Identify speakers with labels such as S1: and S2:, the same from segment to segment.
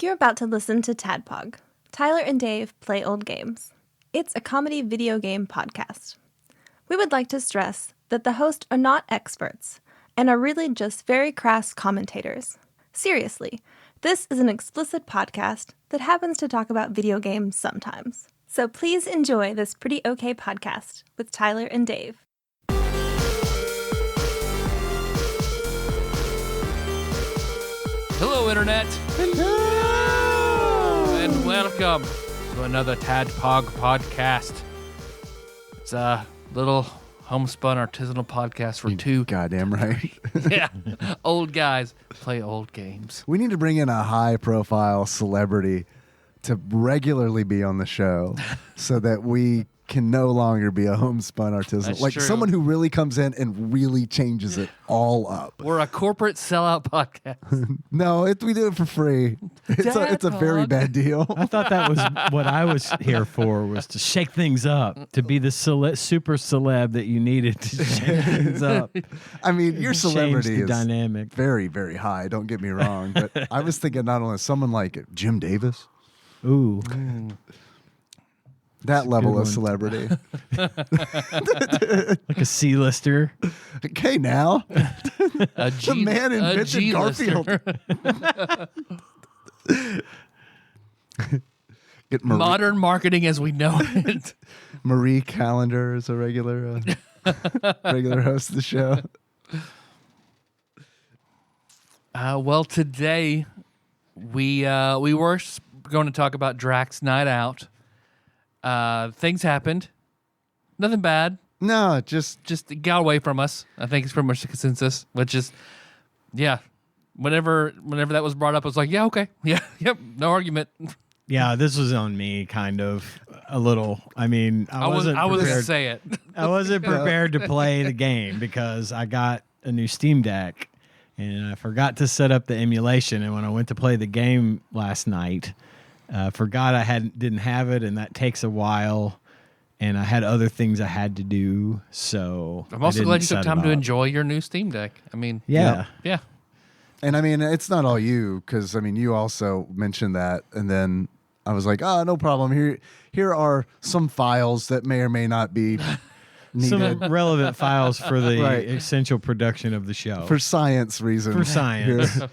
S1: You're about to listen to TADPOG. Tyler and Dave play old games. It's a comedy video game podcast. We would like to stress that the hosts are not experts and are really just very crass commentators. Seriously, this is an explicit podcast that happens to talk about video games sometimes. So please enjoy this pretty okay podcast with Tyler and Dave.
S2: Hello, Internet.
S3: Hello.
S2: And welcome to another TADPOG podcast. It's a little homespun artisanal podcast for two
S3: Goddamn right.
S2: old guys play old games.
S3: We need to bring in a high-profile celebrity to regularly be on the show so that we can no longer be a homespun artisanal.
S2: That's
S3: like
S2: true.
S3: someone who really comes in and really changes it all up.
S2: We're a corporate sellout podcast.
S3: No, we do it for free. It's a very bad deal.
S4: I thought that was what I was here for, was to shake things up, to be the super celeb that you needed to shake things up.
S3: I mean, your celebrity
S4: Change the
S3: is
S4: dynamic.
S3: very, very high. Don't get me wrong. But I was thinking not only someone like Jim Davis,
S4: Ooh.
S3: that level
S4: good
S3: of
S4: one.
S3: celebrity.
S4: Like a C-lister.
S3: Okay, now.
S2: A
S3: The man invented Garfield. Get
S2: Modern marketing as we know it.
S3: Marie Callender is a regular host of the show.
S2: Well, today we were going to talk about Drax Night Out. Things happened. Nothing bad.
S3: No, just
S2: Just got away from us. I think it's pretty much the consensus, which is, yeah. Whenever that was brought up, I was like, yeah, okay. Yeah, yep, no argument.
S4: Yeah, this was on me, kind of, a little. I mean, I wasn't
S2: wasn't
S4: prepared.
S2: say it.
S4: I wasn't prepared to play the game because I got a new Steam Deck and I forgot to set up the emulation. And when I went to play the game last night, forgot I didn't have it, and that takes a while. And I had other things I had to do, so
S2: I'm also glad you took time to enjoy your new Steam Deck. I mean,
S4: Yeah.
S2: yeah.
S3: and I mean it's not all you, because I mean you also mentioned that, and then I was like, oh, no problem. Here are some files that may or may not be needed
S4: some relevant files for the
S3: Right.
S4: essential production of the show.
S3: for science reasons.
S4: For science.
S3: Here.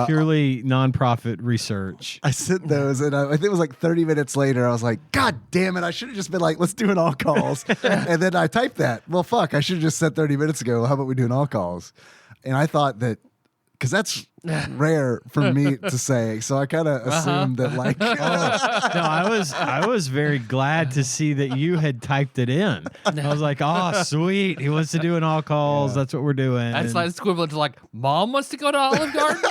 S4: Purely nonprofit research.
S3: I sent those, and I think it was like 30 minutes later, I was like, God damn it, I should have just been like, let's do an all calls. And then I typed that. Well, fuck, I should have just said 30 minutes ago, how about we do an all calls? And I thought that, because that's rare for me to say, so I kind of assumed that like,
S4: No, I was very glad to see that you had typed it in. I was like, oh, sweet. He wants to do an all calls. That's what we're doing.
S2: That's
S4: And-
S2: like it's equivalent to like, Mom wants to go to Olive Garden.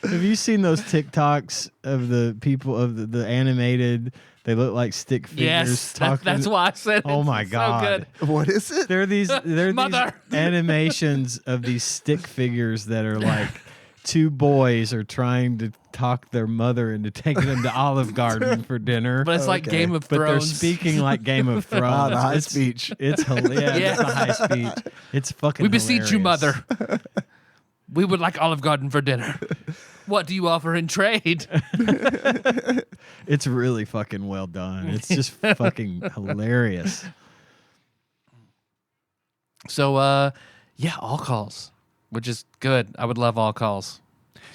S4: Have you seen those TikToks of the people of the animated? They look like stick figures
S2: Yes,
S4: talking.
S2: that's why I said it.
S4: Oh my
S2: It's
S4: God.
S2: So good.
S3: what is it?
S4: There are these
S2: Mother.
S4: animations of these stick figures that are like two boys are trying to talk their mother into taking them to Olive Garden for dinner.
S2: But it's like
S3: Okay.
S2: Game of
S4: But they're
S2: Thrones.
S4: speaking like Game of Thrones.
S3: Ah, the high
S4: It's-
S3: speech.
S4: It's hilarious.
S2: Yeah.
S4: It's a high speech. It's fucking
S2: We beseech you,
S4: hilarious.
S2: Mother. We would like Olive Garden for dinner. What do you offer in trade?
S4: It's really fucking well done. It's just fucking hilarious.
S2: So, yeah, all calls, which is good. I would love all calls.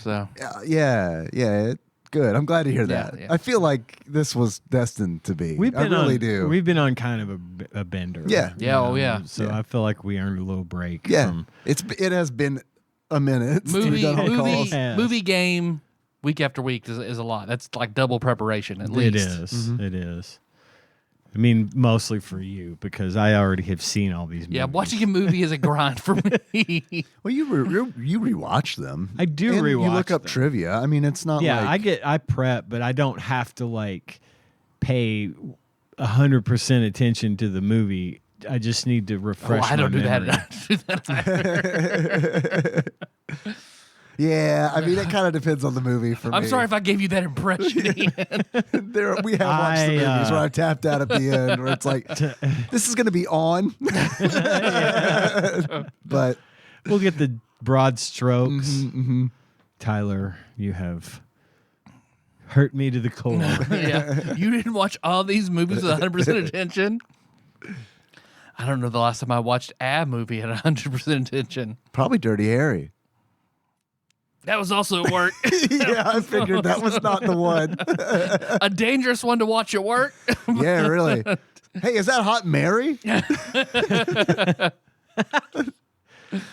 S2: So,
S3: Yeah, good. I'm glad to hear that.
S2: Yeah.
S3: I feel like this was destined to be.
S4: We've been
S3: I really
S4: on,
S3: do.
S4: We've been on kind of a bender.
S3: Yeah.
S4: you
S2: Yeah,
S4: know,
S2: oh, yeah.
S4: So
S3: Yeah.
S4: I feel like we earned a little break.
S3: Yeah,
S4: From,
S3: it has been a minute since we've done all calls.
S4: Yes.
S2: movie game week after week is a lot. That's like double preparation at least.
S4: It is. It is. I mean, mostly for you because I already have seen all these movies.
S2: Yeah, watching a movie is a grind for me.
S3: Well, you rewatch them.
S4: I do
S3: And
S4: rewatch
S3: You look up
S4: them.
S3: trivia. I mean, it's not
S4: Yeah,
S3: like
S4: I prep, but I don't have to like pay 100% attention to the movie. I just need to refresh.
S2: I don't
S4: my
S2: do
S4: memory.
S2: that. I don't do that either.
S3: Yeah, I mean, it kind of depends on the movie for me.
S2: I'm sorry if I gave you that impression. Ian.
S3: We have watched the movies where I tapped out at the end, where it's like, this is going to be on. But
S4: We'll get the broad strokes. Tyler, you have hurt me to the core.
S2: Yeah. You didn't watch all these movies with 100% attention? I don't know the last time I watched a movie at 100% attention.
S3: Probably Dirty Harry.
S2: That was also at work.
S3: Yeah, I figured that was not the one.
S2: A dangerous one to watch at work.
S3: Yeah, really. Hey, is that Hot Mary?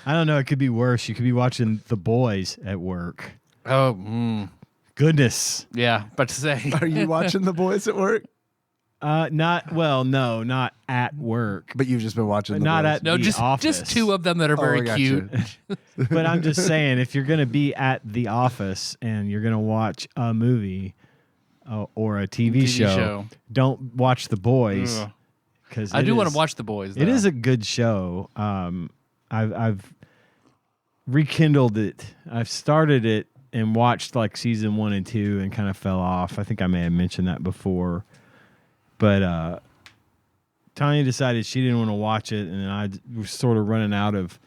S4: I don't know. It could be worse. You could be watching The Boys at work.
S2: Oh,
S4: Goodness.
S2: yeah. About to say.
S3: Are you watching The Boys at work?
S4: Not at work.
S3: But you've just been watching The
S4: Not
S3: Boys.
S4: at
S2: No,
S4: the
S2: just
S4: office.
S2: two of them that are very
S3: I got
S2: cute.
S3: you.
S4: But I'm just saying, if you're going to be at the office and you're going to watch a movie or a TV show, don't watch The Boys.
S2: Ugh.
S4: Because
S2: I do want to watch The Boys, though.
S4: It is a good show. I've rekindled it. I've started it and watched like season 1 and 2 and kind of fell off. I think I may have mentioned that before. But Tanya decided she didn't want to watch it, and I was sort of running out of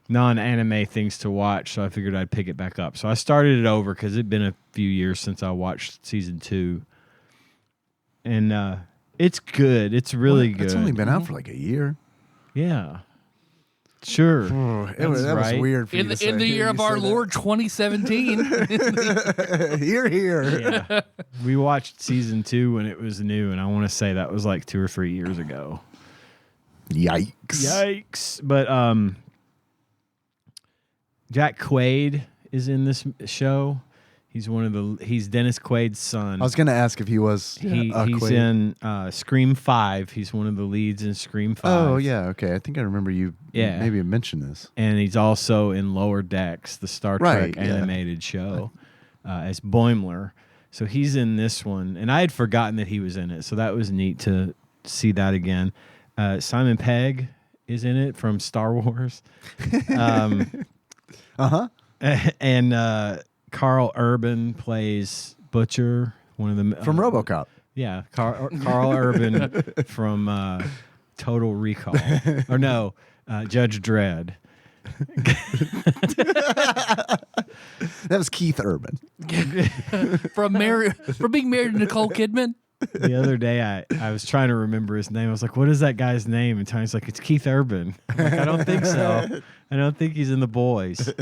S4: non-anime things to watch, so I figured I'd pick it back up. So I started it over because it'd been a few years since I watched season 2. And it's good. It's really good.
S3: It's only been out for like a year.
S4: Yeah. Sure.
S3: That was
S4: right.
S3: weird for you to say.
S2: In the year of our Lord 2017.
S3: Here, here.
S4: Yeah. We watched season 2 when it was new, and I want to say that was like 2 or 3 years ago.
S3: Yikes.
S4: But Jack Quaid is in this show. He's he's Dennis Quaid's son.
S3: I was going to ask if he was
S4: He's
S3: Quaid.
S4: in Scream 5. He's one of the leads in Scream 5.
S3: Oh, yeah. Okay. I think I remember you maybe mentioned this.
S4: And he's also in Lower Decks, the Star Trek animated show, as Boimler. So he's in this one. And I had forgotten that he was in it. So that was neat to see that again. Simon Pegg is in it from Star Wars.
S3: Uh-huh.
S4: And Carl Urban plays Butcher, one of the
S3: From RoboCop.
S4: Yeah, Carl Urban from Total Recall, or no, Judge Dredd.
S3: That was Keith Urban.
S2: From being married to Nicole Kidman.
S4: The other day, I was trying to remember his name. I was like, "What is that guy's name?" And Tiny's like, "It's Keith Urban." I'm like, I don't think so. I don't think he's in The Boys.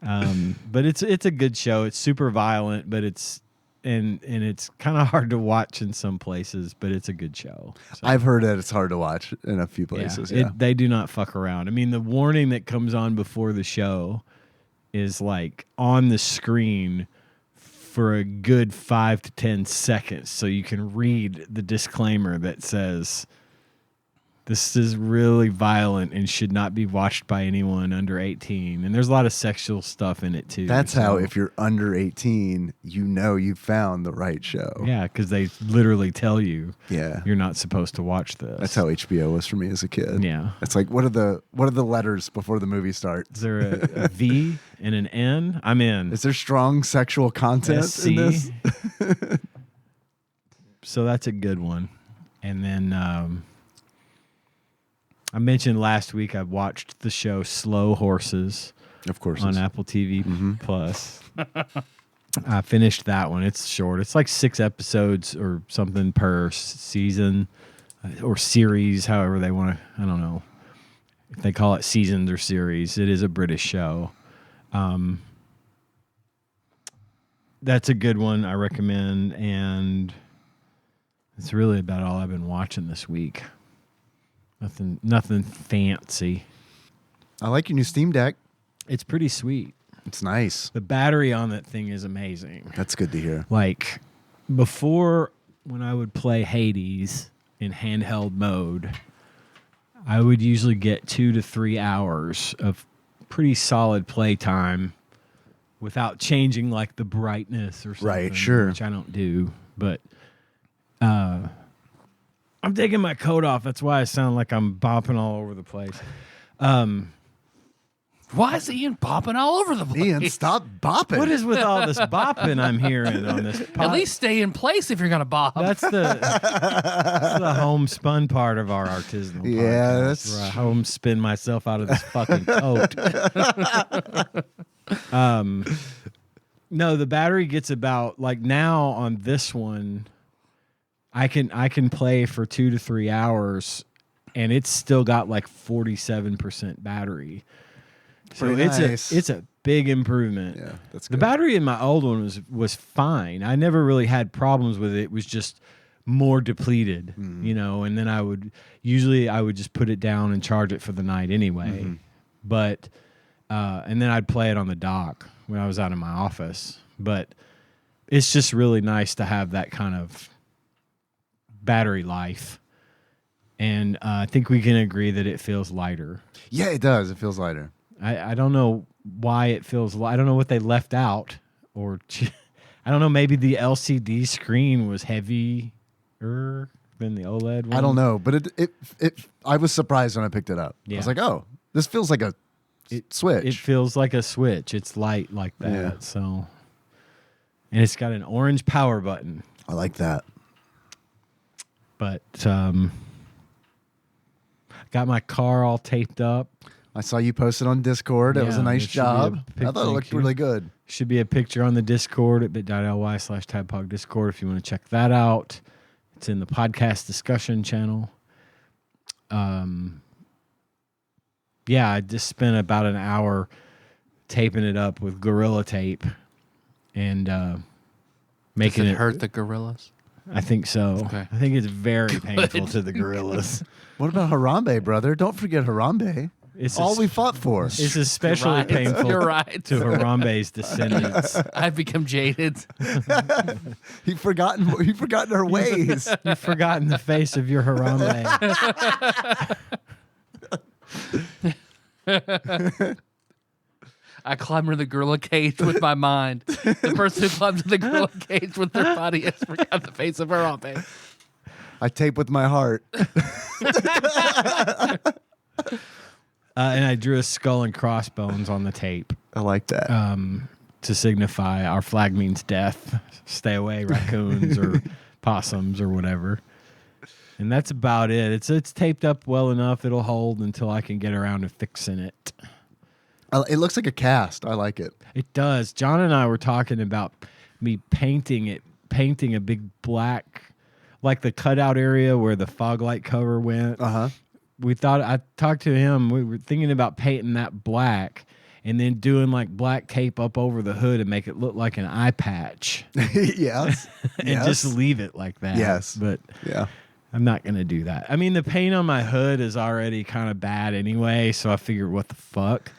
S4: But it's a good show. It's super violent, but it's kind of hard to watch in some places. But it's a good show. So,
S3: I've heard that it's hard to watch in a few places. Yeah.
S4: They do not fuck around. I mean, the warning that comes on before the show is like on the screen for a good 5 to 10 seconds, so you can read the disclaimer that says this is really violent and should not be watched by anyone under 18. And there's a lot of sexual stuff in it too.
S3: That's how, if you're under 18, you know you've found the right show.
S4: Yeah, because they literally tell you
S3: Yeah.
S4: you're not supposed to watch this.
S3: That's how HBO was for me as a kid.
S4: Yeah.
S3: It's like, what are the letters before the movie starts?
S4: Is there a V and an N? I'm in.
S3: Is there strong sexual content
S4: SC.
S3: in this?
S4: So that's a good one. And then I mentioned last week I watched the show Slow Horses
S3: Of course.
S4: on Apple TV Plus. I finished that one. It's short. It's like 6 episodes or something per season or series, however they want to. I don't know if they call it seasons or series. It is a British show. That's a good one. I recommend. And it's really about all I've been watching this week. Nothing fancy.
S3: I like your new Steam Deck.
S4: It's pretty sweet.
S3: It's nice.
S4: The battery on that thing is amazing.
S3: That's good to hear.
S4: Like before, when I would play Hades in handheld mode, I would usually get 2 to 3 hours of pretty solid play time without changing like the brightness or something.
S3: Right, sure.
S4: Which I don't do. But I'm taking my coat off. That's why I sound like I'm bopping all over the place.
S2: Why is Ian bopping all over the place?
S3: Ian, stop bopping.
S4: What is with all this bopping I'm hearing on this podcast?
S2: At least stay in place if you're going to bop.
S4: That's the homespun part of our artisanal
S3: Yeah,
S4: podcast,
S3: that's-
S4: where I homespin myself out of this fucking coat. No, the battery gets about like now on this one. I can play for 2 to 3 hours, and it's still got like 47% battery. So
S3: Pretty nice.
S4: it's a big improvement.
S3: Yeah, that's
S4: The
S3: good.
S4: battery in my old one was fine. I never really had problems with it. It was just more depleted, you know. And then I would just put it down and charge it for the night anyway. But and then I'd play it on the dock when I was out of my office. But it's just really nice to have that kind of battery life. And I think we can agree that it feels lighter.
S3: Yeah, it does. It feels lighter.
S4: I don't know why it feels I don't know what they left out, or I don't know, maybe the LCD screen was heavier than the OLED one.
S3: I don't know, but it I was surprised when I picked it up. I
S4: Yeah.
S3: was like, oh, this feels like a switch.
S4: It feels like a switch. It's light like that.
S3: Yeah.
S4: So, and it's got an orange power button.
S3: I like that.
S4: But got my car all taped up.
S3: I saw you posted on Discord. It was a
S4: Yeah,
S3: nice
S4: there should be a
S3: job. I
S4: pic-
S3: thought it looked
S4: picture.
S3: really good.
S4: Should be a picture on the Discord at bit.ly/TADPOG Discord if you want to check that out. It's in the podcast discussion channel. Yeah, I just spent about an hour taping it up with Gorilla Tape and making
S2: Does it
S4: it
S2: hurt the gorillas?
S4: I think so.
S2: Okay.
S4: I think it's very painful to the gorillas.
S3: What about Harambe, brother? Don't forget Harambe.
S4: It's
S3: All
S4: a,
S3: we fought for.
S4: It's especially
S2: You're right.
S4: painful
S2: You're right.
S4: to Harambe's descendants.
S2: I've become jaded.
S3: You've forgotten her ways.
S4: You've forgotten the face of your Harambe.
S2: I climb in the gorilla cage with my mind. The person who climbs in the gorilla cage with their body has forgot the face of Harambe.
S3: I tape with my heart.
S4: And I drew a skull and crossbones on the tape
S3: I like that.
S4: to signify our flag means death. Stay away, raccoons or possums or whatever. And that's about it. It's taped up well enough. It'll hold until I can get around to fixing it.
S3: It looks like a cast. I like it.
S4: It does. John and I were talking about me painting a big black, like the cutout area where the fog light cover went.
S3: Uh-huh.
S4: I talked to him. We were thinking about painting that black and then doing like black tape up over the hood and make it look like an eye patch
S3: Yes.
S4: and
S3: Yes.
S4: just leave it like that.
S3: Yes.
S4: But
S3: Yeah.
S4: I'm not going to do that. I mean, the paint on my hood is already kind of bad anyway, so I figured, what the fuck?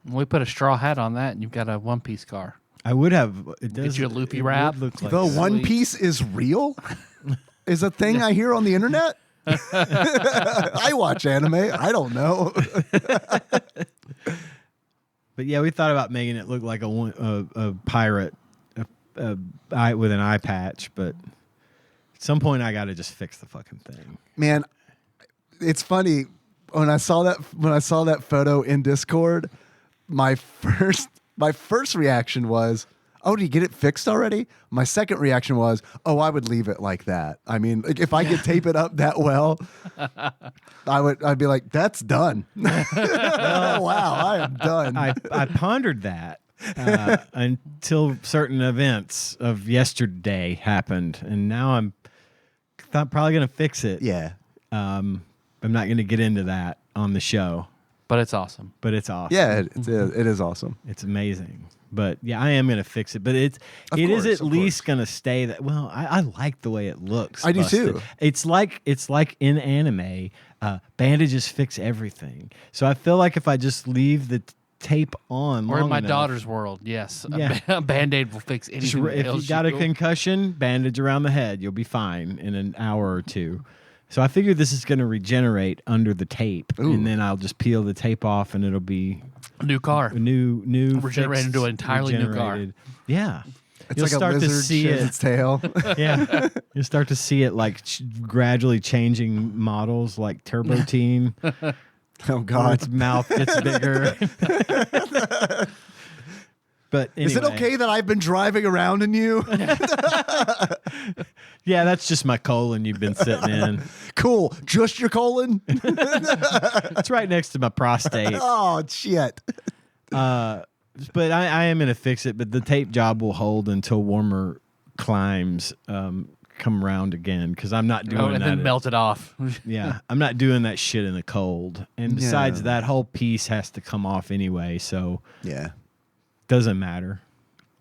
S2: We put a straw hat on that, and you've got a one-piece car.
S4: I would have. It does.
S2: Get you a loopy
S4: it would
S2: wrap.
S4: look like
S3: The
S4: that.
S3: One
S2: Sweet.
S3: Piece is real? Is a thing I hear on the internet? I watch anime. I don't know.
S4: But yeah, we thought about making it look like a pirate eye with an eye patch, but at some point I got to just fix the fucking thing.
S3: Man, it's funny when I saw that photo in Discord, my first reaction was, "Oh, did you get it fixed already?" My second reaction was, "Oh, I would leave it like that." I mean, like, if I could tape it up that well, I'd be like, "That's done." Oh, wow, I am done.
S4: I pondered that until certain events of yesterday happened, and now I'm probably going to fix it.
S3: Yeah.
S4: I'm not going to get into that on the show,
S2: But it's awesome.
S4: but it's awesome.
S3: Yeah, it is awesome.
S4: It's amazing. But yeah, I am going to fix it. But it
S3: Of
S4: is
S3: course,
S4: at
S3: of
S4: least
S3: course.
S4: going to stay that. Well, I like the way it looks.
S3: I do
S4: busted.
S3: too.
S4: It's like in anime, bandages fix everything. So I feel like if I just leave the tape on,
S2: Or in
S4: long
S2: my
S4: enough,
S2: daughter's world, yes.
S4: Yeah.
S2: A Band-Aid will fix
S4: just
S2: anything.
S4: if you
S2: else
S4: got a
S2: go-
S4: concussion, bandage around the head, you'll be fine in an hour or two. So I figure this is going to regenerate under the tape,
S3: Ooh.
S4: and then I'll just peel the tape off, and it'll be
S2: A new car.
S4: a new
S2: Regenerate
S4: fixed,
S2: into an entirely new car.
S4: regenerated. Yeah,
S3: It's
S4: you'll
S3: like
S4: start
S3: a
S4: to
S3: lizard
S4: see
S3: sheds
S4: it.
S3: its tail.
S4: Yeah, you start to see it like gradually changing models, like Turbo Teen.
S3: Oh
S4: Where
S3: God.
S4: its mouth gets bigger. But anyway,
S3: Is it okay that I've been driving around in you?
S4: Yeah, that's just my colon you've been sitting in.
S3: Cool. Just your colon?
S4: It's right next to my prostate.
S3: Oh shit.
S4: But I am going to fix it. But the tape job will hold until warmer climes come around again, because I'm not doing
S2: and
S4: that.
S2: then melt it off.
S4: Yeah, I'm not doing that shit in the cold. And besides, that whole piece has to come off anyway, so
S3: Yeah.
S4: doesn't matter.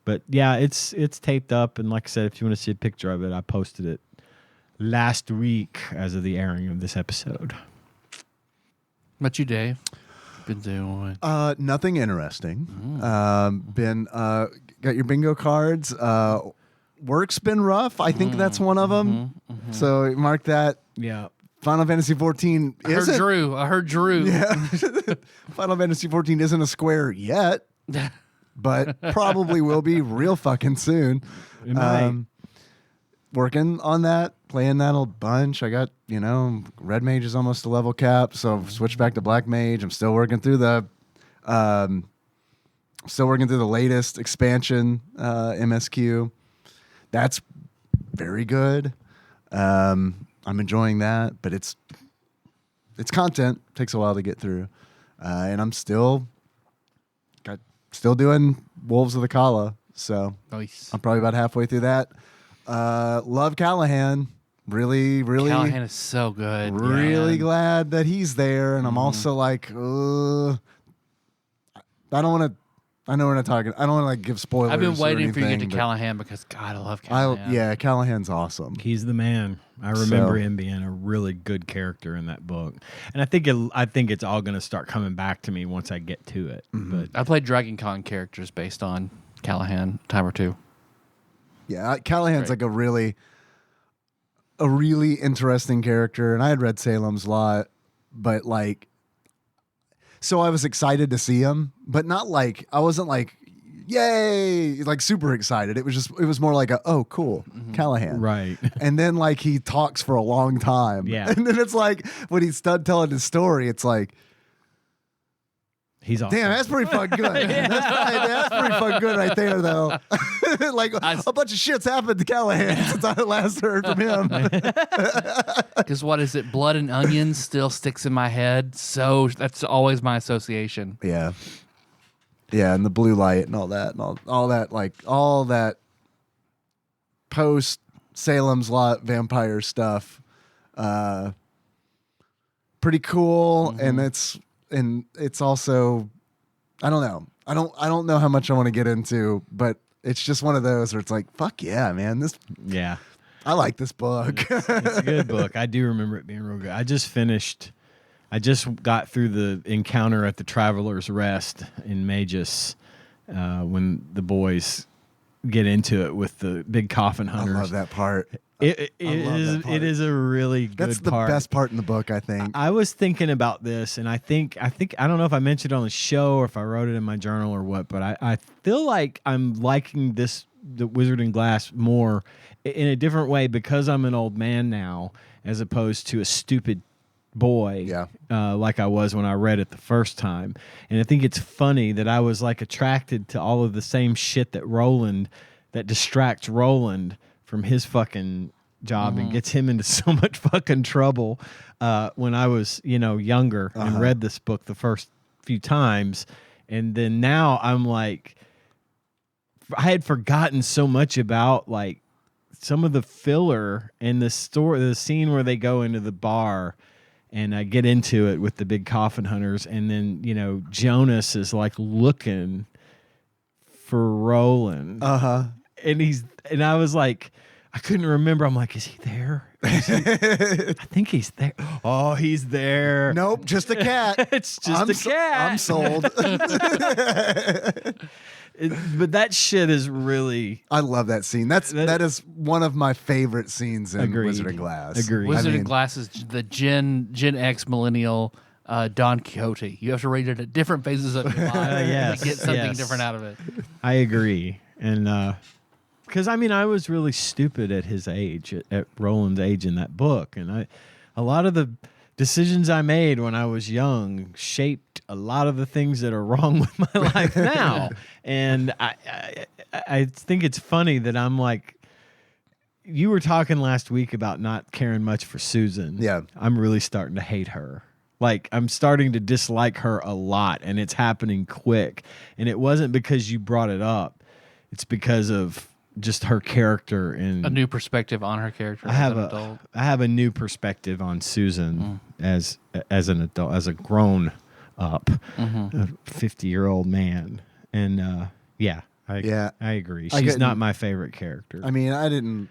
S4: But yeah, it's taped up, and like I said, if you want to see a picture of it, I posted it last week as of the airing of this episode.
S2: What you, Dave? Been doing?
S3: Nothing interesting. Got your bingo cards. Work's been rough. I think that's one of them. So mark that.
S4: Yeah.
S3: Final Fantasy 14
S2: I heard Drew.
S3: Yeah. Final Fantasy 14 isn't a square yet, but probably will be real fucking soon.
S4: It might.
S3: Working on that, playing that a bunch. I got, Red Mage is almost a level cap, so I've switched back to Black Mage. I'm still working through the latest expansion, MSQ. That's very good. I'm enjoying that, but it's content. Takes a while to get through, and I'm still doing Wolves of the Kala. So
S2: Nice.
S3: I'm probably about halfway through that. Love Callahan. Really,
S2: Callahan is so good.
S3: really
S2: man.
S3: glad that he's there, and I'm also like, I don't want to. I know we're not talking. I don't want to give spoilers.
S2: I've been waiting
S3: or
S2: for you to get
S3: anything,
S2: to
S3: but
S2: Callahan because God, I love Callahan.
S3: Callahan's awesome.
S4: He's the man. I remember him being a really good character in that book, and I think it's all going to start coming back to me once I get to it. But
S2: I played Dragon Con characters based on Callahan a time or two.
S3: Yeah, Callahan's
S2: Great.
S3: like a really interesting character, and I had read Salem's Lot, but like, so I was excited to see him, but not like I wasn't like, yay, like super excited. It was more like oh cool, Callahan,
S4: right.
S3: And then like he talks for a long time,
S4: Yeah.
S3: and then it's like when he's done telling his story, it's like,
S4: He's awesome.
S3: damn, that's pretty fucking good. That's pretty fucking good right there, though. Like a bunch of shit's happened to Callahan since I last heard from him.
S2: Because what is it? Blood and Onions still sticks in my head. So that's always my association.
S3: Yeah, and the blue light and all that, and all that post Salem's Lot vampire stuff. Pretty cool, and it's also, I don't know. I don't know how much I want to get into, but it's just one of those where it's like, fuck yeah, man.
S4: Yeah.
S3: I like this book.
S4: It's a good book. I do remember it being real good. I just got through the encounter at the Traveler's Rest in Magus when the boys get into it with the big coffin
S3: I
S4: hunters.
S3: love that part.
S4: It is a really good part.
S3: That's the best part in the book, I think.
S4: I was thinking about this, and I think I don't know if I mentioned it on the show or if I wrote it in my journal or what, but I feel like I'm liking the Wizard in Glass more in a different way because I'm an old man now, as opposed to a stupid boy, like I was when I read it the first time. And I think it's funny that I was like attracted to all of the same shit that distracts Roland from his fucking job and gets him into so much fucking trouble when I was, younger and read this book the first few times. And then now I'm like, I had forgotten so much about like some of the filler in the scene where they go into the bar and I get into it with the big coffin hunters. And then, Jonas is like looking for Roland. And I was like, I couldn't remember. I'm like, is he there? I think he's there. Oh, he's there.
S3: Nope, just a cat.
S4: It's just a cat.
S3: I'm sold.
S4: But that shit is really.
S3: I love that scene. That is one of my favorite scenes in
S4: Agreed.
S3: Wizard of Glass.
S4: Agreed.
S2: Wizard in Glass is the Gen X millennial Don Quixote. You have to rate it at different phases of your life
S4: Yes,
S2: to get something
S4: yes.
S2: different out of it.
S4: I agree. And because I was really stupid at his age, at Roland's age in that book, and a lot of the decisions I made when I was young shaped a lot of the things that are wrong with my life now. And I think it's funny that I'm like, you were talking last week about not caring much for Susan.
S3: Yeah.
S4: I'm really starting to hate her. Like, I'm starting to dislike her a lot, and it's happening quick. And it wasn't because you brought it up. It's because of just her character and
S2: A new perspective on her character
S4: I have a new perspective on Susan as an adult, as a grown up, 50-year-old man. And I agree. She's not my favorite character.
S3: I mean, I didn't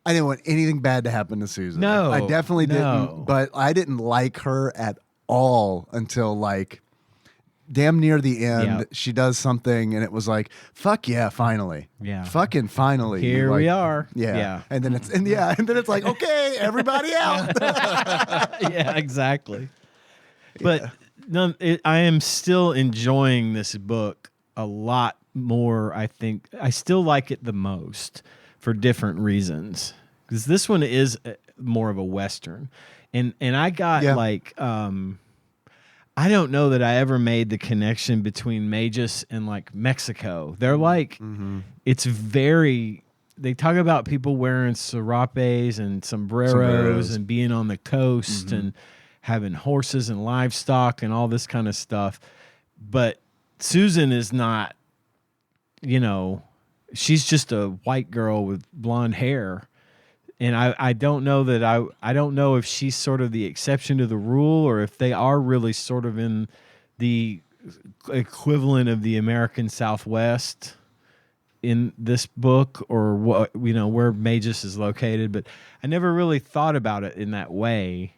S3: want anything bad to happen to Susan.
S4: No,
S3: I definitely
S4: no.
S3: didn't. But I didn't like her at all until like damn near the end.
S4: Yep.
S3: She does something, and it was like, "Fuck yeah, finally!
S4: Yeah.
S3: Fucking finally!
S4: Here
S3: Like,
S4: we are.
S3: Yeah. And then it's like, okay, everybody out.
S4: Yeah, exactly. But I am still enjoying this book a lot more. I think I still like it the most for different reasons, because this one is more of a Western, and I got I don't know that I ever made the connection between Magus and like Mexico. They're like, it's very, they talk about people wearing serapes and sombreros and being on the coast and having horses and livestock and all this kind of stuff. But Susan is not, she's just a white girl with blonde hair. And I don't know that I don't know if she's sort of the exception to the rule, or if they are really sort of in the equivalent of the American Southwest in this book, or what, where Magus is located. But I never really thought about it in that way.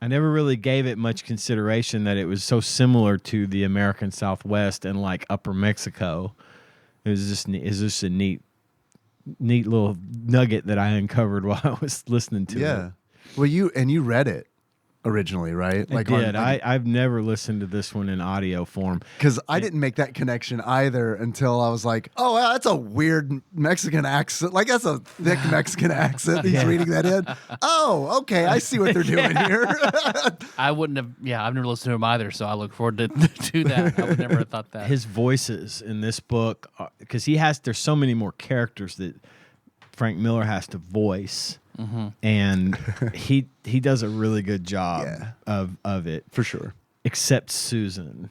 S4: I never really gave it much consideration that it was so similar to the American Southwest and like Upper Mexico. It was just a neat little nugget that I uncovered while I was listening to it.
S3: Yeah. Well, you read it originally, right?
S4: I did. I've never listened to this one in audio form.
S3: Because I didn't make that connection either until I was like, oh, wow, that's a weird Mexican accent. Like, that's a thick Mexican accent. He's reading that in. Oh, okay. I see what they're doing here.
S2: I wouldn't have. Yeah, I've never listened to him either, so I look forward to that. I would never have thought that.
S4: His voices in this book, because there's so many more characters that Frank Miller has to voice. And he does a really good job of it.
S3: For sure.
S4: Except Susan.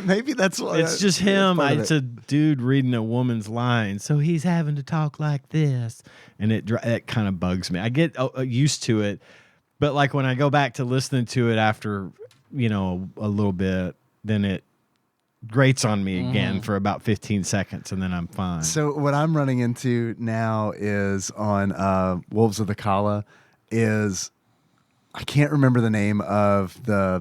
S3: Maybe that's why.
S4: It's just him. It's a dude reading a woman's line. So he's having to talk like this. And it kind of bugs me. I get used to it. But like when I go back to listening to it after, a little bit, then it grates on me again for about 15 seconds, and then I'm fine.
S3: So what I'm running into now is on Wolves of the Kala is I can't remember the name of I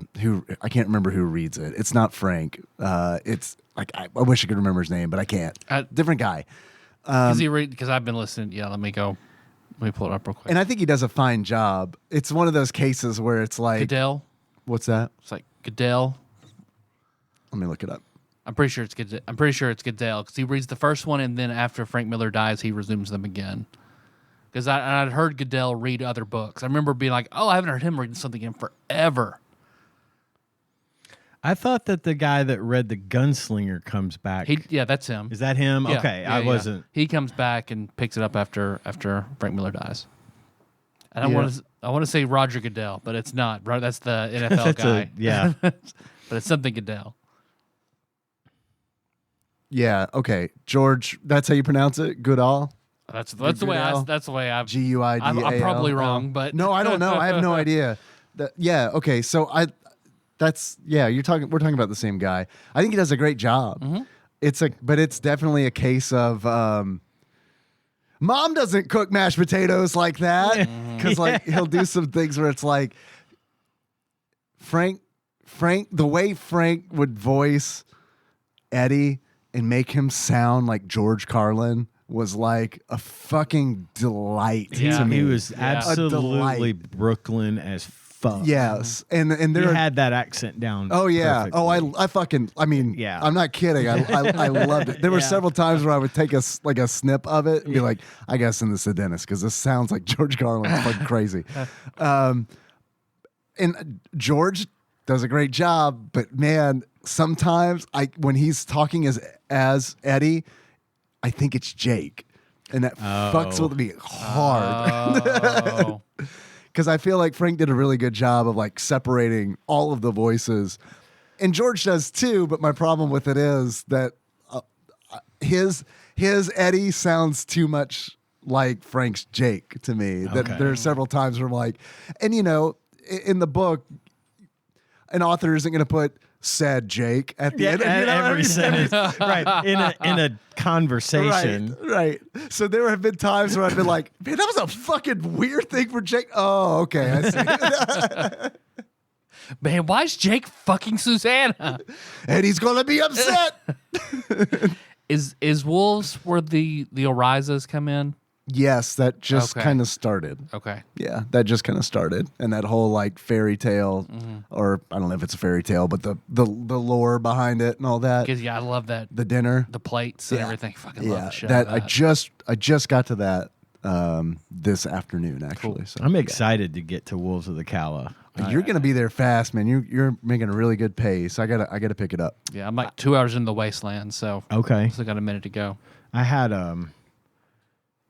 S3: can't remember who reads it. It's not Frank. It's like I wish I could remember his name, but I can't. Different guy.
S2: Because I've been listening. Yeah, let me pull it up real quick.
S3: And I think he does a fine job. It's one of those cases where it's like
S2: Goodell.
S3: What's that?
S2: It's like Goodell.
S3: Let me look it up.
S2: I'm pretty sure it's Goodell because he reads the first one, and then after Frank Miller dies, he resumes them again. Because I'd heard Goodell read other books. I remember being like, "Oh, I haven't heard him reading something in forever."
S4: I thought that the guy that read The Gunslinger comes back.
S2: That's him.
S4: Is that him?
S2: Yeah,
S4: okay,
S2: yeah,
S4: I wasn't.
S2: He comes back and picks it up after Frank Miller dies. And I want to say Roger Goodell, but it's not. That's the NFL guy. But it's something Goodell.
S3: Yeah. Okay, George. That's how you pronounce it. Goodall.
S2: That's the way I've
S3: Guidal.
S2: I'm probably wrong, but
S3: no, I don't know. I have no idea. Okay. So we're talking about the same guy. I think he does a great job. But it's definitely a case of Mom doesn't cook mashed potatoes like that, because like he'll do some things where it's like Frank, the way Frank would voice Eddie and make him sound like George Carlin was like a fucking delight to me.
S4: He was absolutely Brooklyn as fuck.
S3: Yes, and there
S4: he had that accent down.
S3: Oh yeah.
S4: Perfectly.
S3: I'm not kidding. I loved it. There were several times where I would take a snip of it and be like, I gotta send this to Dennis because this sounds like George Carlin. It's fucking crazy. And George does a great job, but man, sometimes when he's talking as Eddie, I think it's Jake, and that fucks with me hard. because I feel like Frank did a really good job of like separating all of the voices, and George does too. But my problem with it is that his Eddie sounds too much like Frank's Jake to me. That there are several times where I'm like, and you know, in the book, an author isn't going to put "said Jake" at the end.
S4: At every sentence, right? In a conversation,
S3: right. So there have been times where I've been like, "Man, that was a fucking weird thing for Jake." Oh, okay, I see.
S2: Man, why is Jake fucking Susanna?
S3: And he's gonna be upset.
S2: Is wolves where the Orizas come in?
S3: Yes, that just
S2: Okay.
S3: kind of started.
S2: Okay.
S3: Yeah, that just kind of started, and that whole like fairy tale, or I don't know if it's a fairy tale, but the lore behind it and all that.
S2: Because I love that
S3: The dinner,
S2: the plates and
S3: Yeah.
S2: everything. Fucking love
S3: yeah,
S2: the shit.
S3: that
S2: out of
S3: I just got to that this afternoon actually. So
S4: I'm excited to get to Wolves of the Cala.
S3: you're gonna be there fast, man. You're making a really good pace. I gotta pick it up.
S2: Yeah, I'm like 2 hours in the wasteland, so
S4: Okay.
S2: still got a minute to go.
S4: I had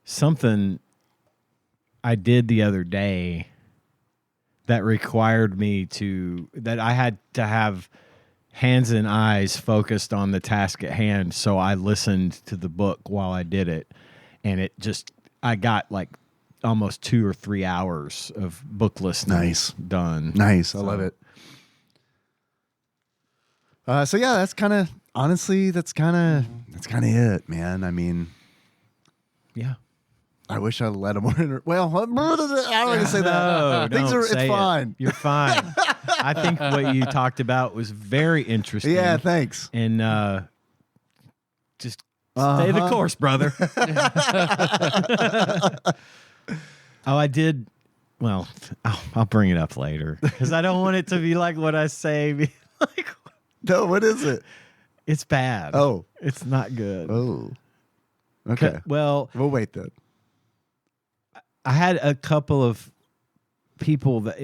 S4: something I did the other day that required me that I had to have hands and eyes focused on the task at hand. So I listened to the book while I did it, and I got like almost 2 or 3 hours of book listening
S3: Nice.
S4: done.
S3: Nice, I love it. So yeah, that's kind of it, man. I mean,
S4: Yeah.
S3: I wish I let him in. Well, I don't want to say that.
S4: No,
S3: It's
S4: say it.
S3: fine.
S4: You're fine. I think what you talked about was very interesting.
S3: Yeah, thanks.
S4: And just stay the course, brother. I did. Well, I'll bring it up later because I don't want it to be like what I say. Be like,
S3: No, what is it?
S4: it's bad.
S3: Oh.
S4: It's not good.
S3: Oh. Okay.
S4: Well,
S3: We'll wait then.
S4: I had a couple of people that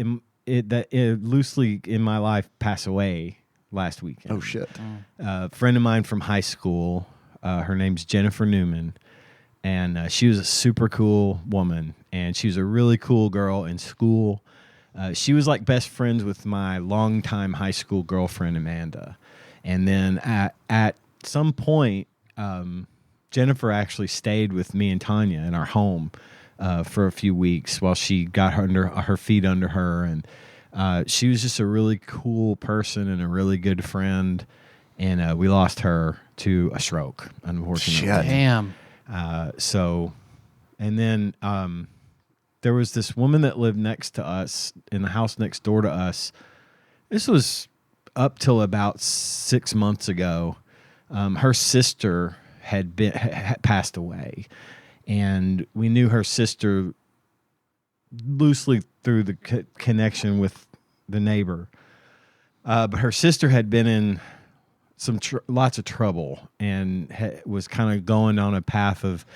S4: loosely in my life pass away last weekend.
S3: Oh shit.
S4: A friend of mine from high school. Her name's Jennifer Newman, and she was a super cool woman, and she was a really cool girl in school. She was like best friends with my longtime high school girlfriend Amanda, and then at some point, Jennifer actually stayed with me and Tanya in our home for a few weeks while she got her feet under her, and she was just a really cool person and a really good friend. And we lost her to a stroke, unfortunately.
S3: Shit.
S2: Damn.
S4: And then there was this woman that lived next to us in the house next door to us. This was up till about 6 months ago. Her sister had passed away, and we knew her sister loosely through the connection with the neighbor. But her sister had been in lots of trouble and was kind of going on a path of,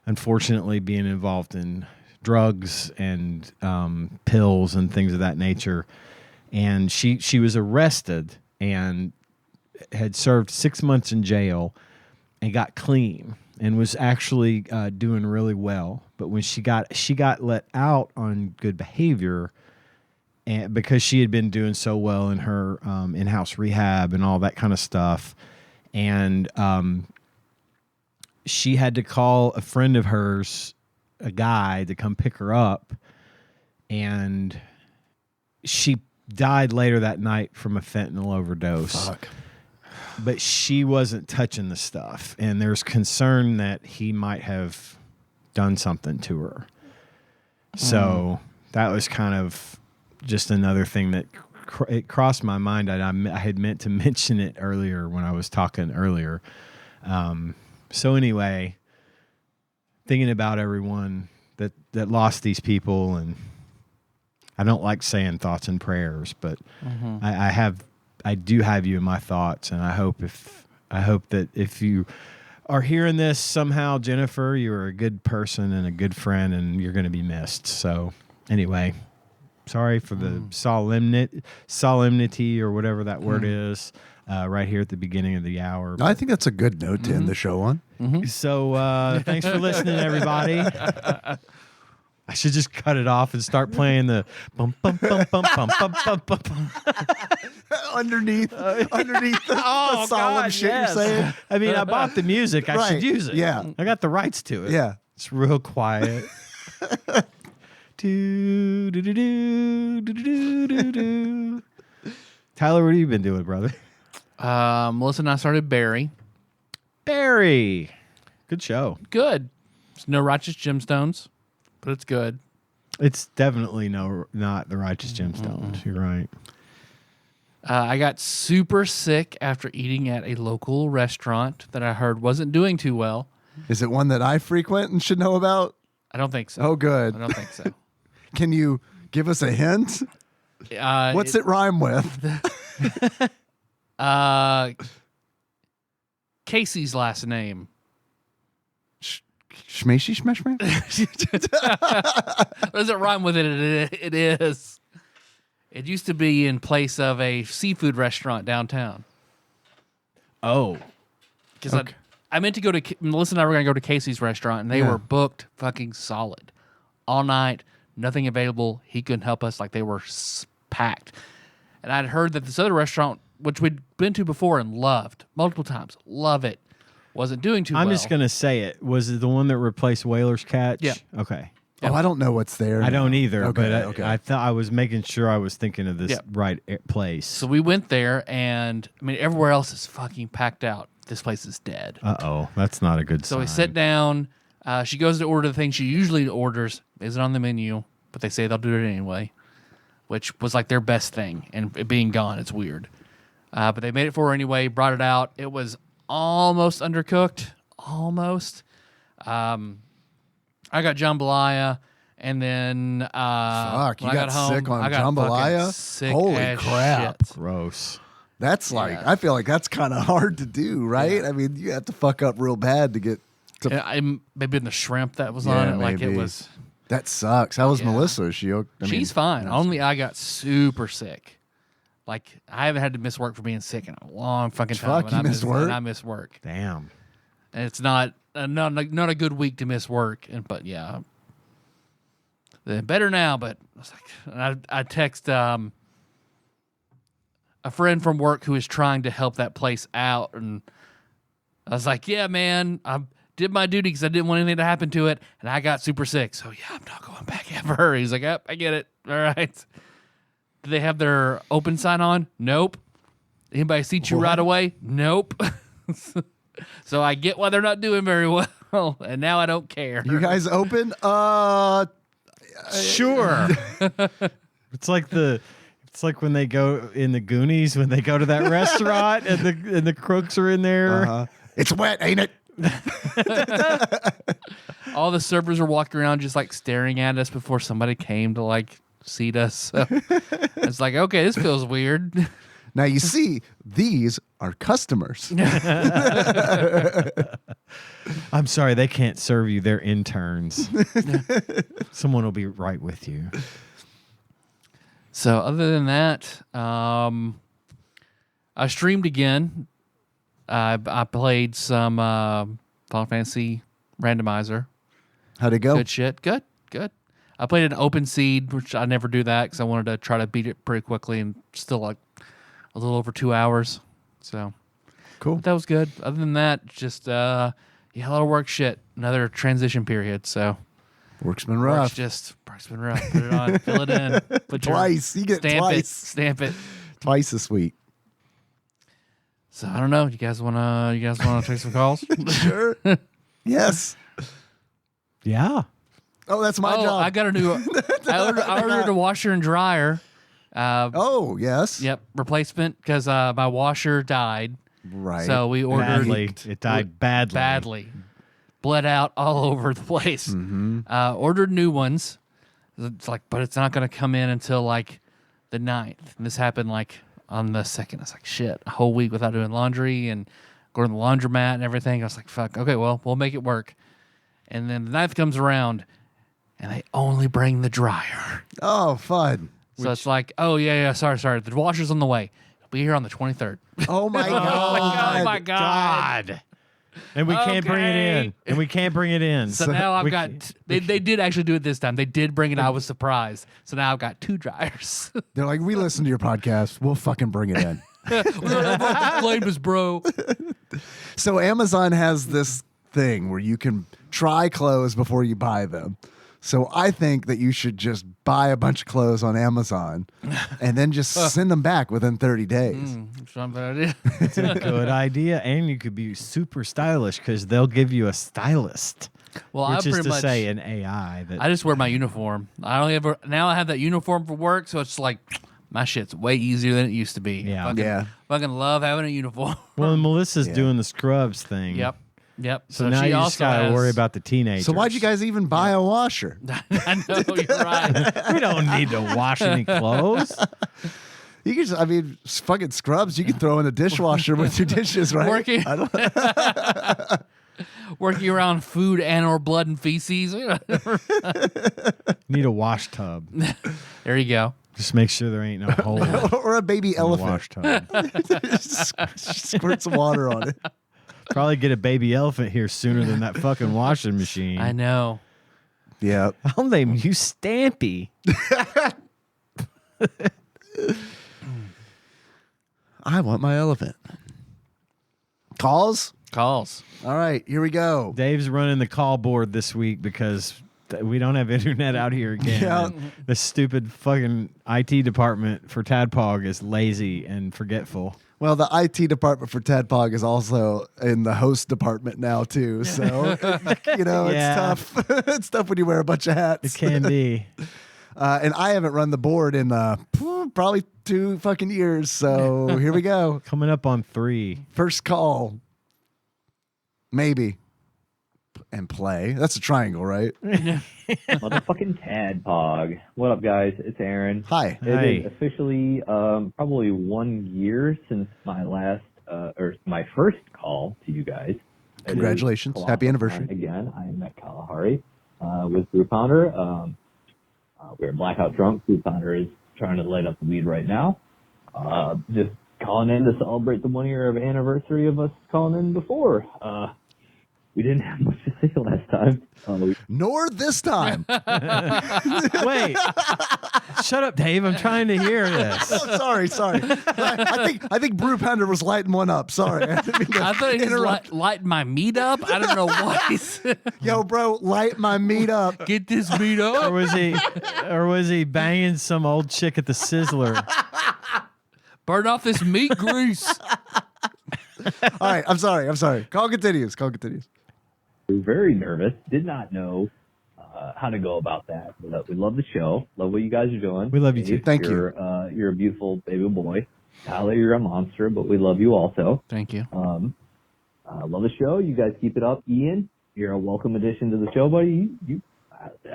S4: unfortunately, being involved in drugs and pills and things of that nature. And she was arrested and had served 6 months in jail and got clean and was actually doing really well. But when she got let out on good behavior, and because she had been doing so well in her in-house rehab and all that kind of stuff, and she had to call a friend of hers, a guy, to come pick her up, and she died later that night from a fentanyl overdose.
S3: Fuck.
S4: But she wasn't touching the stuff, and there's concern that he might have done something to her. So that was kind of just another thing that it crossed my mind. I had meant to mention it earlier when I was talking earlier. So anyway, thinking about everyone that lost these people, and I don't like saying thoughts and prayers, but I do have you in my thoughts, and I hope that if you are hearing this somehow, Jennifer, you are a good person and a good friend, and you're going to be missed. So anyway, sorry for the solemnity or whatever that word is right here at the beginning of the hour.
S3: I think that's a good note to end the show on.
S4: So thanks for listening, everybody. I should just cut it off and start playing the bum bum bum bum bum bum bum bum. bum.
S3: underneath the solemn
S4: God,
S3: shit
S4: yes.
S3: you're saying.
S4: I mean, I bought the music. I
S3: Right,
S4: should use it.
S3: yeah.
S4: I got the rights to it.
S3: Yeah.
S4: It's real quiet. do, do, do, do, do, do, do, do. Tyler, what have you been doing, brother?
S2: Melissa and I started Barry.
S4: Barry. Good show.
S2: Good. It's no Righteous Gemstones, but it's good.
S4: It's definitely not the Righteous Gemstones. You're right.
S2: I got super sick after eating at a local restaurant that I heard wasn't doing too well.
S3: Is it one that I frequent and should know about?
S2: I don't think so.
S3: Oh, good.
S2: I don't think so.
S3: Can you give us a hint? What's it rhyme with?
S2: Casey's last name.
S3: Shmeshy Shmeshman?
S2: Does it rhyme with it? It is. It used to be in place of a seafood restaurant downtown.
S4: Oh.
S2: Because
S3: Okay.
S2: I meant to go to, Melissa and I were going to go to Casey's restaurant, and they were booked fucking solid. All night, nothing available. He couldn't help us. Like, they were packed. And I'd heard that this other restaurant, which we'd been to before and loved multiple times, love it, wasn't doing too well.
S4: I'm just going to say it. Was it the one that replaced Whaler's Catch?
S2: Yeah.
S4: Okay.
S3: Oh, I don't know what's there.
S4: I don't either,
S3: Okay,
S4: but I thought I was making sure I was thinking of this
S2: Yeah.
S4: right place.
S2: So we went there, and, I mean, everywhere else is fucking packed out. This place is dead.
S4: Uh-oh. That's not a good
S2: So
S4: sign.
S2: we sit down. She goes to order the thing she usually orders. Isn't on the menu, but they say they'll do it anyway, which was like their best thing. And it being gone, it's weird. But they made it for her anyway, brought it out. It was almost undercooked. Almost. I got jambalaya, and then
S3: Fuck, you
S2: when I
S3: got
S2: home,
S3: sick on
S2: I got fucking
S3: jambalaya?
S2: sick
S3: Holy
S2: as
S3: crap.
S2: shit.
S4: Gross.
S3: That's like,
S2: Yeah.
S3: I feel like that's kind of hard to do, right? I mean, you have to fuck up real bad to get to.
S2: And maybe in the shrimp that was on
S3: Yeah,
S2: it, like it
S3: maybe.
S2: was.
S3: That sucks. How was
S2: Yeah.
S3: Melissa? Is she okay?
S2: She's fine. Only I got super sick. Like, I haven't had to miss work for being sick in a long fucking time.
S3: Fuck,
S2: and
S3: you missed work?
S2: And I miss work.
S4: Damn.
S2: And it's not a good week to miss work. But yeah, better now. But I was like, I text a friend from work who is trying to help that place out, and I was like, yeah, man, I did my duty because I didn't want anything to happen to it, and I got super sick. So yeah, I'm not going back ever. He's like, yep, I get it. All right. Do they have their open sign on? Nope. Anybody seat you right away? Nope. So I get why they're not doing very well, and now I don't care.
S3: You guys open?
S4: Sure. It's like when they go in the Goonies when they go to that restaurant and the crooks are in there.
S3: It's wet, ain't it?
S2: All the servers are walking around just like staring at us before somebody came to like seat us. So it's like, okay, this feels weird.
S3: Now you see, these are customers.
S4: I'm sorry, they can't serve you. They're interns. Someone will be right with you.
S2: So other than that, I streamed again. I played some Final Fantasy Randomizer.
S3: How'd it go?
S2: Good shit. Good. I played an open seed, which I never do that because I wanted to try to beat it pretty quickly, and still like a little over 2 hours. So
S3: Cool.
S2: but that was good. Other than that, just a lot of work shit. Another transition period. So
S3: Work's been rough.
S2: work's been rough. Put it on, fill it in. Put
S3: Twice. You get
S2: stamp
S3: twice.
S2: Stamp it.
S3: Twice this week.
S2: So I don't know. You guys wanna take some calls?
S3: Sure. Yes.
S4: Yeah.
S3: Oh, that's my job.
S2: I got a new. I ordered a washer and dryer.
S3: Oh, yes.
S2: Yep, replacement because my washer died.
S3: Right.
S2: So we ordered
S4: Badly. It died badly.
S2: badly, bled out all over the place.
S3: Mm-hmm.
S2: Ordered new ones. It's like, but it's not going to come in until like the 9th. And this happened like on the 2nd. I was like, shit, a whole week without doing laundry and going to the laundromat and everything. I was like, fuck, okay, well, we'll make it work. And then the 9th comes around, and they only bring the dryer.
S3: Oh, fun.
S2: So it's like, oh, yeah, sorry. The washer's on the way. It'll be here on the 23rd.
S3: Oh, my God.
S2: Oh, my God.
S4: And we can't bring it in. And we can't bring it in.
S2: So now I've got. They did actually do it this time. They did bring it. I was surprised. So now I've got 2 dryers.
S3: They're like, we listen to your podcast. We'll fucking bring it in.
S2: Flameless, bro.
S3: So Amazon has this thing where you can try clothes before you buy them. So I think that you should just buy a bunch of clothes on Amazon and then just send them back within 30 days.
S2: That's not a bad idea.
S4: It's a good idea. And you could be super stylish because they'll give you a stylist.
S2: Well,
S4: Which
S2: I
S4: is
S2: pretty
S4: to
S2: much
S4: say an AI. That
S2: I just wear my uniform. I only ever now I have that uniform for work, so it's like my shit's way easier than it used to be.
S4: Yeah.
S2: Fucking love having a uniform.
S4: Well, and Melissa's doing the scrubs thing.
S2: Yep.
S4: So now
S2: she
S4: you just
S2: also
S4: got to
S2: has-
S4: worry about the teenagers.
S3: So why'd you guys even buy a washer?
S2: I know you're right.
S4: We don't need to wash any clothes.
S3: You can just, I mean, fucking scrubs you can throw in the dishwasher with your dishes, right?
S2: Working, working around food and or blood and feces.
S4: Need a wash tub.
S2: There you go.
S4: Just make sure there ain't no hole in
S3: Or a baby
S4: the
S3: elephant.
S4: wash tub.
S3: Just squirt some water on it.
S4: Probably get a baby elephant here sooner than that fucking washing machine.
S2: I know.
S3: Yeah.
S4: I'll name you Stampy.
S3: I want my elephant. Calls?
S2: Calls.
S3: All right, here we go.
S4: Dave's running the call board this week because we don't have internet out here again.
S3: Yeah.
S4: The stupid fucking IT department for TADPOG is lazy and forgetful.
S3: Well, the IT department for TADPOG is also in the host department now, too. So, you know,
S4: Yeah.
S3: it's tough. It's tough when you wear a bunch of hats.
S4: It can be.
S3: And I haven't run the board in probably 2 fucking years. So here we go.
S4: Coming up on 3.
S3: First call. Maybe. And play. That's a triangle, right?
S5: Motherfucking TADPOG. What up, guys? It's Aaron.
S3: Hi.
S4: Hi.
S5: It is officially probably 1 year since my last or my first call to you guys. It is
S3: Congratulations.
S5: Colossal
S3: Happy anniversary.
S5: Time again. I am at Kalahari with Brew Pounder. We're blackout drunk. Brew Pounder is trying to light up the weed right now. Just calling in to celebrate the 1 year of anniversary of us calling in before. We didn't have much to say last time.
S3: Nor this time.
S4: Wait. Shut up, Dave. I'm trying to hear this.
S3: Oh, sorry. I think Brew Pounder was lighting one up. Sorry. I didn't mean to
S2: I thought he was
S3: interrupt.
S2: lighting my meat up. I don't know what he said.
S3: Yo, bro, light my meat up.
S2: Get this meat
S4: Or
S2: up.
S4: was he banging some old chick at the Sizzler?
S2: Burn off this meat grease.
S3: All right, I'm sorry. Call continues.
S5: We were very nervous, did not know how to go about that. But we love the show. Love what you guys are doing.
S4: We love you too.
S5: Dave,
S3: Thank you.
S5: You're a beautiful baby boy. Tyler, you're a monster, but we love you also.
S2: Thank you.
S5: Love the show. You guys keep it up. Ian, you're a welcome addition to the show, buddy.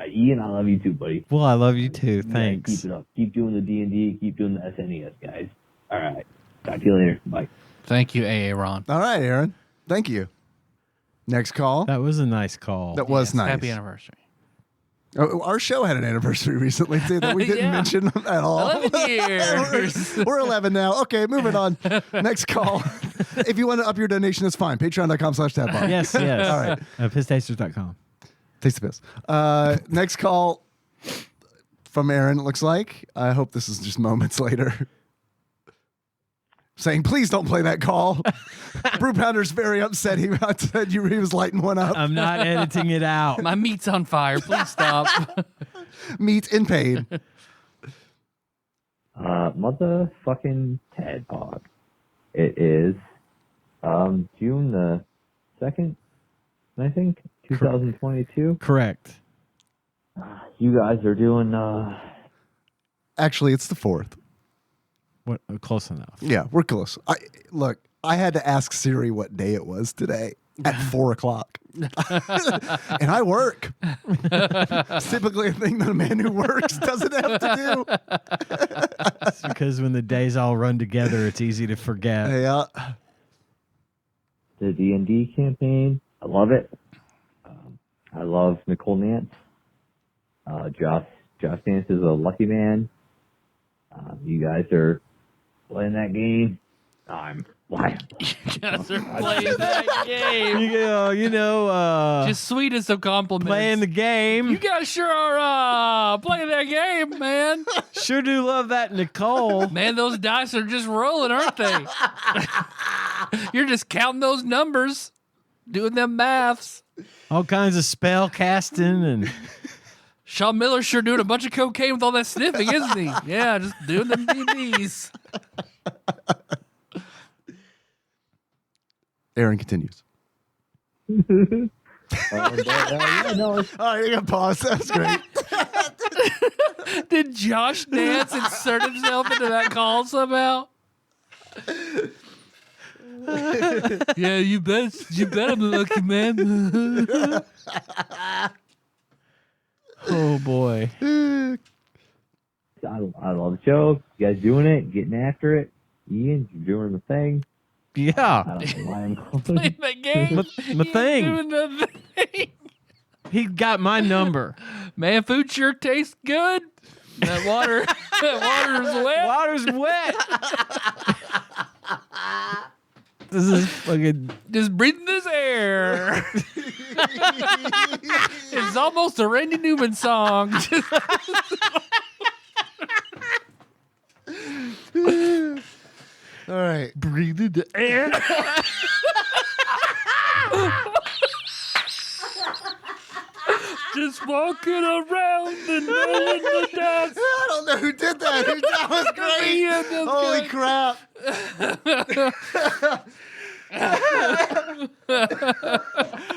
S5: Ian, I love you too, buddy.
S4: Well, I love you too.
S5: You guys
S4: Thanks.
S5: Keep it up. Keep doing the D&D. Keep doing the SNES, guys. All right. Talk to you later. Bye.
S2: Thank you, AA Ron.
S3: All right, Aaron. Thank you. Next call.
S4: That was a nice call.
S3: That was
S2: Yes,
S3: nice.
S2: Happy anniversary.
S3: Oh, our show had an anniversary recently, too, that we didn't
S2: Yeah.
S3: mention at all.
S2: 11 years.
S3: We're 11 now. Okay, moving on. Next call. If you want to up your donation, it's fine. Patreon.com/TADPOG.
S4: Yes.
S3: All right.
S4: Pisstasters.com.
S3: Taste the piss. Next call from Aaron, it looks like. I hope this is just moments later. Saying, please don't play that call. Brew Pounder's very upset. He said he was lighting one up.
S4: I'm not editing it out.
S2: My meat's on fire. Please stop.
S3: Meat in pain.
S5: Motherfucking TADPOG. It is June the 2nd, I think, 2022.
S4: Correct.
S5: You guys are doing
S3: Actually, it's the 4th.
S4: What? Close enough.
S3: Yeah, we're close. Look, I had to ask Siri what day it was today at 4:00. And I work. It's typically a thing that a man who works doesn't have to do.
S4: It's because when the days all run together, it's easy to forget.
S3: Yeah.
S5: the D&D campaign. I love it. I love Nicole Nance. Josh Nance is a lucky man. You guys are playing that game. I'm why?
S2: You guys are playing that game.
S4: Just
S2: Just sweetest of compliments.
S4: playing the game.
S2: You guys sure are playing that game, man.
S4: Sure do love that Nicole.
S2: Man, those dice are just rolling, aren't they? You're just counting those numbers, doing them maths.
S4: All kinds of spell casting and
S2: Sean Miller's sure doing a bunch of cocaine with all that sniffing, isn't he? Yeah, just doing them D&Ds.
S3: Aaron continues.
S5: Yeah, no, it's,
S3: All right, you got pause. That's great.
S2: Did Josh Nance insert himself into that call somehow? Yeah, you bet I'm lucky, man.
S4: oh boy.
S5: I love the show. You guys doing it, getting after it. Ian, you're doing the thing.
S4: Yeah.
S5: I don't know why I'm calling.
S2: Playing that game.
S4: My thing.
S2: Doing the thing.
S4: He got my number.
S2: Man, food sure tastes good. That water is wet.
S4: Water's wet. This is fucking.
S2: Just breathing this air. It's almost a Randy Newman song.
S3: All right.
S2: Breathing the air. Just walking around and knowing the dust.
S3: I don't know who did that. That was great.
S2: Yeah, that's
S3: Holy
S2: good.
S3: crap.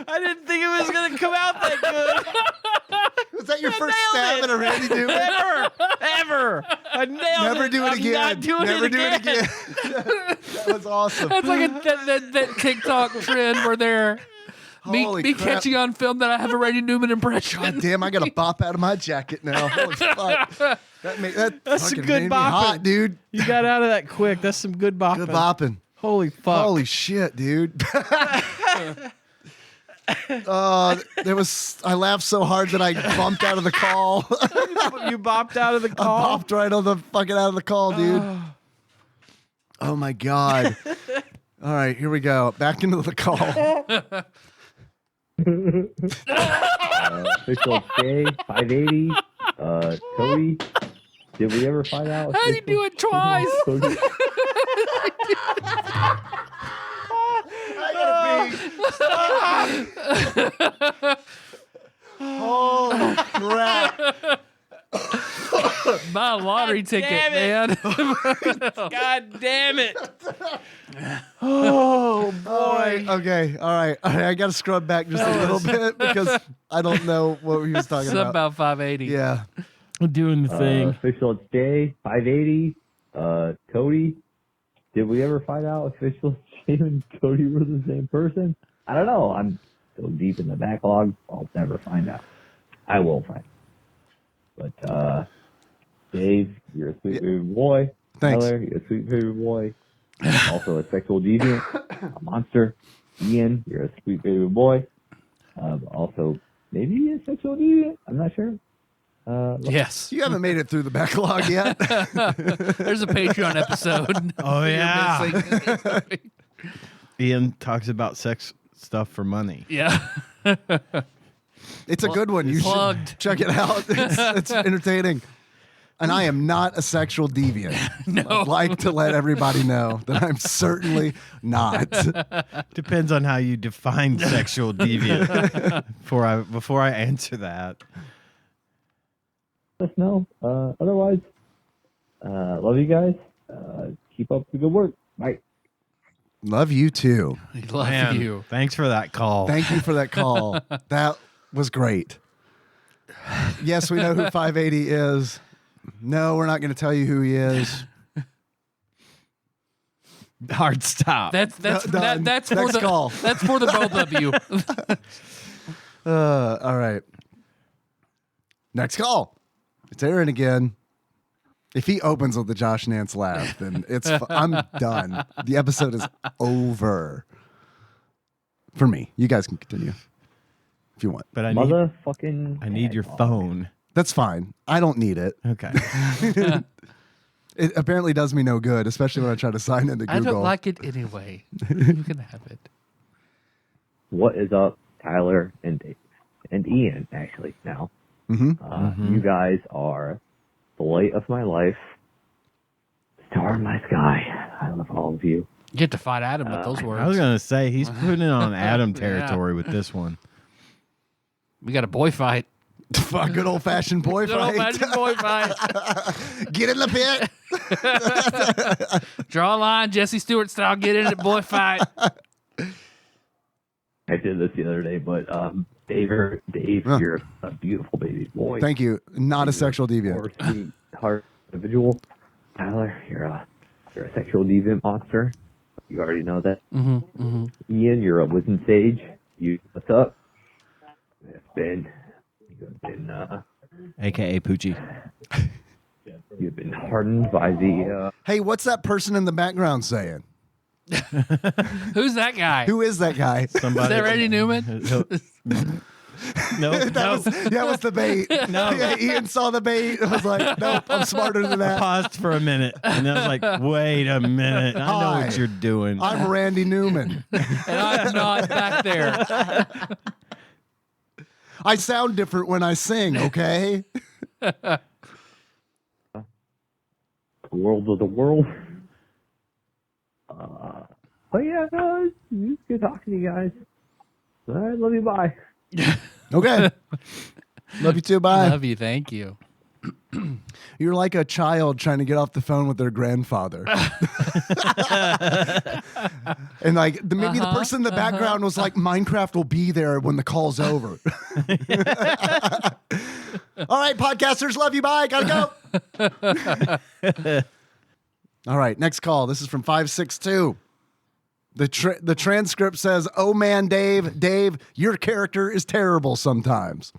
S4: I didn't think it was gonna come out that good.
S3: Was that your first stab at a Randy Newman?
S4: Ever. I nailed it.
S3: Never do it
S4: I'm
S3: again.
S4: Not doing
S3: Never
S4: it
S3: do
S4: again.
S3: it again. That was awesome.
S2: That's like that TikTok trend where they're
S3: Holy
S2: me
S3: crap.
S2: catching on film that I have a Randy Newman impression.
S3: God damn, I got to bop out of my jacket now. Holy fuck.
S4: That's
S3: fucking
S4: a good
S3: made me
S4: bopping.
S3: hot, dude.
S4: You got out of that quick. That's some good bopping.
S3: Good bopping.
S4: Holy fuck.
S3: Holy shit, dude. I laughed so hard that I bumped out of the call.
S4: You bopped out of the
S3: I
S4: call.
S3: bopped right on the fucking out of the call, dude. Oh my God. All right, here we go. Back into the call.
S5: Official J 580. Cody. Did we ever find out?
S2: How'd you do it twice?
S5: Cody?
S3: Holy crap.
S2: My lottery ticket,
S4: damn
S2: man.
S4: God damn it.
S3: Oh boy. Okay. All right. I got to scrub back just a little bit because I don't know what he was talking
S2: Something
S3: about.
S2: about 580.
S3: Yeah.
S4: I'm doing the thing.
S5: Official J 580. Cody. Did we ever find out Official J and Cody were the same person? I don't know. I'm so deep in the backlog. I'll never find out. I will find out. But Dave, you're a sweet baby boy.
S3: Thanks.
S5: Tyler, you're a sweet baby boy. Also a sexual deviant, a monster. Ian, you're a sweet baby boy. Also maybe a sexual deviant. I'm not sure.
S2: Yes.
S3: You haven't made it through the backlog yet.
S2: There's a Patreon episode.
S4: Oh,
S2: You're
S4: yeah.
S2: missing.
S4: Ian talks about sex stuff for money.
S2: Yeah.
S3: It's a good one. You
S2: Plugged.
S3: should check it out. It's entertaining. And I am not a sexual deviant.
S2: No.
S3: I'd like to let everybody know that I'm certainly not.
S4: Depends on how you define sexual deviant. Before I answer that.
S5: Let us know. Otherwise, love you guys. Keep up the good work. Bye.
S3: Love you too.
S2: We love
S4: Man,
S2: you.
S4: thanks for that call.
S3: Thank you for that call. That was great. Yes, we know who 580 is. No, we're not going to tell you who he is.
S4: Hard stop.
S2: That's
S3: Done.
S2: that's for
S3: Next
S2: the
S3: call.
S2: that's for the both of you.
S3: All right. Next call. It's Aaron again. If he opens with the Josh Nance laugh, then I'm done. The episode is over. For me. You guys can continue if you want.
S4: But I
S5: Motherfucking.
S4: need your phone.
S3: That's fine. I don't need it.
S4: Okay.
S3: It apparently does me no good, especially when I try to sign into Google.
S2: I don't like it anyway. You can have it.
S5: What is up, Tyler and Dave? And Ian, actually, now. You guys are the light of my life, star in my sky. I love all of you.
S2: You get to fight Adam with those words.
S4: I was going to say, he's putting it on Adam territory with this one.
S2: We got a boy fight.
S3: Fuck, good old-fashioned boy
S2: Good
S3: fight.
S2: old-fashioned boy fight.
S3: Get in the pit.
S2: Draw a line, Jesse Stewart style. Get in it, boy fight.
S5: I did this the other day, but Dave, you're a beautiful baby boy.
S3: Thank you. Not a sexual deviant.
S5: Sweetheart individual. Tyler, you're a sexual deviant monster. You already know that. Ian, you're a wisdom sage. You, what's up? You've been
S4: AKA Poochie.
S5: you've been hardened by the.
S3: Hey, what's that person in the background saying?
S2: Who's that guy?
S3: Who is that guy?
S2: Is that Randy Newman?
S4: No,
S3: That was the bait.
S4: No.
S3: Yeah, Ian saw the bait and was like, nope, I'm smarter than
S4: I
S3: that.
S4: paused for a minute, and I was like, wait a minute. I know
S3: Hi.
S4: what you're doing.
S3: I'm Randy Newman.
S2: And I'm not back there.
S3: I sound different when I sing, okay?
S5: World of the world. But yeah, no, it's good talking to you guys. All right, love you. Bye.
S3: Okay. Love you too, bye.
S2: Love you. Thank you.
S3: You're like a child trying to get off the phone with their grandfather. And like maybe the person in the background was like, Minecraft will be there when the call's over. All right, podcasters, love you. Bye. Gotta go. All right, next call. This is from 562. The transcript says, "Oh man, Dave, your character is terrible sometimes."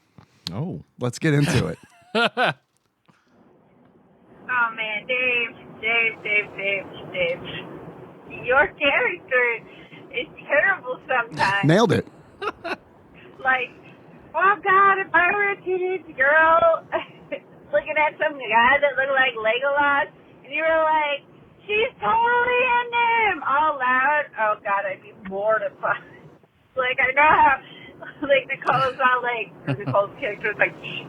S4: Oh,
S3: Let's get into it.
S6: Oh man, Dave. Your character is terrible sometimes.
S3: Nailed it.
S6: Like, oh God, if I were a teenage girl looking at some guy that looked like Legolas, and you were like, she's totally in him, all loud. Oh God, I'd be mortified. Like, I know how, like, Nicole's not like, Nicole's character is like, shh.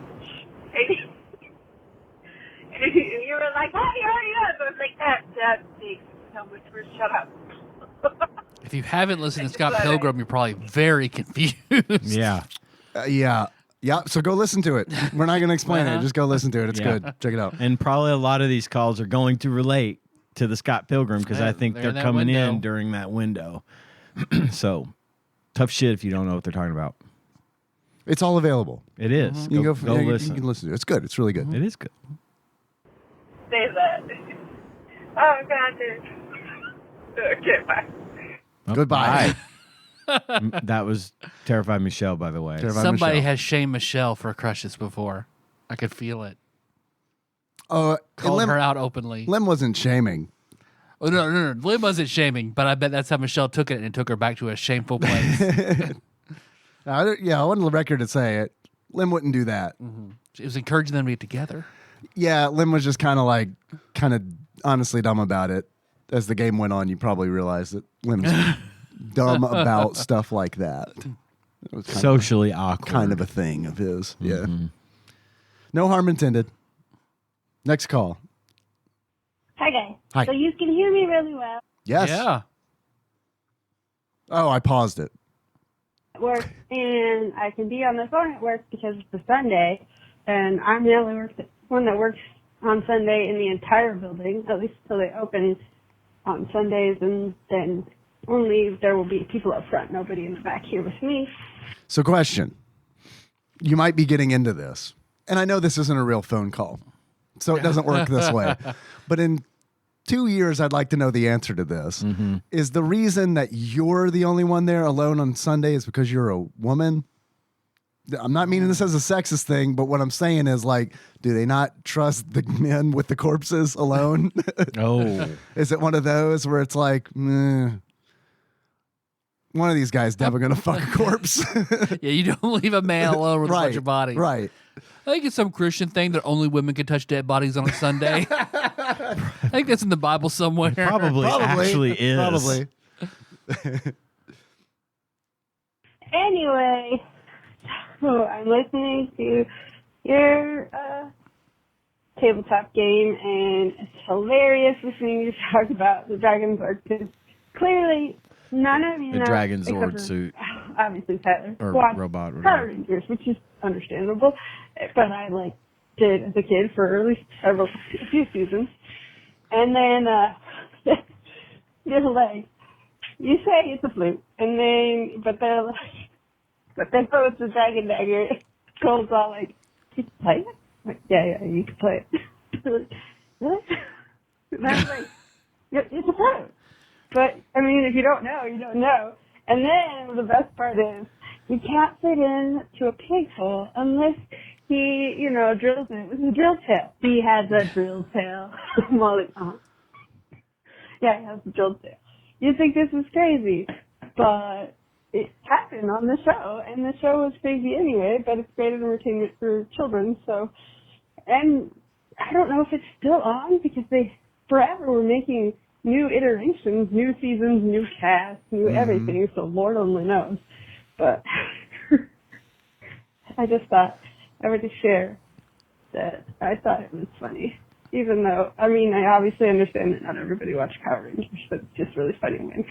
S6: And you were like, oh, you already know. So I was like, that makes so much for shut up.
S2: If you haven't listened to Scott Pilgrim, you're probably very confused.
S4: yeah.
S3: Yeah. So go listen to it. We're not going to explain it. Just go listen to it. It's
S4: Yeah.
S3: good. Check it out.
S4: And probably a lot of these calls are going to relate to the Scott Pilgrim because I think
S2: They're
S4: they're
S2: in that
S4: coming
S2: window.
S4: in during that window. So tough shit if you don't know what they're talking about.
S3: It's all available.
S4: It is.
S3: You
S4: Go,
S3: can
S4: go
S3: go
S4: listen.
S3: You can listen to it. It's good. It's really good.
S4: It is good.
S6: Say that. Oh God, dude. Okay, bye.
S3: Goodbye.
S4: That was Terrified Michelle, by the way.
S3: Terrified
S2: Somebody
S3: Michelle.
S2: has shamed Michelle for crushes before. I could feel it.
S3: Oh,
S2: Called her out openly.
S3: Lim wasn't shaming.
S2: Oh, no. Lim wasn't shaming, but I bet that's how Michelle took it and took her back to a shameful place.
S3: I want the record to say it. Lim wouldn't do that.
S2: It was encouraging them to get together.
S3: Yeah, Lim was just kind of honestly dumb about it. As the game went on, you probably realized that Lim's dumb about stuff like that. It was
S4: Socially awkward.
S3: kind of a thing of his. Yeah. No harm intended. Next call.
S7: Hi, guys.
S3: Hi.
S7: So you can hear me really well
S3: Yes.
S2: Yeah.
S3: Oh, I paused it.
S7: at work, and I can be on the phone at work because it's a Sunday, and I'm the only one that works on Sunday in the entire building, at least till they open on Sundays, and then only there will be people up front, nobody in the back here with me.
S3: So, question. You might be getting into this, and I know this isn't a real phone call, so it doesn't work this way. But in 2 years, I'd like to know the answer to this. Is the reason that you're the only one there alone on Sunday is because you're a woman? I'm not meaning this as a sexist thing, but what I'm saying is, like, do they not trust the men with the corpses alone?
S4: Oh.
S3: Is it one of those where it's like, one of these guys definitely going to fuck a corpse?
S2: Yeah, you don't leave a man alone with a bunch of bodies.
S3: Right.
S2: I think it's some Christian thing that only women can touch dead bodies on a Sunday. I think that's in the Bible somewhere.
S4: Probably actually is.
S3: Probably.
S7: Anyway, so I'm listening to your tabletop game, and it's hilarious listening to you talk about the Dragon Zord, because clearly none of you
S4: The
S7: know,
S4: Dragon
S7: except
S4: Zord
S7: for,
S4: suit.
S7: obviously Tyler,
S4: Or
S7: watched
S4: robot, whatever.
S7: Power Rangers, which is understandable, but I did as a kid for at least a few seasons, and then you're like, you say it's a flute, and then but then oh, it's a dragon dagger. Cole's all like, you can play it? I'm like, yeah, you can play it. Really? And I was like, yeah, it's a flute. But, I mean, if you don't know, you don't know. And then the best part is, you can't fit into a pig hole unless he, drills it with a drill tail. He has a drill tail. Molly, yeah, he has a drill tail. You think this is crazy, but it happened on the show, and the show was crazy anyway, but it's great entertainment for children, so, and I don't know if it's still on, because they forever were making new iterations, new seasons, new casts, new everything, so Lord only knows, but I just thought I would just share that I thought it was funny. Even though, I mean, I obviously understand that not everybody watched Power Rangers, but it's just really funny when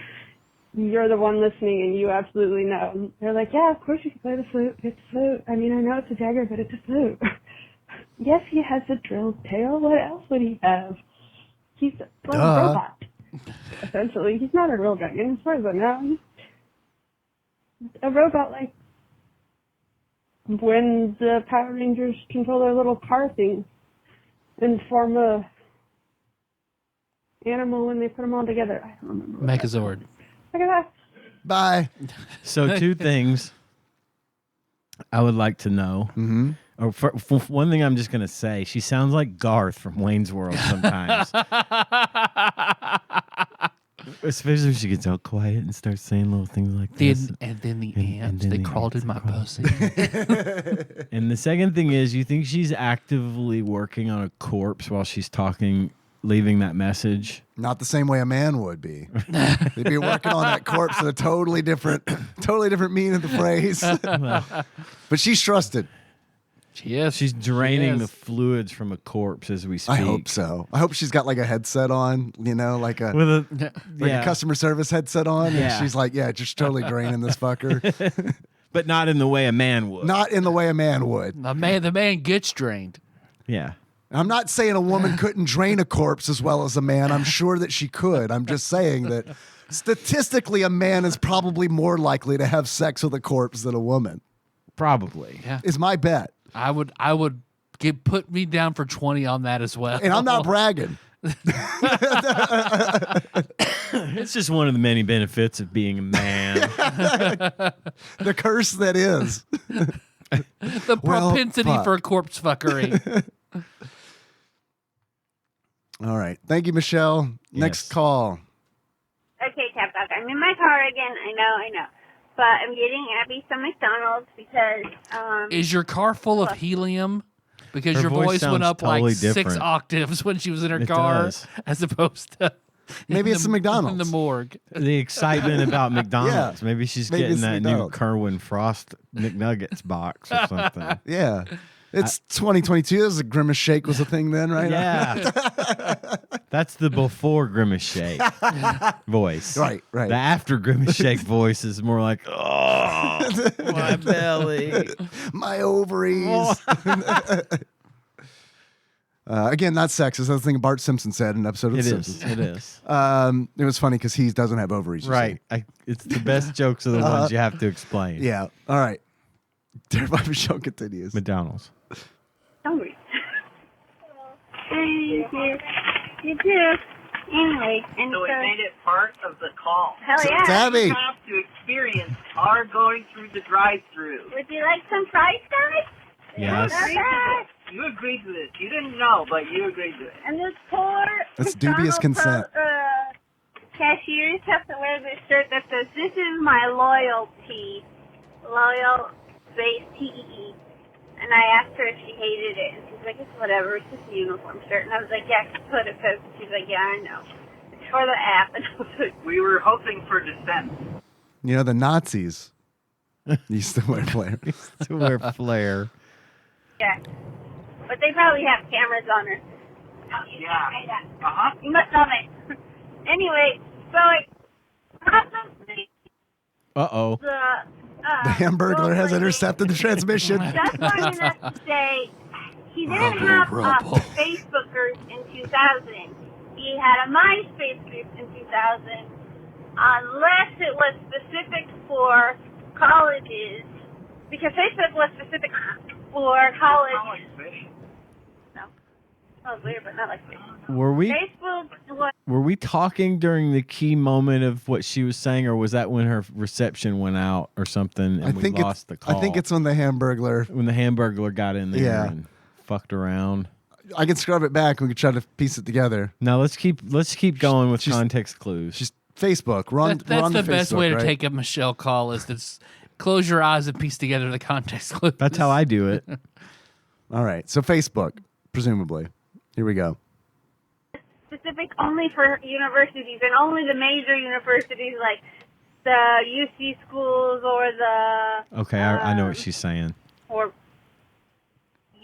S7: you're the one listening and you absolutely know. And they're like, yeah, of course you can play the flute. It's a flute. I mean, I know it's a dagger, but it's a flute. Yes, he has a drill tail. What else would he have? He's a robot. Essentially, he's not a real dragon, as far as I know. He's a robot like when the Power Rangers control their little car thing and form a animal when they put them all together. I don't remember.
S2: Megazord.
S7: Look at that.
S3: Bye.
S4: So 2 things I would like to know.
S3: Mm-hmm.
S4: Oh, for one thing, I'm just going to say, she sounds like Garth from Wayne's World sometimes. Especially when she gets all quiet and starts saying little things like this.
S2: And then the
S4: And
S2: ants,
S4: then
S2: they
S4: the
S2: crawled
S4: ants
S2: in my
S4: crawled.
S2: pussy.
S4: And the second thing is, you think she's actively working on a corpse while she's talking, leaving that message?
S3: Not the same way a man would be. They'd be working on that corpse with a totally different meaning of the phrase. But she's trusted.
S4: She's draining the fluids from a corpse as we speak.
S3: I hope so. I hope she's got like a headset on, like a
S4: With a
S3: a customer service headset on, and
S4: Yeah.
S3: she's like, yeah, just totally draining this fucker.
S4: But not in the way a man would.
S3: Not in the way a man would.
S2: the man gets drained.
S4: Yeah.
S3: I'm not saying a woman couldn't drain a corpse as well as a man. I'm sure that she could. I'm just saying that statistically, a man is probably more likely to have sex with a corpse than a woman.
S4: Probably.
S2: Yeah.
S3: Is my bet.
S2: I would put me down for 20 on that as well.
S3: And I'm not bragging.
S4: It's just one of the many benefits of being a man.
S3: The curse that is.
S2: the
S3: Well,
S2: propensity
S3: fuck.
S2: for corpse fuckery.
S3: All right. Thank you, Michelle. Next
S4: Yes.
S3: call.
S6: Okay, TADPOG, I'm in my car again. I know. But I'm getting Abby some McDonald's because,
S2: Is your car full of helium? Because
S4: Her
S2: your
S4: voice
S2: voice went
S4: sounds
S2: up
S4: totally
S2: like 6
S4: different.
S2: octaves when she was in her
S4: It
S2: car,
S4: does.
S2: as opposed to
S3: Maybe it's the McDonald's.
S2: in the morgue.
S4: The excitement about McDonald's. Maybe she's
S3: Maybe
S4: getting
S3: it's
S4: that
S3: McDonald's.
S4: new Kerwin Frost McNuggets box or something.
S3: Yeah. It's 2022. This is a Grimace Shake was a thing then, right?
S4: Yeah. That's the before Grimace Shake voice.
S3: Right.
S4: The after Grimace Shake voice is more like, oh, my belly.
S3: My ovaries. Again, not sexist. That's the thing Bart Simpson said in an episode of
S4: It
S3: The
S4: is.
S3: Simpsons.
S4: It is.
S3: It was funny because he doesn't have ovaries. you
S4: Right. It's the best jokes are the ones you have to explain.
S3: see. Yeah. All right. Terrified Michelle continues.
S4: McDonald's.
S6: hungry. Thank you. You too. Anyway, and
S8: So it made it part of the call.
S6: hell yeah.
S3: Tabby.
S8: You have to experience our going through the drive-through.
S6: Would you like some fries, guys?
S4: Yes.
S6: Okay.
S8: You agreed to this. You didn't know, but you agreed to it.
S6: And this poor
S3: That's dubious consent.
S6: Cashiers have to wear this shirt that says, "This is my loyalty." Loyal space TEE. And I asked her if she hated it, and she's like, it's whatever, it's just a uniform shirt. And I was like, yeah, that's what it says. She's like, yeah, I know. It's for the app. And I was like,
S8: We were hoping for dissent.
S3: You know, the Nazis used to wear flares.
S4: To wear flare.
S6: yeah. But they probably have cameras on her. Oh, you
S8: Yeah.
S6: say that.
S8: Uh-huh.
S6: You must love it. Anyway, so
S4: Uh-oh.
S3: The Hamburglar has intercepted the transmission.
S6: That's long enough to say he didn't have a Facebook group in 2000. He had a MySpace group in 2000, unless it was specific for colleges, because Facebook was specific for college. No, that was weird, but not like Facebook. Facebook was.
S4: Were we talking during the key moment of what she was saying, or was that when her reception went out or something and we lost the call?
S3: I think it's when the
S4: Hamburglar got in there and fucked around.
S3: I can scrub it back. We can try to piece it together.
S4: Now let's keep going with context clues.
S3: Just Facebook.
S2: That's the best way to
S3: right?
S2: take a Michelle call is to close your eyes and piece together the context clues.
S4: That's how I do it.
S3: All right. So Facebook, presumably. Here we go.
S6: Specific only for universities and only the major universities like the UC schools or the
S4: Okay, I know what she's saying.
S6: or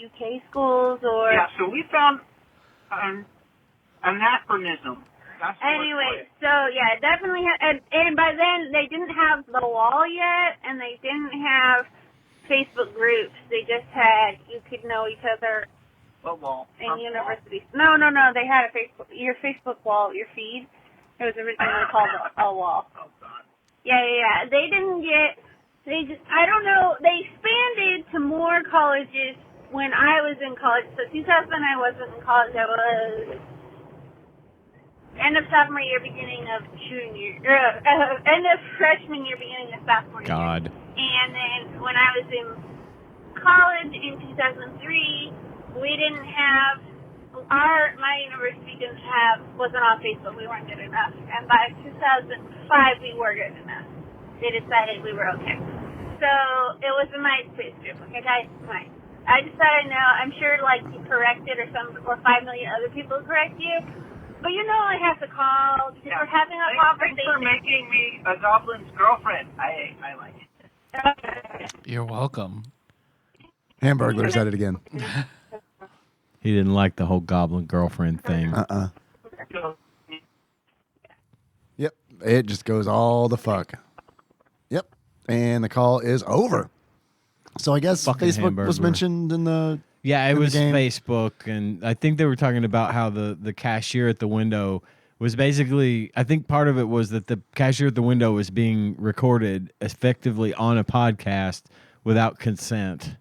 S6: UK schools or
S8: Yeah, so we found an anachronism. That's the word
S6: anyway.
S8: for it.
S6: So yeah, definitely. And by then they didn't have the wall yet, and they didn't have Facebook groups. They just had you could know each other
S8: What wall?
S6: in universities. No. They had your Facebook wall, your feed. It was originally called a wall.
S8: Oh, God.
S6: Yeah. They didn't get. They just. I don't know. They expanded to more colleges when I was in college. So 2000, I wasn't in college. I was end of sophomore year, beginning of junior. End of freshman year, beginning of sophomore
S4: God.
S6: year. And then when I was in college in 2003. We didn't have my university wasn't on Facebook. We weren't good enough. And by 2005, we were good enough. They decided we were okay. So it was a MySpace group. Okay, guys, fine. I decided I'm sure like you corrected or 5 million other people correct you. But I have to call because we're having a conversation.
S8: Thanks for making me a goblin's girlfriend. I like it.
S2: You're welcome.
S3: Hamburglar's at it again.
S4: He didn't like the whole goblin girlfriend thing.
S3: Yep. It just goes all the fuck. Yep. And the call is over. So I guess
S4: Fucking
S3: Facebook was
S4: Hamburglar.
S3: mentioned in the
S4: Yeah, it
S3: in the
S4: was
S3: game.
S4: Facebook, and I think they were talking about how the cashier at the window was basically, I think part of it was that the cashier at the window was being recorded effectively on a podcast without consent.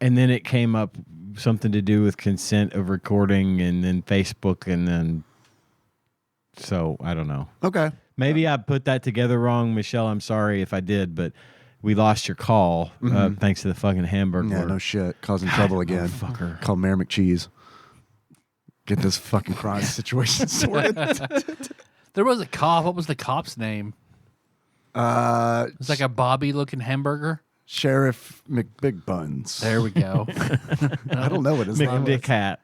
S4: And then it came up something to do with consent of recording and then Facebook and then, so I don't know.
S3: Okay.
S4: Maybe I put that together wrong, Michelle. I'm sorry if I did, but we lost your call thanks to the fucking Hamburglar.
S3: Yeah, no shit. Causing trouble again.
S4: Motherfucker.
S3: Call Mayor McCheese. Get this fucking crime situation sorted.
S2: There was a cop. What was the cop's name? It's like a Bobby-looking hamburger.
S3: Sheriff McBig Buns.
S2: There we go.
S3: I don't know what his name
S4: Dick
S3: was.
S4: Hat.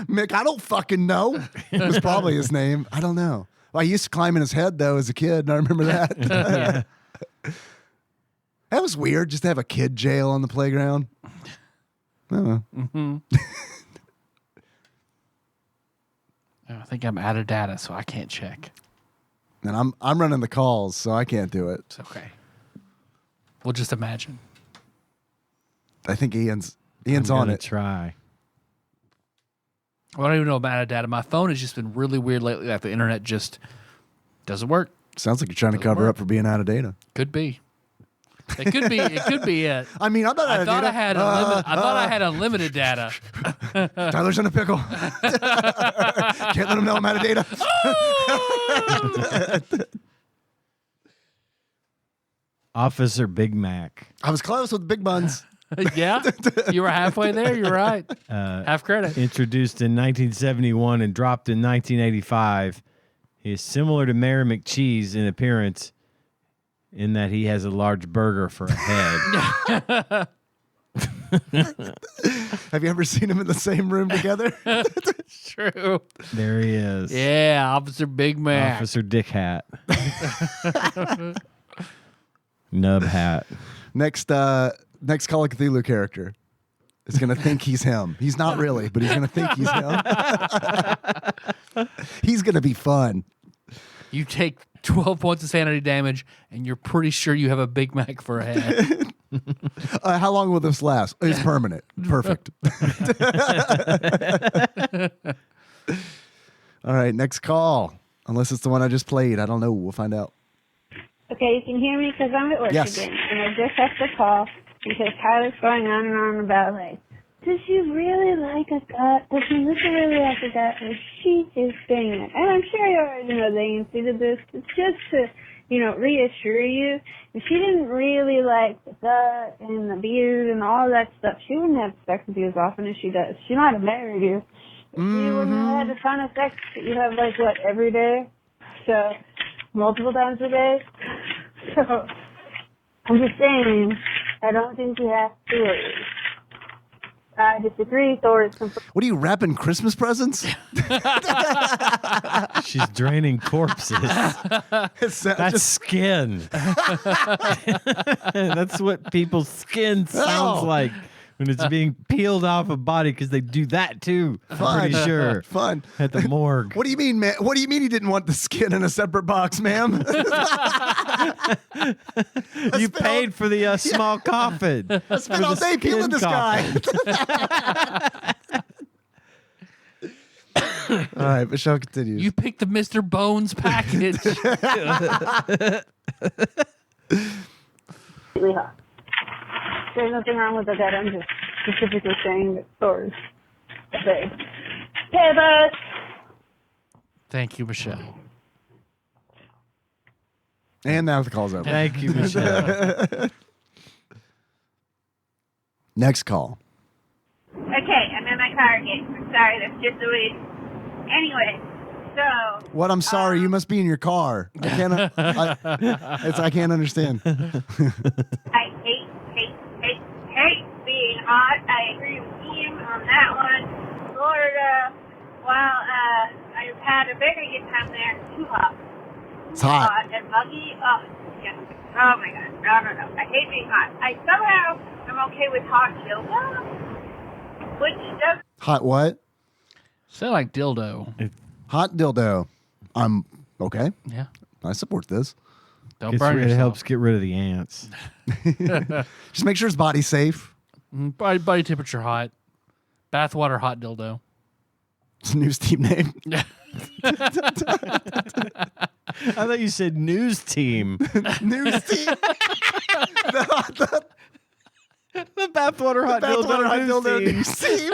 S3: Mick, I don't fucking know. It was probably his name. I don't know. Well, I used to climb in his head, though, as a kid, and I remember that.
S4: Yeah.
S3: That was weird, just to have a kid jail on the playground. I don't know.
S2: Mm-hmm. I think I'm out of data, so I can't check.
S3: And I'm running the calls, so I can't do it.
S2: It's okay. We'll just imagine.
S3: I think Ian's
S4: I'm
S3: on
S4: gonna
S3: it.
S4: try.
S2: Well, I don't even know about out of data. My phone has just been really weird lately. Like the internet just doesn't work.
S3: Sounds like you're trying to
S2: Doesn't
S3: cover
S2: work.
S3: up for being out of data.
S2: Could be. It could be. It could be it.
S3: I mean, I'm not out
S2: I
S3: of
S2: thought
S3: data.
S2: I thought I had unlimited data.
S3: Tyler's in a pickle. Can't let him know I'm out of data.
S4: Officer Big Mac.
S3: I was close with Big Buns.
S2: Yeah, you were halfway there. You're right. Half credit.
S4: Introduced in 1971 and dropped in 1985. He is similar to Mayor McCheese in appearance. in that he has a large burger for a head.
S3: Have you ever seen him in the same room together?
S2: True.
S4: There he is.
S2: Yeah, Officer Big Mac.
S4: Officer Dick Hat. Nub Hat.
S3: Next Call of Cthulhu character is going to think he's him. He's not really, but he's going to think he's him. He's going to be fun.
S2: You take 12 points of sanity damage, and you're pretty sure you have a Big Mac for a head.
S3: How long will this last? It's permanent. Perfect. All right, next call. Unless it's the one I just played. I don't know. We'll find out.
S7: Okay, you can hear me because I'm at work
S3: Yes.
S7: again. And I just have to call because Tyler's going on and on about, like, does she really like a gut? Does Melissa really like a gut? And she is saying it. And I'm sure you already know the answer to this. It's just to, reassure you. If she didn't really like the gut and the beard and all that stuff, she wouldn't have sex with you as often as she does. She might have married you. She wouldn't have had a ton of sex that you have, every day? So, multiple times a day? So, I'm just saying, I don't think you have to worry. I disagree. Thor is
S3: What are you, wrapping Christmas presents?
S4: She's draining corpses. That's skin. That's what people's skin sounds like when it's being peeled off a body, because they do that too. I'm pretty sure.
S3: Fun.
S4: At the morgue.
S3: What do you mean, man? What do you mean he didn't want the skin in a separate box, ma'am?
S4: You paid for the small coffin.
S3: I spent all day peeling this guy. All right, Michelle continues.
S2: You picked the Mr. Bones package.
S7: really hot. There's nothing wrong with that. I'm just specifically saying that Thor's a big. Hey, bud.
S2: Thank you, Michelle.
S3: And now the call's over.
S4: Thank you, Michelle.
S3: Next call.
S6: Okay, I'm in my car again. I'm sorry, that's just the way. Anyway, so.
S3: What? I'm sorry. You must be in your car. I can't. I can't understand.
S6: I hate being hot. I agree with Ian on that one. Florida, while I've had a very good time there, it's too hot.
S3: It's hot.
S6: And muggy. Oh, yeah. Oh my god. No. I hate being hot. I somehow am okay with hot dildo, which does.
S3: Hot what?
S2: Sound like dildo.
S3: Hot dildo. I'm okay.
S2: Yeah.
S3: I support this.
S2: Don't burn
S4: It
S2: yourself.
S4: helps get rid of the ants.
S3: Just make sure his body's safe.
S2: Body temperature hot. Bathwater hot dildo.
S3: It's a new Steam name.
S4: I thought you said news team.
S3: News team.
S4: The bathwater hot dildo
S3: news team.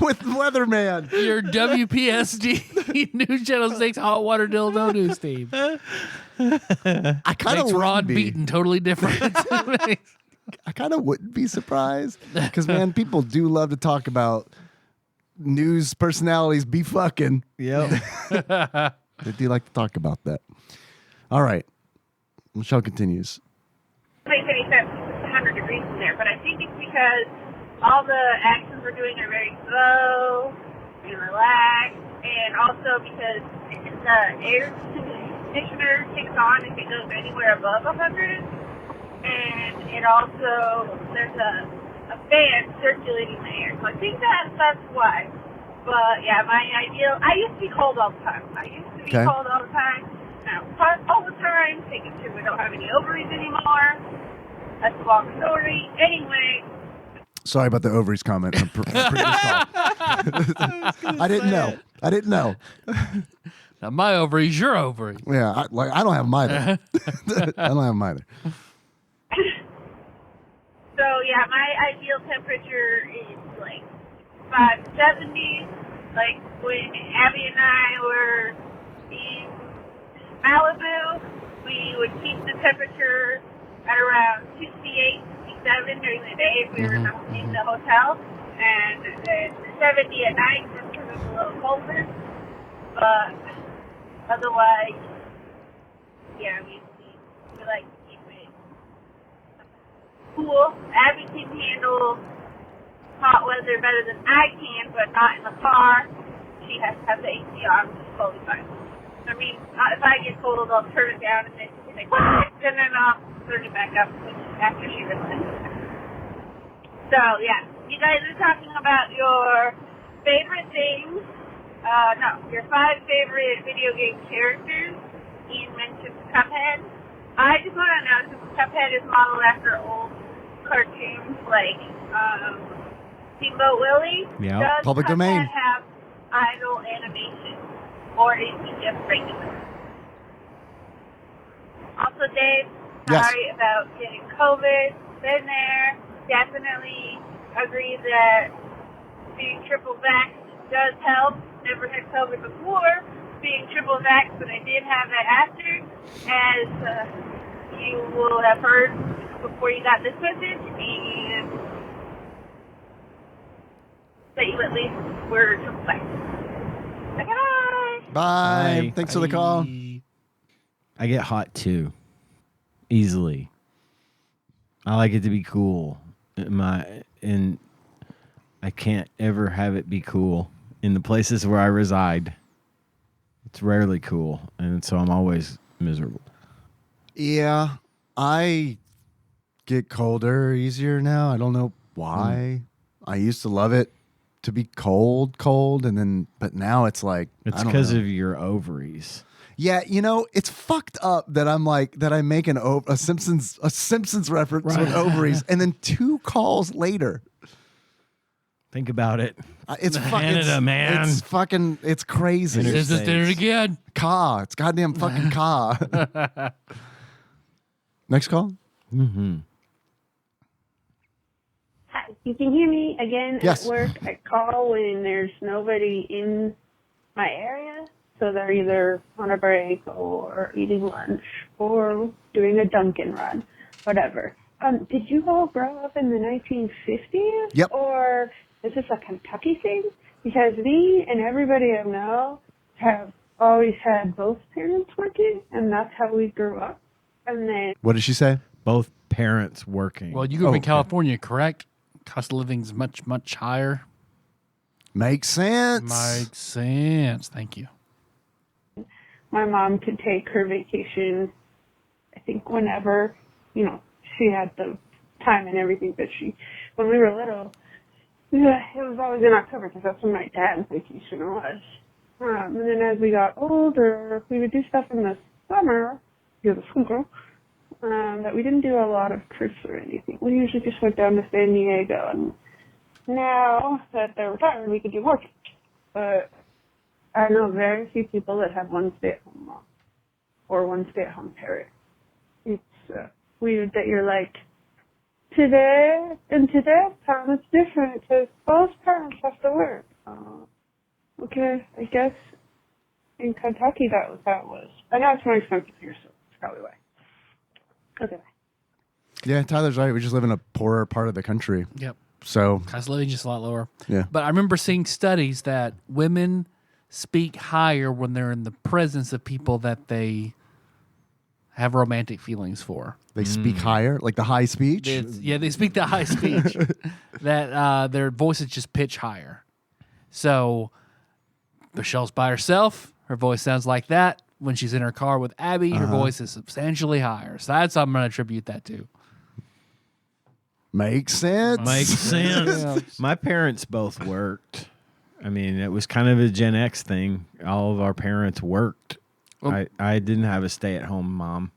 S3: With Weatherman.
S2: Your WPSD News Channel 6 hot water dildo news team.
S3: I kind
S2: Makes
S3: of
S2: Rod Beaton totally different.
S3: I kind of wouldn't be surprised because, man, people do love to talk about news personalities be fucking.
S4: Yep.
S3: They do like to talk about that. All right. Michelle continues.
S6: Makes any sense. It's 100 degrees in there, but I think it's because all the actions we're doing are very slow and relaxed, and also because the air conditioner kicks on if it goes anywhere above 100, and it also there's a fan circulating the air, so I think that's why. But yeah, my ideal. I used to be cold all the time. Cold all the time. Now hot all the time. Making sure we don't have any ovaries anymore. That's a long story. Anyway.
S3: Sorry about the ovaries comment on previous call. I didn't know.
S2: Now my ovaries, your ovary.
S3: Yeah, I don't have them either. I don't have them either.
S6: So yeah, my ideal temperature is like 570. Like when Abby and I were in Malibu, we would keep the temperature at around 68, 67 during the day if we were in the hotel, and then 70 at night just because it's a little colder. But otherwise, yeah, we we like to keep it cool. Abby can handle hot weather better than I can, but not in the car. She has to have the AC on, which is totally fine. I mean, if I get cold, I'll turn it down and then she's like, what? And then I'll turn it back up after she realizes. So, yeah. You guys are talking about your favorite things. Your 5 favorite video game characters. Ian mentioned Cuphead. I just want to know, since Cuphead is modeled after old cartoons like Steamboat Willie, does
S3: Public
S6: Cuphead
S3: domain.
S6: have idle animation, or is he just regular? Also, Dave,
S3: Yes.
S6: sorry about getting COVID. Been there. Definitely agree that being triple vaxxed does help. Never had COVID before. Being triple vaxxed, but I did have that after, as you will have heard before you got this message, and that you at least were triple vaxxed. Okay, bye.
S3: Bye.
S4: Bye.
S3: Thanks for the call.
S4: I get hot too, easily. I like it to be cool. And I can't ever have it be cool in the places where I reside. It's rarely cool, and so I'm always miserable.
S3: Yeah, I get colder easier now. I don't know why. I used to love it to be cold, but now it's like
S4: It's
S3: I don't
S4: because
S3: know.
S4: of your ovaries.
S3: Yeah, it's fucked up that I make a Simpsons reference with ovaries, and then 2 calls later.
S4: Think about it.
S3: It's
S4: Canada, man.
S3: It's crazy.
S2: Says it did it again.
S3: Ka. It's goddamn fucking Ka. Next call.
S4: Mm-hmm.
S7: Hi, you can hear me again
S3: Yes.
S7: at work. I call when there's nobody in my area, so they're either on a break or eating lunch or doing a Dunkin' run, whatever. Did you all grow up in the 1950s?
S3: Yep.
S7: Or is this a Kentucky thing? Because me and everybody I know have always had both parents working, and that's how we grew up. And then
S3: What did she say?
S4: Both parents working.
S2: Well, you grew up in
S3: okay.
S2: California, correct? Cost of living's much, much higher.
S3: Makes sense.
S2: Makes sense. Thank you.
S7: my mom could take her vacation, I think whenever, she had the time and everything, but when we were little, it was always in October because that's when my dad's vacation was. And then as we got older, we would do stuff in the summer, you're the schoolgirl, that we didn't do a lot of trips or anything. We usually just went down to San Diego, and now that they're retired, we could do more trips. But I know very few people that have one stay-at-home mom or one stay-at-home parent. It's weird that you're like, today, in today's time, it's different because both parents have to work. Okay, I guess in Kentucky that was how it was. I know it's more expensive here, so that's probably why. Okay, bye.
S3: Yeah, Tyler's right. We just live in a poorer part of the country.
S2: Yep.
S3: So,
S2: Cost of living just a lot lower.
S3: yeah.
S2: But I remember seeing studies that women speak higher when they're in the presence of people that they have romantic feelings for.
S3: They speak higher, like the high speech.
S2: They speak the high speech. That their voices just pitch higher. So Michelle's by herself. Her voice sounds like that. When she's in her car with Abby, her voice is substantially higher. So that's what I'm going to attribute that to.
S3: Makes sense.
S4: Makes sense.
S2: Yeah.
S4: My parents both worked. I mean, it was kind of a Gen X thing. All of our parents worked.
S2: Well-
S4: I didn't have a stay-at-home mom.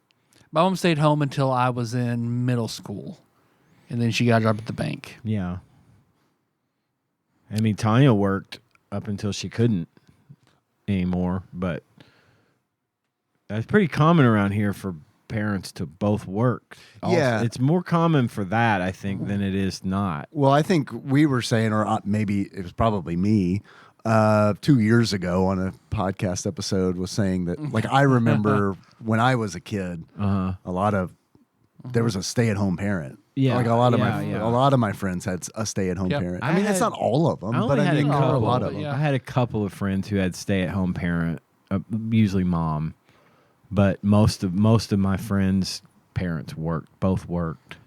S2: My mom stayed home until I was in middle school. And then she got a job at the bank.
S4: Yeah. I mean, Tanya worked up until she couldn't anymore, but that's pretty common around here for parents to both work.
S3: Yeah.
S4: It's more common for that, I think, than it is not.
S3: Well, I think we were saying, or maybe it was probably me, 2 years ago on a podcast episode was saying that, like, I remember when I was a kid, a lot of, there was a stay-at-home parent.
S4: Yeah,
S3: Like a lot of
S4: yeah.
S3: a lot of my friends had a stay-at-home
S2: Yep.
S3: parent.
S4: I
S3: I mean, it's
S4: had-
S3: not all of them,
S4: I
S3: but
S4: only
S3: I
S4: had
S3: mean,
S4: a
S3: there were a
S4: couple,
S3: lot of them.
S2: yeah.
S4: I had a couple of friends who had stay-at-home parent, usually mom, but most of my friends parents both worked.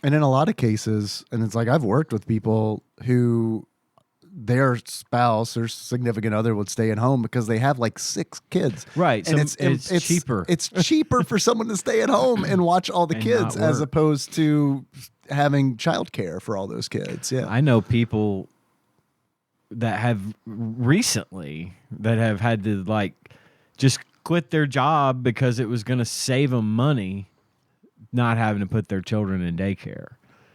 S3: And in a lot of cases, and it's like I've worked with people who their spouse or significant other would stay at home because they have like 6 kids.
S4: Right.
S3: And
S4: So it's cheaper.
S3: It's cheaper for someone to stay at home and watch all the
S4: And
S3: kids
S4: not
S3: as
S4: work.
S3: opposed to having childcare for all those kids. Yeah.
S4: I know people that have recently that have had to like just quit their job because it was going to save them money not having to put their children in daycare.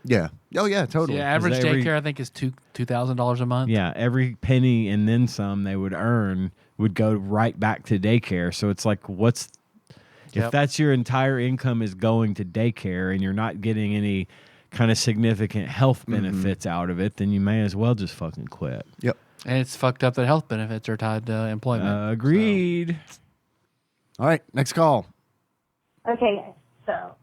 S3: Yeah. Oh yeah, totally.
S2: Yeah, average
S4: every-
S2: daycare I think is $2,000 a month.
S4: Yeah, every penny and then some they would earn would go right back to daycare. So it's like, if
S2: Yep.
S4: that's your entire income is going to daycare and you're not getting any kind of significant health benefits out of it, then you may as well just fucking quit.
S3: Yep.
S2: And it's fucked up that health benefits are tied to employment.
S4: Agreed.
S3: All right, next call.
S7: Okay, so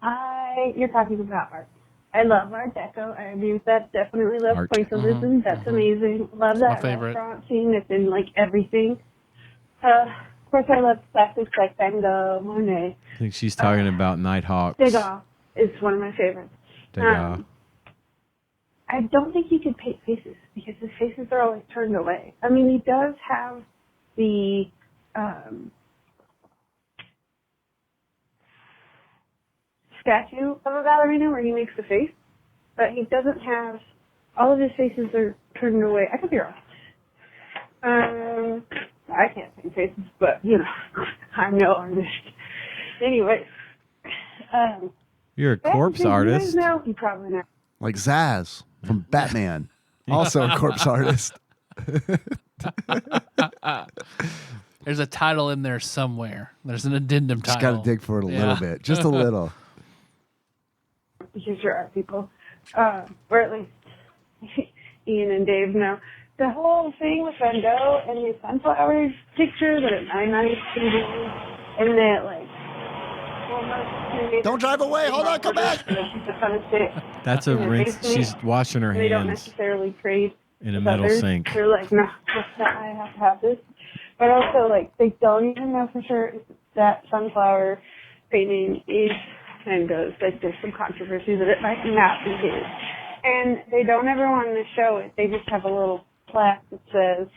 S7: you're talking about art. I love Art Deco. I agree with that. Definitely love
S4: Art.
S7: pointillism. That's amazing. Love that
S2: favorite.
S7: restaurant scene. It's in like everything. Of course, I love classics like Van Gogh, Monet.
S4: I think she's talking about Nighthawks.
S7: Degas is one of my favorites.
S4: Degas.
S7: I don't think he could paint faces because his faces are always turned away. I mean, he does have the statue of a ballerina where he makes the face, but he doesn't have, all of his faces are turned away. I could be wrong. I can't paint faces, but, you know, I'm no artist. Anyway.
S4: You're a corpse artist.
S7: No, he probably not.
S3: Like Zaz from Batman, also a corpse artist.
S2: There's a title in there somewhere. There's an addendum
S3: Just
S2: title.
S3: got to dig for it a
S2: Yeah.
S3: little bit, just a little.
S7: Because you're art people, or at least Ian and Dave know. The whole thing with Van Gogh and his sunflower picture that at 99 and that like.
S3: Don't drive away. Hold on, come back.
S4: That's a rinse. She's washing her
S7: They don't
S4: hands
S7: necessarily trade
S4: in a
S7: with
S4: metal
S7: others.
S4: sink.
S7: They're like, no, I have to have this. But also, like, they don't even know for sure if that sunflower painting is Van Gogh's. Like, there's some controversy that it might not be his. And they don't ever want to show it. They just have a little plaque that says,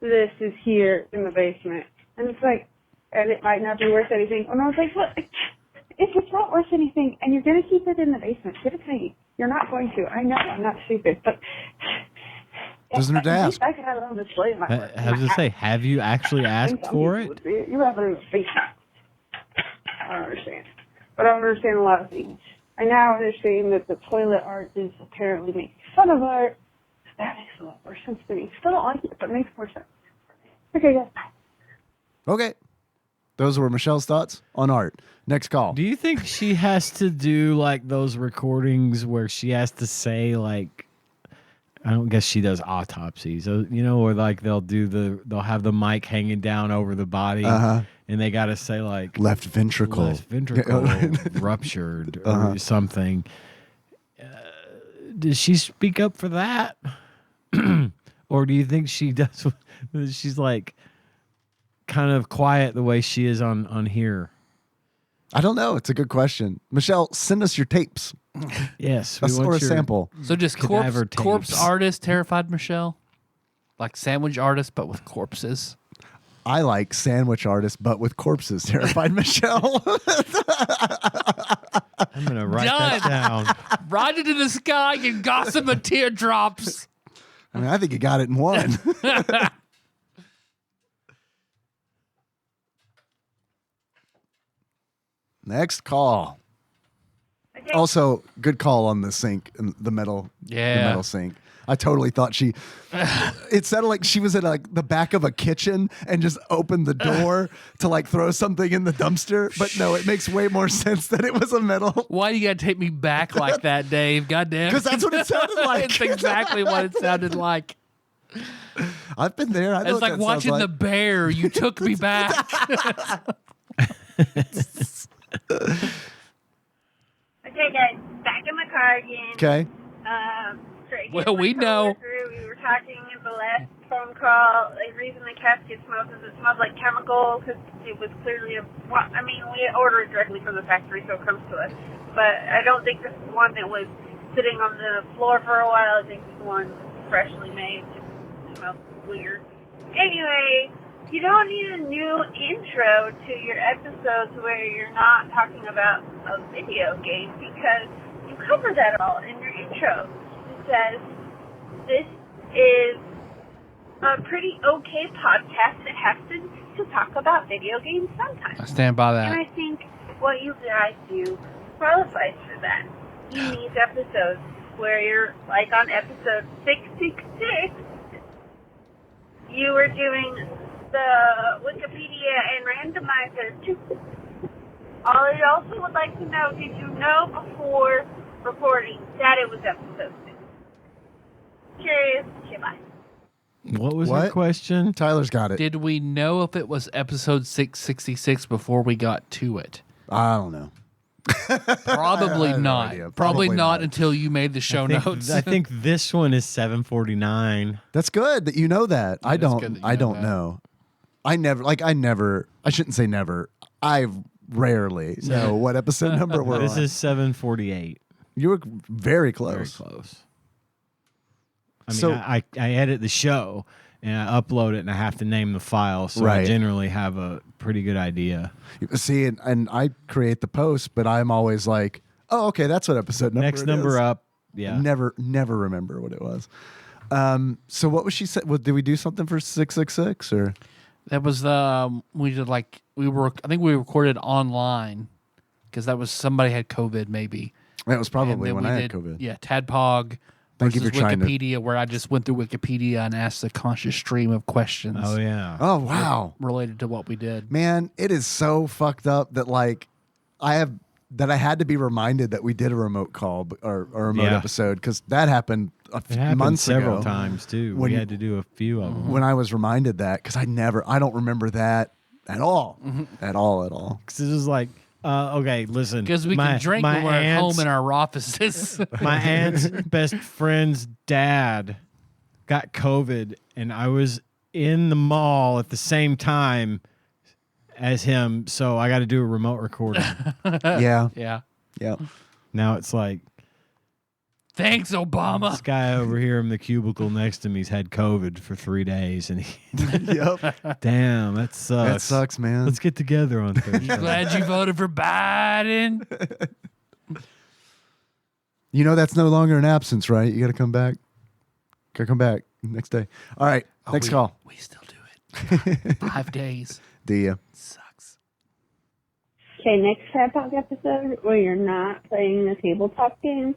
S7: this is here in the basement. And it's like, and it might not be worth anything. And I was like, look, if it's not worth anything and you're going to keep it in the basement, give it to me. You're not going to. I know I'm not stupid, but
S3: Doesn't hurt to ask.
S7: I could have it on display in my
S4: I was going to say, have you actually asked for it?
S7: You have it in the basement. I don't understand. But I don't understand a lot of things. I now understand that the toilet art is apparently making fun of art. That makes a lot more sense to me. Still don't like it, but it makes more sense. Okay, guys.
S3: Okay. Those were Michelle's thoughts on art. Next call.
S4: Do you think she has to do like those recordings where she has to say like, I don't guess she does autopsies, you know, or like they'll have the mic hanging down over the body, and they got to say like
S3: Left ventricle.
S4: Ruptured or something. Does she speak up for that, or do you think she does? She's like kind of quiet the way she is on here.
S3: I don't know. It's a good question. Michelle, send us your tapes.
S4: Yes,
S3: Or a sample.
S2: So just
S4: cadaver
S2: corpse
S4: tapes.
S2: artist terrified Michelle? Like sandwich artist, but with corpses?
S3: I like sandwich artists, but with corpses. Terrified Michelle.
S4: I'm going to write that down.
S2: Ride it in the sky and gossamer teardrops.
S3: I mean, I think you got it in one. Next call.
S6: Okay.
S3: Also, good call on the sink, the metal sink. I totally thought it sounded like she was at like the back of a kitchen and just opened the door to like throw something in the dumpster. But no, it makes way more sense that it was a metal.
S2: Why do you got to take me back like that, Dave? Goddamn.
S3: Because that's what it sounded like.
S2: It's exactly what it sounded like.
S3: I've been there. I know
S2: It's
S3: what
S2: like
S3: that sounds
S2: watching the bear. You took me back.
S6: Okay, guys, back in my car again.
S3: Okay.
S6: Straight
S2: Well, we know.
S6: We were talking in the last phone call, the reason the casket smells is it smells like chemical because it was clearly we order it directly from the factory, so it comes to us. But I don't think this is one that was sitting on the floor for a while. I think this one freshly made. It smells weird. Anyway, you don't need a new intro to your episodes where you're not talking about a video game because you cover that all in your intro. It says, this is a pretty okay podcast that has to talk about video games sometimes.
S2: I stand by that.
S6: And I think what you guys do qualifies for that. In these episodes where you're like on episode 666, you were doing the Wikipedia and randomizer too. I also would like to know, did you know before recording that it was episode 6? Curious. Okay, bye.
S4: What was
S3: What?
S4: your question?
S3: Tyler's got it.
S2: Did we know if it was episode 666 before we got to it?
S3: I don't know.
S2: Probably
S3: I have no
S2: not.
S3: idea.
S2: Probably
S3: Probably
S2: not
S3: not.
S2: until you made the show notes.
S4: I think this one is 749.
S3: That's good that you know that. I
S2: It is
S3: don't.
S2: good that you
S3: I
S2: know
S3: don't
S2: that.
S3: know. I shouldn't say never. I rarely know what episode number we're
S4: This
S3: on.
S4: is 748.
S3: You were very
S4: Very
S3: close.
S4: close. I mean,
S3: So-
S4: I edit the show and I upload it and I have to name the file, so I
S3: Right.
S4: generally have a pretty good idea.
S3: See, and I create the post, but I'm always like, oh, okay, that's what episode number.
S4: Next
S3: it
S4: number
S3: is.
S4: up. Yeah.
S3: Never remember what it was. So what was she said? Did we do something for 666 or?
S2: That was we did I think we recorded online because that was somebody had COVID maybe.
S3: That was
S2: And
S3: probably
S2: then
S3: when
S2: we
S3: I had
S2: did,
S3: COVID.
S2: Yeah, TADPOG
S3: Thank you
S2: versus
S3: for trying to-
S2: Wikipedia, where I just went through Wikipedia and asked a conscious stream of questions
S4: Oh yeah.
S3: Oh wow,
S2: related to what we did.
S3: man, it is so fucked up that I had to be reminded that we did a remote call or a remote
S4: Yeah.
S3: episode because that happened
S4: It happened
S3: months
S4: several
S3: ago
S4: times too.
S3: when
S4: We
S3: you-
S4: had to do a few of them.
S3: when I was reminded that because I don't remember that at all, at all.
S4: Because it was like, okay, listen.
S2: Because we can drink when we're at home in our offices.
S4: My aunt's best friend's dad got COVID, and I was in the mall at the same time as him, so I got to do a remote recording.
S3: Yeah,
S2: yeah.
S3: yeah.
S4: Now it's like,
S2: Thanks, Obama.
S4: this guy over here in the cubicle next to me's had COVID for 3 days, and
S3: Yep,
S4: damn, that sucks.
S3: that sucks, man.
S4: Let's get together on Thursday.
S2: Glad you voted for Biden.
S3: You know that's no longer an absence, right? You got to come back. Got to come back next day. All right, next call.
S2: We still do it. 5 days.
S3: Do you?
S2: Sucks.
S7: Okay, next TADPOG episode where you're not playing the tabletop game,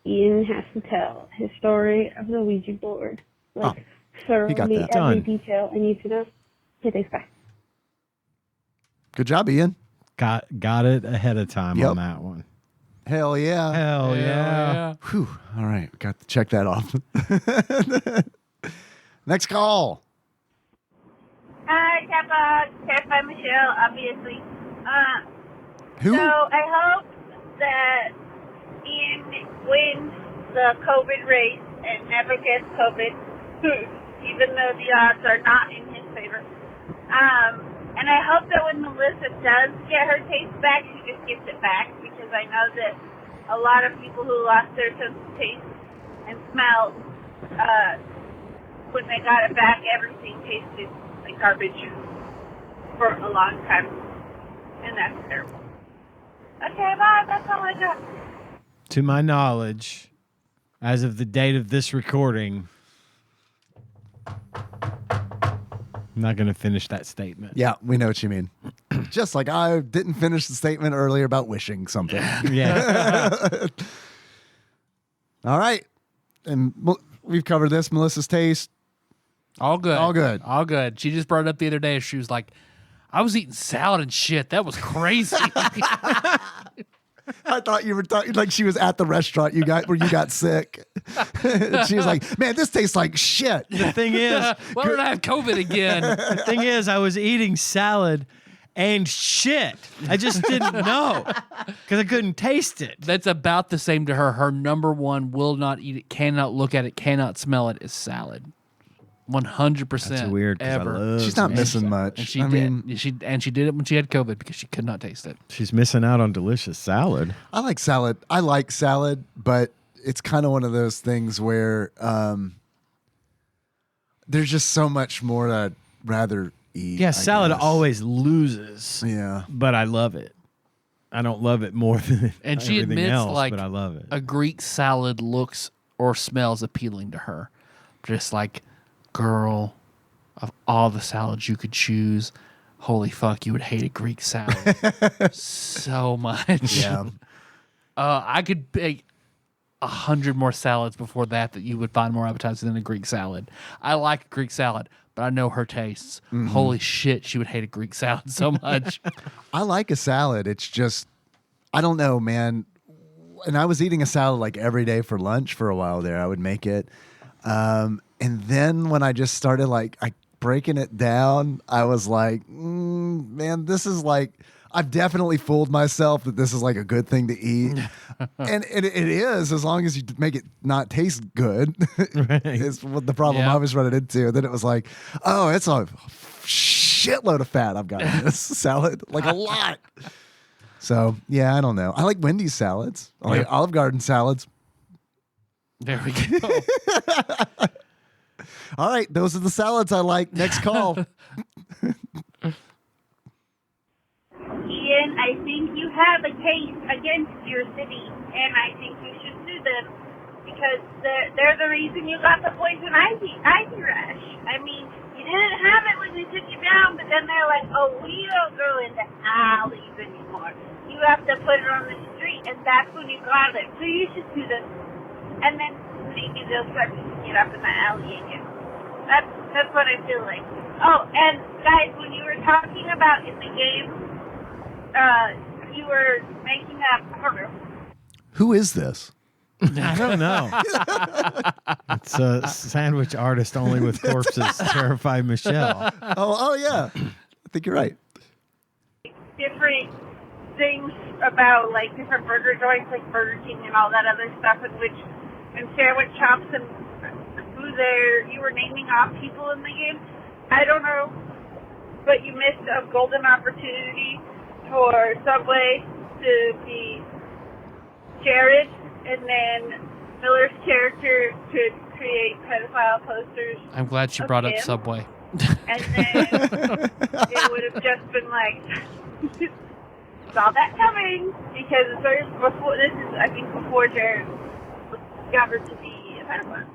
S7: Ian has to tell his story of the Ouija board. Like, thoroughly
S3: that.
S7: every
S4: Done.
S7: detail I need to know. Okay, thanks, bye.
S3: Good job, Ian.
S4: Got it ahead of time
S3: Yep.
S4: on that one.
S3: Hell yeah.
S4: Hell yeah.
S3: Whew. All right, got to check that off. Next call.
S6: Hi, Cat by Michelle, obviously.
S3: Who?
S6: So I hope that Ian wins the COVID race and never gets COVID, even though the odds are not in his favor. And I hope that when Melissa does get her taste back, she just gets it back, because I know that a lot of people who lost their sense of taste and smell, when they got it back, everything tasted like garbage for a long time. And that's terrible. Okay, bye. That's all I got.
S4: To my knowledge, as of the date of this recording, I'm not going to finish that statement.
S3: Yeah, we know what you mean. Just like I didn't finish the statement earlier about wishing something.
S4: Yeah.
S3: All right. And we've covered this. Melissa's taste.
S2: All good.
S3: All good.
S2: All good. She just brought it up the other day. She was like, I was eating salad and shit. That was crazy.
S3: I thought you were talking like she was at the restaurant you got sick. She was like, man, this tastes like shit.
S4: The thing is,
S2: Why did I have COVID again?
S4: the thing is, I was eating salad, and shit. I just didn't know because I couldn't taste it.
S2: That's about the same to her. Her number one will not eat it, cannot look at it, cannot smell it is salad. 100%.
S4: That's weird.
S2: Ever.
S3: She's not missing much.
S2: And she did it when she had COVID because she could not taste it.
S4: She's missing out on delicious salad.
S3: I like salad. I like salad, but it's kind of one of those things where there's just so much more that I'd rather eat.
S4: Yeah,
S3: I
S4: salad
S3: guess.
S4: always loses.
S3: Yeah.
S4: But I love it. I don't love it more than
S2: And she
S4: everything
S2: admits,
S4: else,
S2: like,
S4: but I love it.
S2: a Greek salad looks or smells appealing to her. Just like, girl, of all the salads you could choose, holy fuck, you would hate a Greek salad so much.
S3: Yeah.
S2: I could pick 100 more salads before that you would find more appetizing than a Greek salad. I like a Greek salad, but I know her tastes.
S3: Mm-hmm.
S2: Holy shit, she would hate a Greek salad so much.
S3: I like a salad. It's just, I don't know, man. And I was eating a salad like every day for lunch for a while there. I would make it. And then when I just started breaking it down, I was like, man, this is like, I've definitely fooled myself that this is like a good thing to eat. And it is, as long as you make it not taste good.
S4: Right.
S3: Is what the problem I was running into. Then it was like, oh, it's a shitload of fat I've got in this salad, like a lot. So, yeah, I don't know. I like Wendy's salads. I like Olive Garden salads.
S2: There we go.
S3: All right, those are the salads I like. Next call.
S6: Ian, I think you have a case against your city, and I think you should sue them because they're the reason you got the poison ivy rash. I mean, you didn't have it when they took you down, but then they're like, oh, we don't go into alleys anymore. You have to put it on the street, and that's when you got it. So you should sue them, and then maybe they'll start picking it up in the alley again. That's what I feel like. Oh, and guys, when you were talking about in the game, you were making up.
S3: Who is this?
S4: I don't know. It's a sandwich artist only with corpses, terrified Michelle.
S3: Oh yeah. I think you're right.
S6: Different things about like different burger joints, like Burger King and all that other stuff, and sandwich shops and you were naming off people in the game. I don't know, but you missed a golden opportunity for Subway to be Jared, and then Miller's character could create pedophile posters.
S2: I'm glad she brought up Subway.
S6: And then it would have just been like, saw that coming, because I think before Jared was discovered to be a pedophile.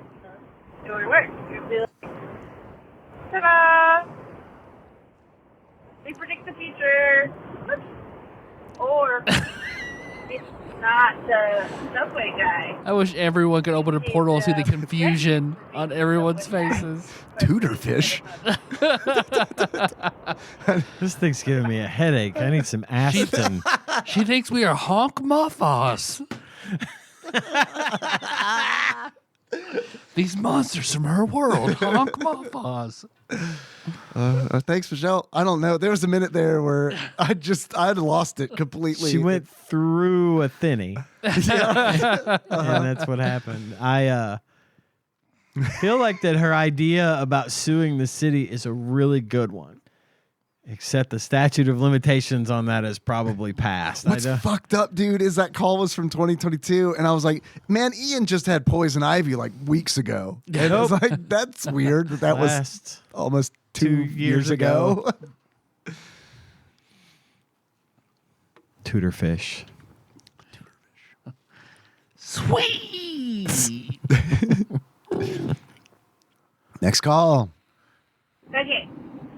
S6: It would work. It would be like, ta-da! They predict the future. Whoops. Or it's not the Subway guy.
S2: I wish everyone could open a portal and see the confusion on everyone's faces.
S3: Tutorfish.
S4: This thing's giving me a headache. I need some Aspen.
S2: She thinks we are honk muffos. These monsters from her world, honk muffos.
S3: Thanks, Michelle. I don't know. There was a minute there where I'd lost it completely.
S4: She went through a thinny. And that's what happened. I feel like that her idea about suing the city is a really good one. Except the statute of limitations on that is probably passed.
S3: What's fucked up, dude, is that call was from 2022, and I was like, man, Ian just had poison ivy like weeks ago. And I was like, that's weird that was almost two years ago.
S4: Tutorfish.
S2: Sweet.
S3: Next call.
S6: Okay,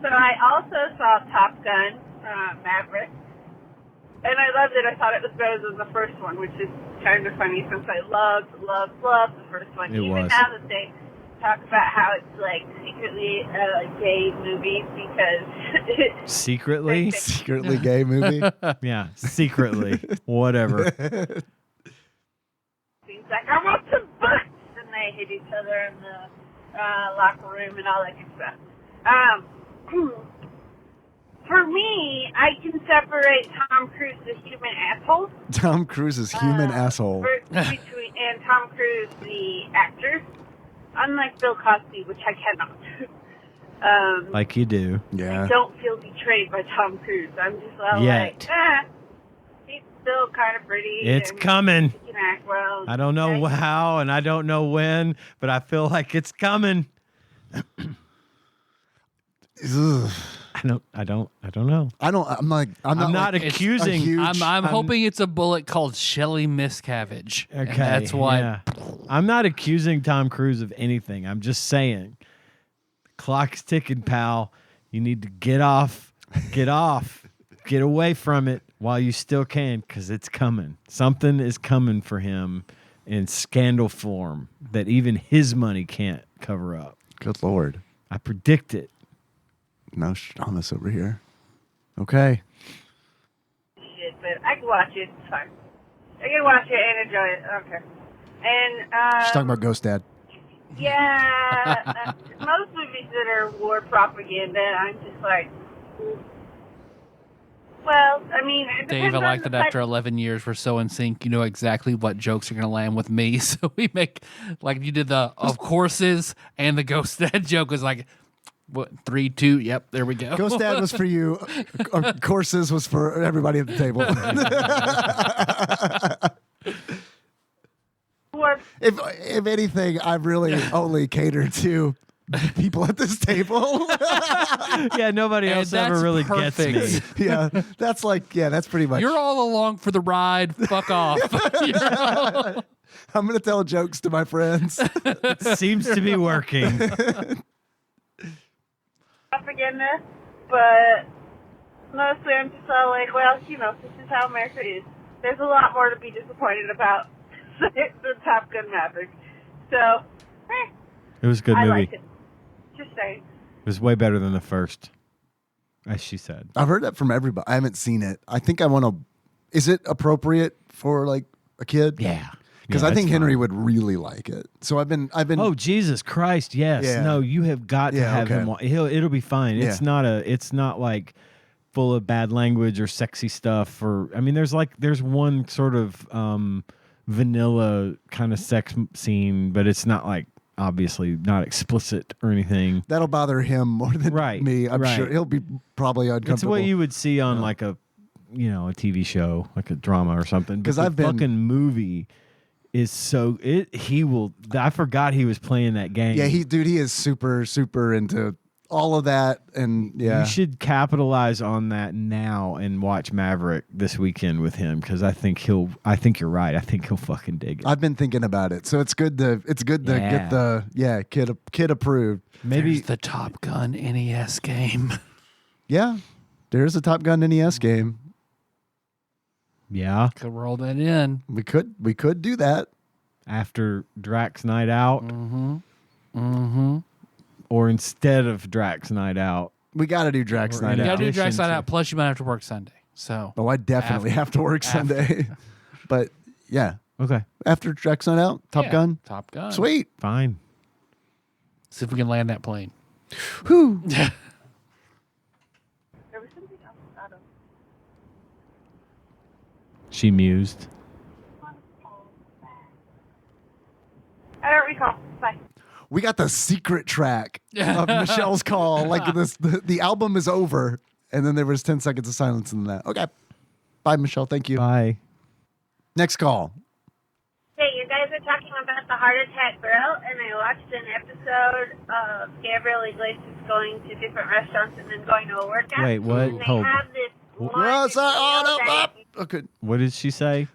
S6: so I also saw Top Gun, Maverick, and I loved it. I thought it was better than the first one, which is kind of funny since I loved the first one. Even now that they talk about how it's like secretly a gay movie because
S4: secretly
S3: gay movie.
S4: Yeah, secretly, whatever.
S6: Seems like I want some butts, and they hit each other in the locker room and all that good stuff. for me, I can separate Tom Cruise, the human asshole.
S3: Tom Cruise's human asshole.
S6: And Tom Cruise, the actor. Unlike Bill Cosby, which I cannot.
S4: Like you do.
S3: Yeah.
S6: I don't feel betrayed by Tom Cruise. I'm just like, he's still kind of pretty.
S4: It's coming.
S6: He can act well.
S4: I don't know how and I don't know when, but I feel like it's coming.
S3: Ugh.
S4: I don't know.
S3: I'm not
S4: accusing.
S2: I'm hoping it's a bullet called Shelly Miscavige.
S4: Okay.
S2: And that's why.
S4: Yeah. I'm not accusing Tom Cruise of anything. I'm just saying, clock's ticking, pal. You need to get off, get away from it while you still can, because it's coming. Something is coming for him in scandal form that even his money can't cover up.
S3: Good Lord.
S4: I predict it.
S3: Nostradamus over here. Okay.
S6: Shit, but I can watch it. It's fine. I can watch it and enjoy it. Okay. And
S3: She's talking about Ghost Dad.
S6: yeah, most movies that are war propaganda, I'm just like, well, I mean, it
S2: Dave,
S6: depends
S2: I
S6: on
S2: like
S6: the
S2: that after 11 years we're so in sync. You know exactly what jokes are going to land with me. So we make, like you did the of courses, and the Ghost Dad joke was like, what, 3, 2, yep, there we go.
S3: Ghost Dad was for you. Courses was for everybody at the table. If anything, I've really only catered to people at this table.
S4: Yeah, nobody
S2: And
S4: else ever
S2: that's
S4: really
S2: perfect.
S4: gets me.
S3: Yeah, that's pretty much.
S2: You're all along for the ride. Fuck off.
S3: I'm going to tell jokes to my friends.
S4: It seems to be working.
S6: propaganda, but mostly I'm just all like, well, you know, this is how America is. There's a lot more to be disappointed about than Top Gun Maverick. So,
S4: It was a good
S6: I
S4: movie.
S6: liked it. Just saying.
S4: It was way better than the first, as she said.
S3: I've heard that from everybody. I haven't seen it. I think I want to. Is it appropriate for like a kid?
S4: Yeah.
S3: Because I think Henry would really like it. So I've been.
S4: Oh, Jesus Christ! Yes.
S3: Yeah.
S4: No, you have got to have him. It'll be fine.
S3: Yeah.
S4: It's not like full of bad language or sexy stuff. Or I mean, there's one sort of vanilla kind of sex scene, but it's not like obviously not explicit or anything.
S3: That'll bother him more than me. I'm
S4: right.
S3: sure he'll be probably uncomfortable.
S4: It's what you would see on like a TV show, like a drama or something.
S3: Because
S4: the fucking movie is so he will. I forgot he was playing that game.
S3: Yeah, he is super into all of that, and yeah,
S4: you should capitalize on that now and watch Maverick this weekend with him, because I think you're right. I think he'll fucking dig it.
S3: I've been thinking about it, so it's good to get the kid approved.
S2: Maybe the Top Gun NES game.
S3: Yeah, there's a Top Gun NES game.
S4: Yeah,
S2: could roll that in.
S3: We could do that
S4: after Drax Night Out.
S2: Mm-hmm.
S4: Or instead of Drax Night Out.
S3: We got to do Drax Night Out.
S2: You got to do Drax Night Out. Plus, you might have to work Sunday. So.
S3: Oh, I definitely have to work Sunday. But yeah.
S4: Okay.
S3: After Drax Night Out, Top Gun.
S2: Top Gun.
S3: Sweet.
S4: Fine.
S2: See if we can land that plane.
S3: Whew.
S6: There was something else out of.
S4: She mused.
S6: I don't recall. Bye.
S3: We got the secret track of Michelle's call. Like this, the album is over, and then there was 10 seconds of silence in that. Okay. Bye, Michelle. Thank you.
S4: Bye.
S3: Next call.
S6: Hey, you guys are talking about the heart attack girl, and I watched an episode of Gabrielle Iglesias going to different restaurants and then going to a workout.
S4: Wait, what?
S6: And they have this
S3: Okay.
S4: What did she say?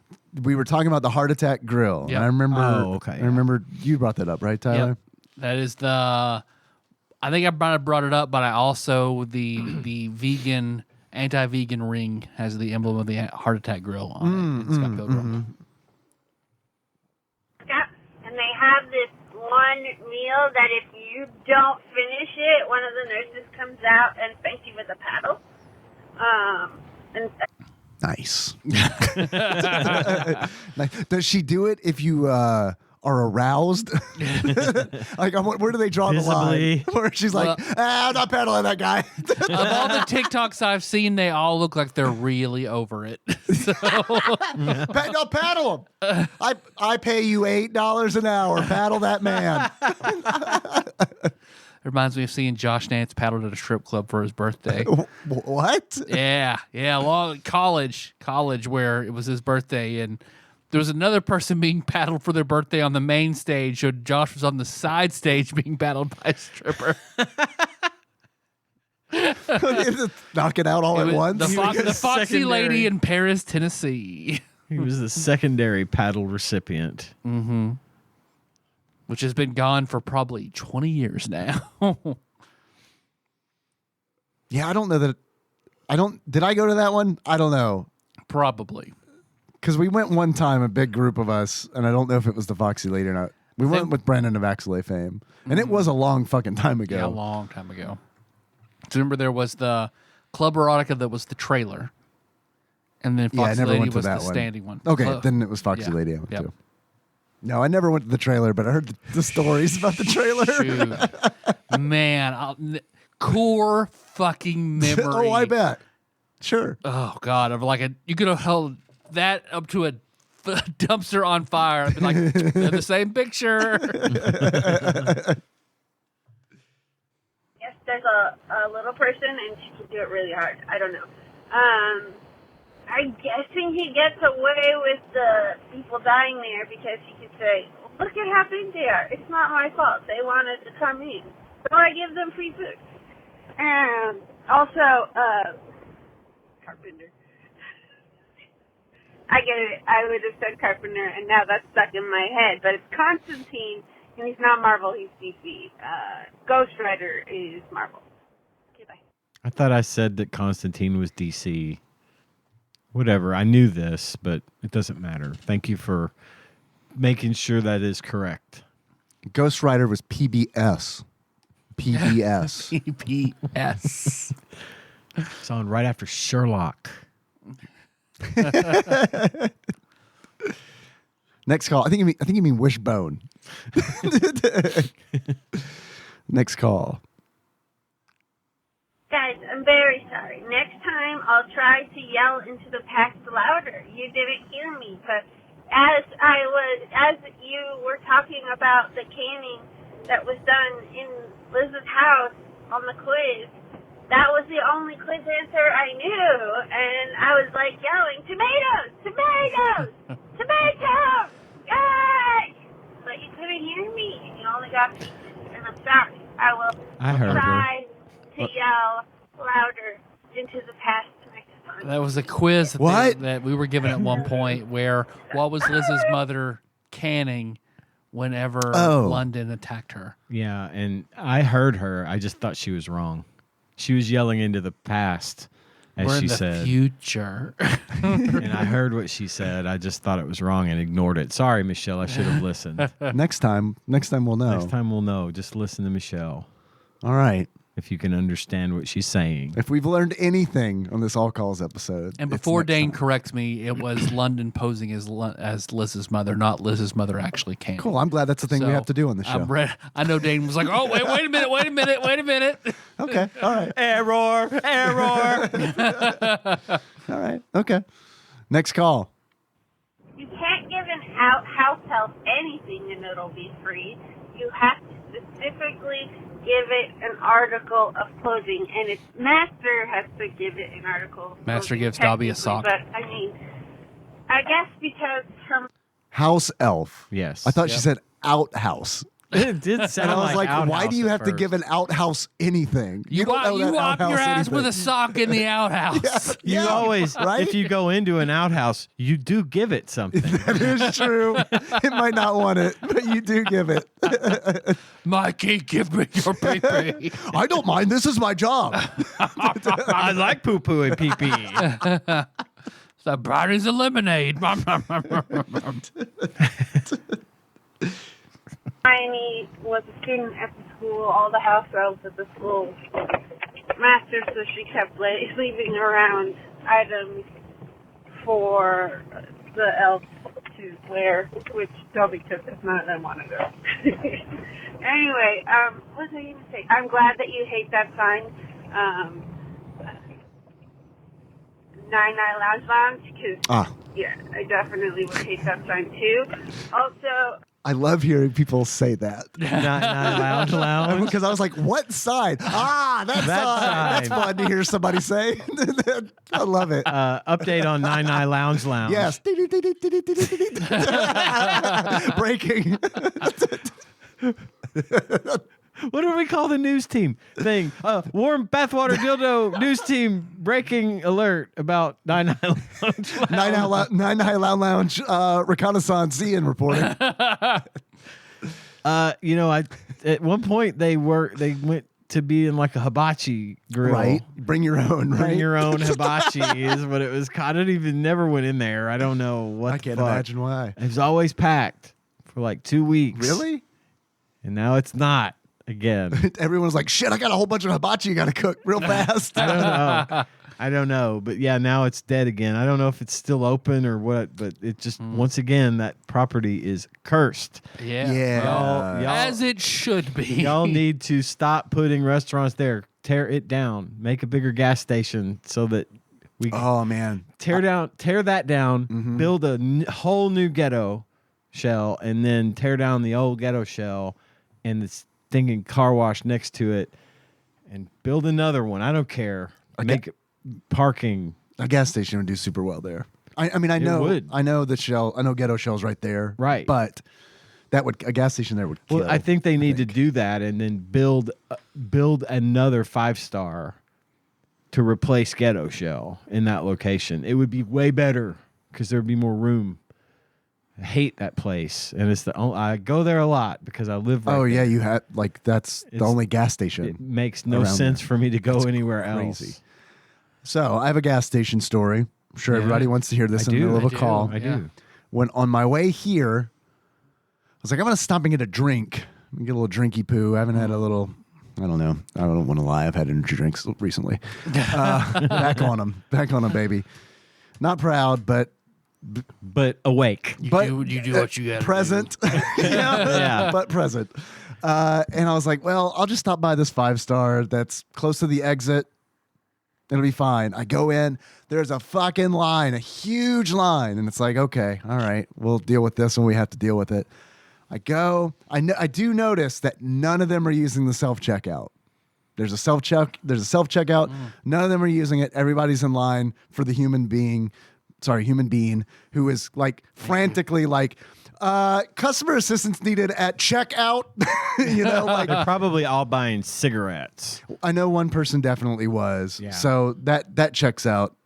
S3: We were talking about the heart attack grill.
S2: Yep.
S3: And I remember.
S4: Oh, okay.
S3: I remember you brought that up, right, Tyler?
S2: Yep. That is I think I brought it up, but I also the vegan anti-vegan ring has the emblem of the heart attack grill on it. Scott Pilgrim.
S6: And they have this one meal that if you don't finish it, one of the nurses comes out and spanks you with a paddle. And
S3: Nice. Does she do it if you are are aroused. Like, where do they draw the line? Where she's like, I'm not paddling that guy.
S2: Of all the TikToks I've seen, they all look like they're really over it. So.
S3: No, paddle him. I pay you $8 an hour. Paddle that man.
S2: It reminds me of seeing Josh Nance paddled at a strip club for his birthday.
S3: What?
S2: Yeah, long college where it was his birthday, and there was another person being paddled for their birthday on the main stage, so Josh was on the side stage being paddled by a stripper.
S3: Knock it out all at once.
S2: The Foxy Lady in Paris, Tennessee.
S4: He was the secondary paddle recipient.
S2: Mm-hmm. Which has been gone for probably 20 years now.
S3: Yeah, I don't know that. Did I go to that one? I don't know.
S2: Probably.
S3: Because we went one time, a big group of us, and I don't know if it was the Foxy Lady or not. We went with Brandon of Axelay fame. And it was a long fucking time ago.
S2: Yeah, a long time ago. So remember there was the Club Erotica that was the trailer. And then Foxy Lady was the standing one.
S3: Okay, then it was Foxy Lady I went to. No, I never went to the trailer, but I heard the stories about the trailer.
S2: Shoot. Man, core fucking memory.
S3: Oh, I bet. Sure.
S2: Oh, God. Of like you could have held that up to a dumpster on fire. I'd be like, they're the same picture.
S6: Yes, there's a little person, and she can do it really hard. I don't know. I'm guessing he gets away with the people dying there because he could say, look at how big they are. It's not my fault. They wanted to come in. So I give them free food. And also, Carpenter. I get it. I would have said Carpenter, and now that's stuck in my head. But it's Constantine, and he's not Marvel. He's DC. Ghost Rider is Marvel. Okay, bye.
S4: I thought I said that Constantine was DC. Whatever. I knew this, but it doesn't matter. Thank you for making sure that is correct.
S3: Ghost Rider was PBS. PBS.
S2: PBS.
S4: It's on right after Sherlock.
S3: Next call. I think you mean Wishbone. Next call.
S6: Guys, I'm very sorry. Next time I'll try to yell into the past louder. You didn't hear me, but as you were talking about the canning that was done in Liz's house on the quiz, that was the only quiz answer I knew, and I was like yelling, tomatoes, tomatoes, tomatoes, yay! But you couldn't hear me, and you only got pieces, and I'm sorry. I will try to yell louder into the past next time.
S2: That was a quiz that we were given at one point where what was Liz's mother canning whenever London attacked her?
S4: Yeah, and I heard her. I just thought she was wrong. She was yelling into the past, as
S2: We're
S4: she
S2: in the
S4: said.
S2: Future.
S4: And I heard what she said. I just thought it was wrong and ignored it. Sorry, Michelle. I should have listened.
S3: Next time we'll know.
S4: Next time we'll know. Just listen to Michelle.
S3: All right.
S4: If you can understand what she's saying.
S3: If we've learned anything on this All Calls episode.
S2: And before Dane corrects me, it was London posing as Liz's mother, not Liz's mother actually canning.
S3: Cool. I'm glad that's the thing we have to do on the show.
S2: I know Dane was like, oh, wait a minute.
S3: Okay. All right.
S4: Error.
S3: All right. Okay. Next call.
S6: You can't give an house help anything and it'll be free. You have to specifically give it an article of clothing, and its master has to give it an article of clothing.
S2: Master gives Dobby a sock.
S6: But, I mean, I guess because her...
S3: House elf.
S4: Yes.
S3: I thought she said outhouse.
S4: It did sound
S3: And I was like,
S4: outhouse
S3: why do you
S4: at
S3: have to
S4: first.
S3: give an outhouse anything?
S2: You whop your ass with a sock in the outhouse.
S4: You always,
S3: right?
S4: if you go into an outhouse, you do give it something.
S3: That is true. It might not want it, but you do give it.
S2: Mikey, give me your pee-pee.
S3: I don't mind. This is my job.
S4: I like poo-poo and pee-pee.
S2: The brownies and lemonade.
S6: Hermione was a student at the school, all the house elves at the school master, so she kept leaving around items for the elves
S7: to Blair, which they'll be pissed if none of them want to go. Anyway, what was I going to say? I'm glad that you hate that sign, 99 Lounge, because, yeah, I definitely would hate that sign too. Also,
S3: I love hearing people say that.
S4: Not lounge.
S3: Because I was like, what sign? That sign. That's fun to hear somebody say. I love it.
S4: Update on 99 Lounge.
S3: Yes. Breaking.
S4: What do we call the news team thing? Warm bathwater dildo news team breaking alert about 99 Lounge.
S3: 99 Lounge reconnaissance Ian reporting.
S4: At one point they went to be in like a hibachi grill.
S3: Right. Bring your own, right?
S4: Bring your own hibachi is what it was. I don't even never went in there. I don't know what.
S3: I can't imagine why.
S4: It was always packed for like 2 weeks.
S3: Really?
S4: And now it's not again.
S3: Everyone's like, shit, I got a whole bunch of hibachi you got to cook real fast.
S4: I don't know. But yeah, now it's dead again. I don't know if it's still open or what, but it just, once again, that property is cursed.
S2: Yeah.
S4: Y'all,
S2: as it should be.
S4: Y'all need to stop putting restaurants there. Tear it down. Make a bigger gas station so that we tear that down, build a whole new ghetto shell, and then tear down the old ghetto shell and the stinking car wash next to it and build another one. I don't care. Make it parking.
S3: A gas station would do super well there. I mean, I know the shell. I know ghetto shell's right there.
S4: Right.
S3: But a gas station there would kill.
S4: Well, I think they need to do that and then build another 5-star to replace ghetto shell in that location. It would be way better because there would be more room. I hate that place, and it's I go there a lot because I live. Right
S3: yeah,
S4: there.
S3: you had that's the only gas station.
S4: It makes no sense for me to go anywhere
S3: crazy.
S4: else.
S3: So I have a gas station story. I'm sure everybody wants to hear this in the middle of a call.
S4: I do.
S3: When on my way here, I was like, I'm gonna stop and get a drink. Get a little drinky poo. I haven't had a little. I don't know. I don't want to lie. I've had energy drinks recently. Back on them, baby. Not proud, but
S4: awake.
S2: You do what you got.
S3: Present. But present. And I was like, well, I'll just stop by this 5-star that's close to the exit. It'll be fine. I go in. There's a fucking line, a huge line. And it's like, okay, all right, we'll deal with this when we have to deal with it. I go. I do notice that none of them are using the self-checkout. There's a self-checkout. None of them are using it. Everybody's in line for the human being who is like frantically like, customer assistance needed at checkout.
S4: They're probably all buying cigarettes.
S3: I know one person definitely was.
S4: Yeah.
S3: So that checks out.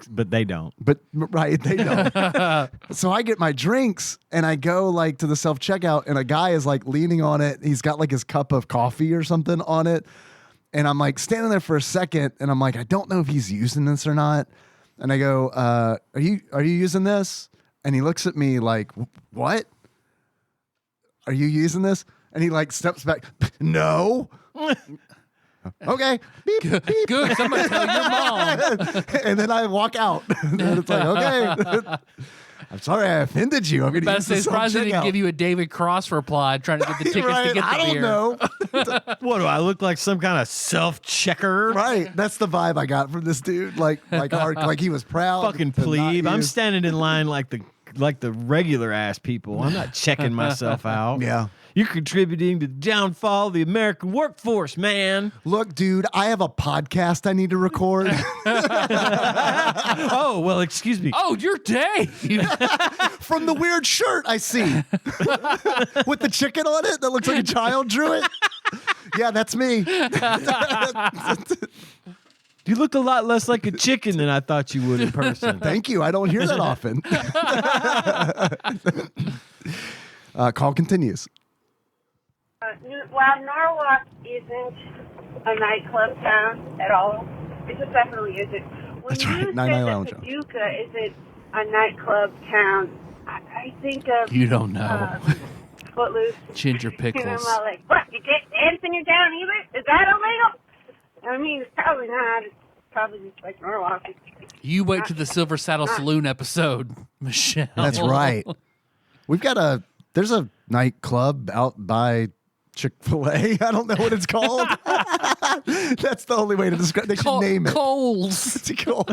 S4: But they don't.
S3: They don't. So I get my drinks and I go like to the self-checkout and a guy is like leaning on it. He's got like his cup of coffee or something on it. And I'm like standing there for a second and I'm like, I don't know if he's using this or not. And I go, are you using this? And he looks at me like, what? Are you using this? And he like steps back. No. Okay. Beep, beep.
S2: Good. Somebody tell your mom.
S3: And then I walk out. And it's like, okay. I'm sorry I offended you. I'm going to use the
S2: surprised they didn't
S3: self-checkout.
S2: give you a David Cross reply trying to get the tickets to get the
S3: I don't
S2: beer.
S3: know.
S4: What do I look like? Some kind of self-checker?
S3: Right. That's the vibe I got from this dude. Like he was proud.
S4: Fucking
S3: to not
S4: plebe. I'm
S3: use-
S4: standing in line like the regular ass people. I'm not checking myself out.
S3: Yeah.
S4: You're contributing to the downfall of the American workforce, man.
S3: Look, dude, I have a podcast I need to record.
S4: Oh, well, excuse me.
S2: Oh, you're Dave.
S3: From the weird shirt I see with the chicken on it that looks like a child drew it. Yeah, that's me.
S4: You look a lot less like a chicken than I thought you would in person.
S3: Thank you. I don't hear that often. Call continues.
S7: While Norwalk isn't a nightclub town at all, it just definitely isn't. When
S3: That's
S7: you
S3: right,
S7: said
S3: 99
S7: that
S3: Lounge.
S7: Paducah isn't a nightclub town, I think of
S2: You don't know.
S7: Footloose.
S2: Ginger
S7: And I'm
S2: pickles.
S7: all like, what? You can't dance in your town either? Is that illegal? I mean, it's probably not. probably just like normal.
S2: You wait to the Silver Saddle Saloon episode, Michelle.
S3: That's right. There's a nightclub out by Chick-fil-A. I don't know what it's called. That's the only way to describe. They should name it.
S2: Coles.
S3: It's a Coles.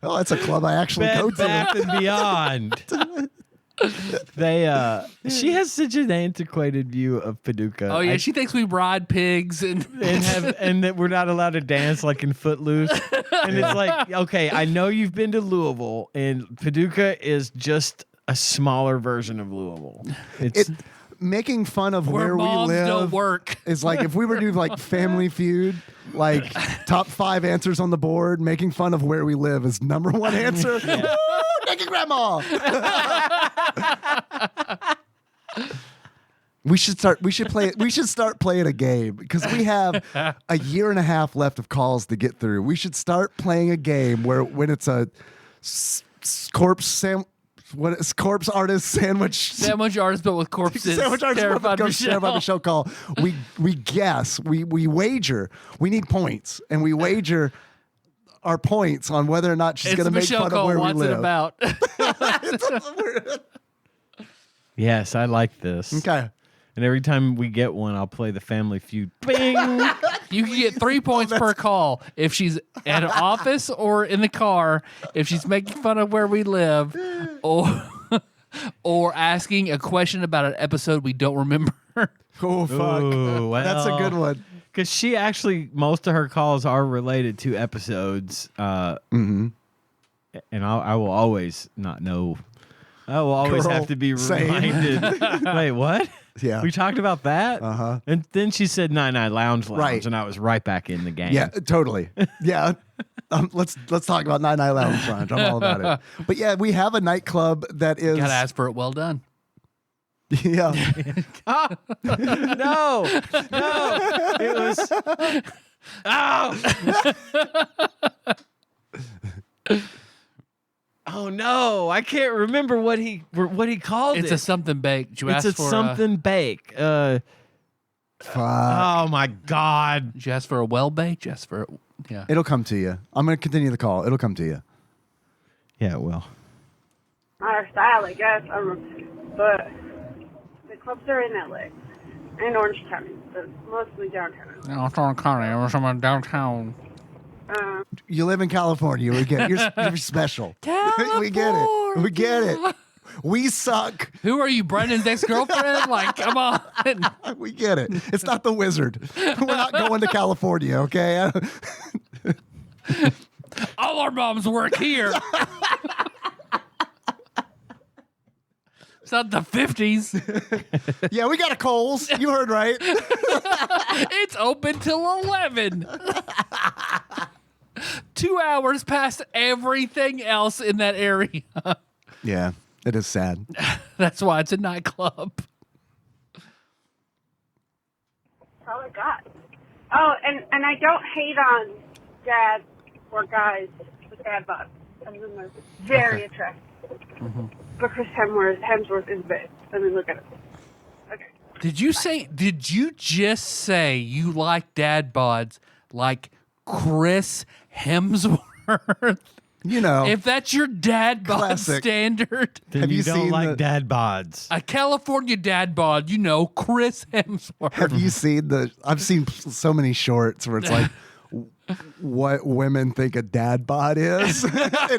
S3: Oh, that's a club I actually go
S4: Bed
S3: to.
S4: Bath and Beyond. She has such an antiquated view of Paducah.
S2: Oh yeah, she thinks we ride pigs and
S4: and that we're not allowed to dance like in Footloose. And it's like, okay, I know you've been to Louisville, and Paducah is just a smaller version of Louisville. It's
S3: making fun of where we
S2: moms
S3: live
S2: don't work.
S3: is like if we were to do like Family Feud, like top 5 answers on the board, making fun of where we live is number 1 answer. Woo, naked grandma. We should start playing a game because we have a year and a half left of calls to get through. We should start playing a game where when it's a corpse artist
S2: sandwich artist, but with corpses.
S3: Sandwich artist,
S2: Terrified
S3: terrified Michelle call. We guess. We wager. We need points, and we wager our points on whether or not she's going to make
S2: Michelle
S3: fun
S2: call.
S3: of where
S2: What's
S3: we live.
S2: it about?
S4: yes, I like this.
S3: Okay.
S4: And every time we get one, I'll play the Family Feud. Bing!
S2: You can get 3 points per call if she's at an office or in the car, if she's making fun of where we live, or asking a question about an episode we don't remember.
S3: Oh fuck!
S4: Ooh, well,
S3: that's a good one.
S4: Because she actually, most of her calls are related to episodes. And I will always not know. I will always
S3: Girl,
S4: have to be
S3: same.
S4: reminded. Wait, what?
S3: Yeah.
S4: We talked about that?
S3: Uh-huh.
S4: And then she said 99 Lounge,
S3: Right.
S4: and I was right back in the game.
S3: Yeah, totally. Yeah. Let's talk about 99 Lounge Lounge. I'm all about it. But yeah, we have a nightclub that is.
S2: Gotta ask for it well done.
S3: Yeah.
S4: No. It was. Oh no! I can't remember what he called it.
S2: It's a something baked. You
S4: It's
S2: asked
S4: a
S2: for
S4: something bake.
S3: Fuck.
S4: Oh my god!
S2: Did you ask for a well baked? Yes, for yeah.
S3: It'll come to you. I'm going to continue the call. It'll come to you.
S4: Yeah, well.
S7: Our style, I guess. But the clubs are in LA and Orange County, but mostly downtown.
S2: I'm downtown.
S3: You live in California. We get it. You're special. We get it. We get it. We suck.
S2: Who are you, Brendan's ex-girlfriend? Like, come on.
S3: We get it. It's not the Wizard. We're not going to California, okay?
S2: All our moms work here. It's not the 50s.
S3: Yeah, we got a Kohl's. You heard right.
S2: It's open till 11. 2 hours past everything else in that area.
S3: Yeah, it is sad.
S2: That's why it's a nightclub.
S7: That's all I got. Oh, and I don't hate on dads or guys with dad bods. Some of them are very attractive. But Chris Hemsworth is big. I mean, look at him. Okay.
S2: Did you just say you like dad bods like Chris Hemsworth?
S3: You know,
S2: If that's your dad bod
S3: Classic.
S2: standard,
S4: Then
S3: Have
S4: you
S3: you
S4: don't
S3: seen
S4: like
S3: the-
S4: dad bods.
S2: a California dad bod, Chris Hemsworth.
S3: have you seen I've seen so many shorts where it's like what women think a dad bod is. And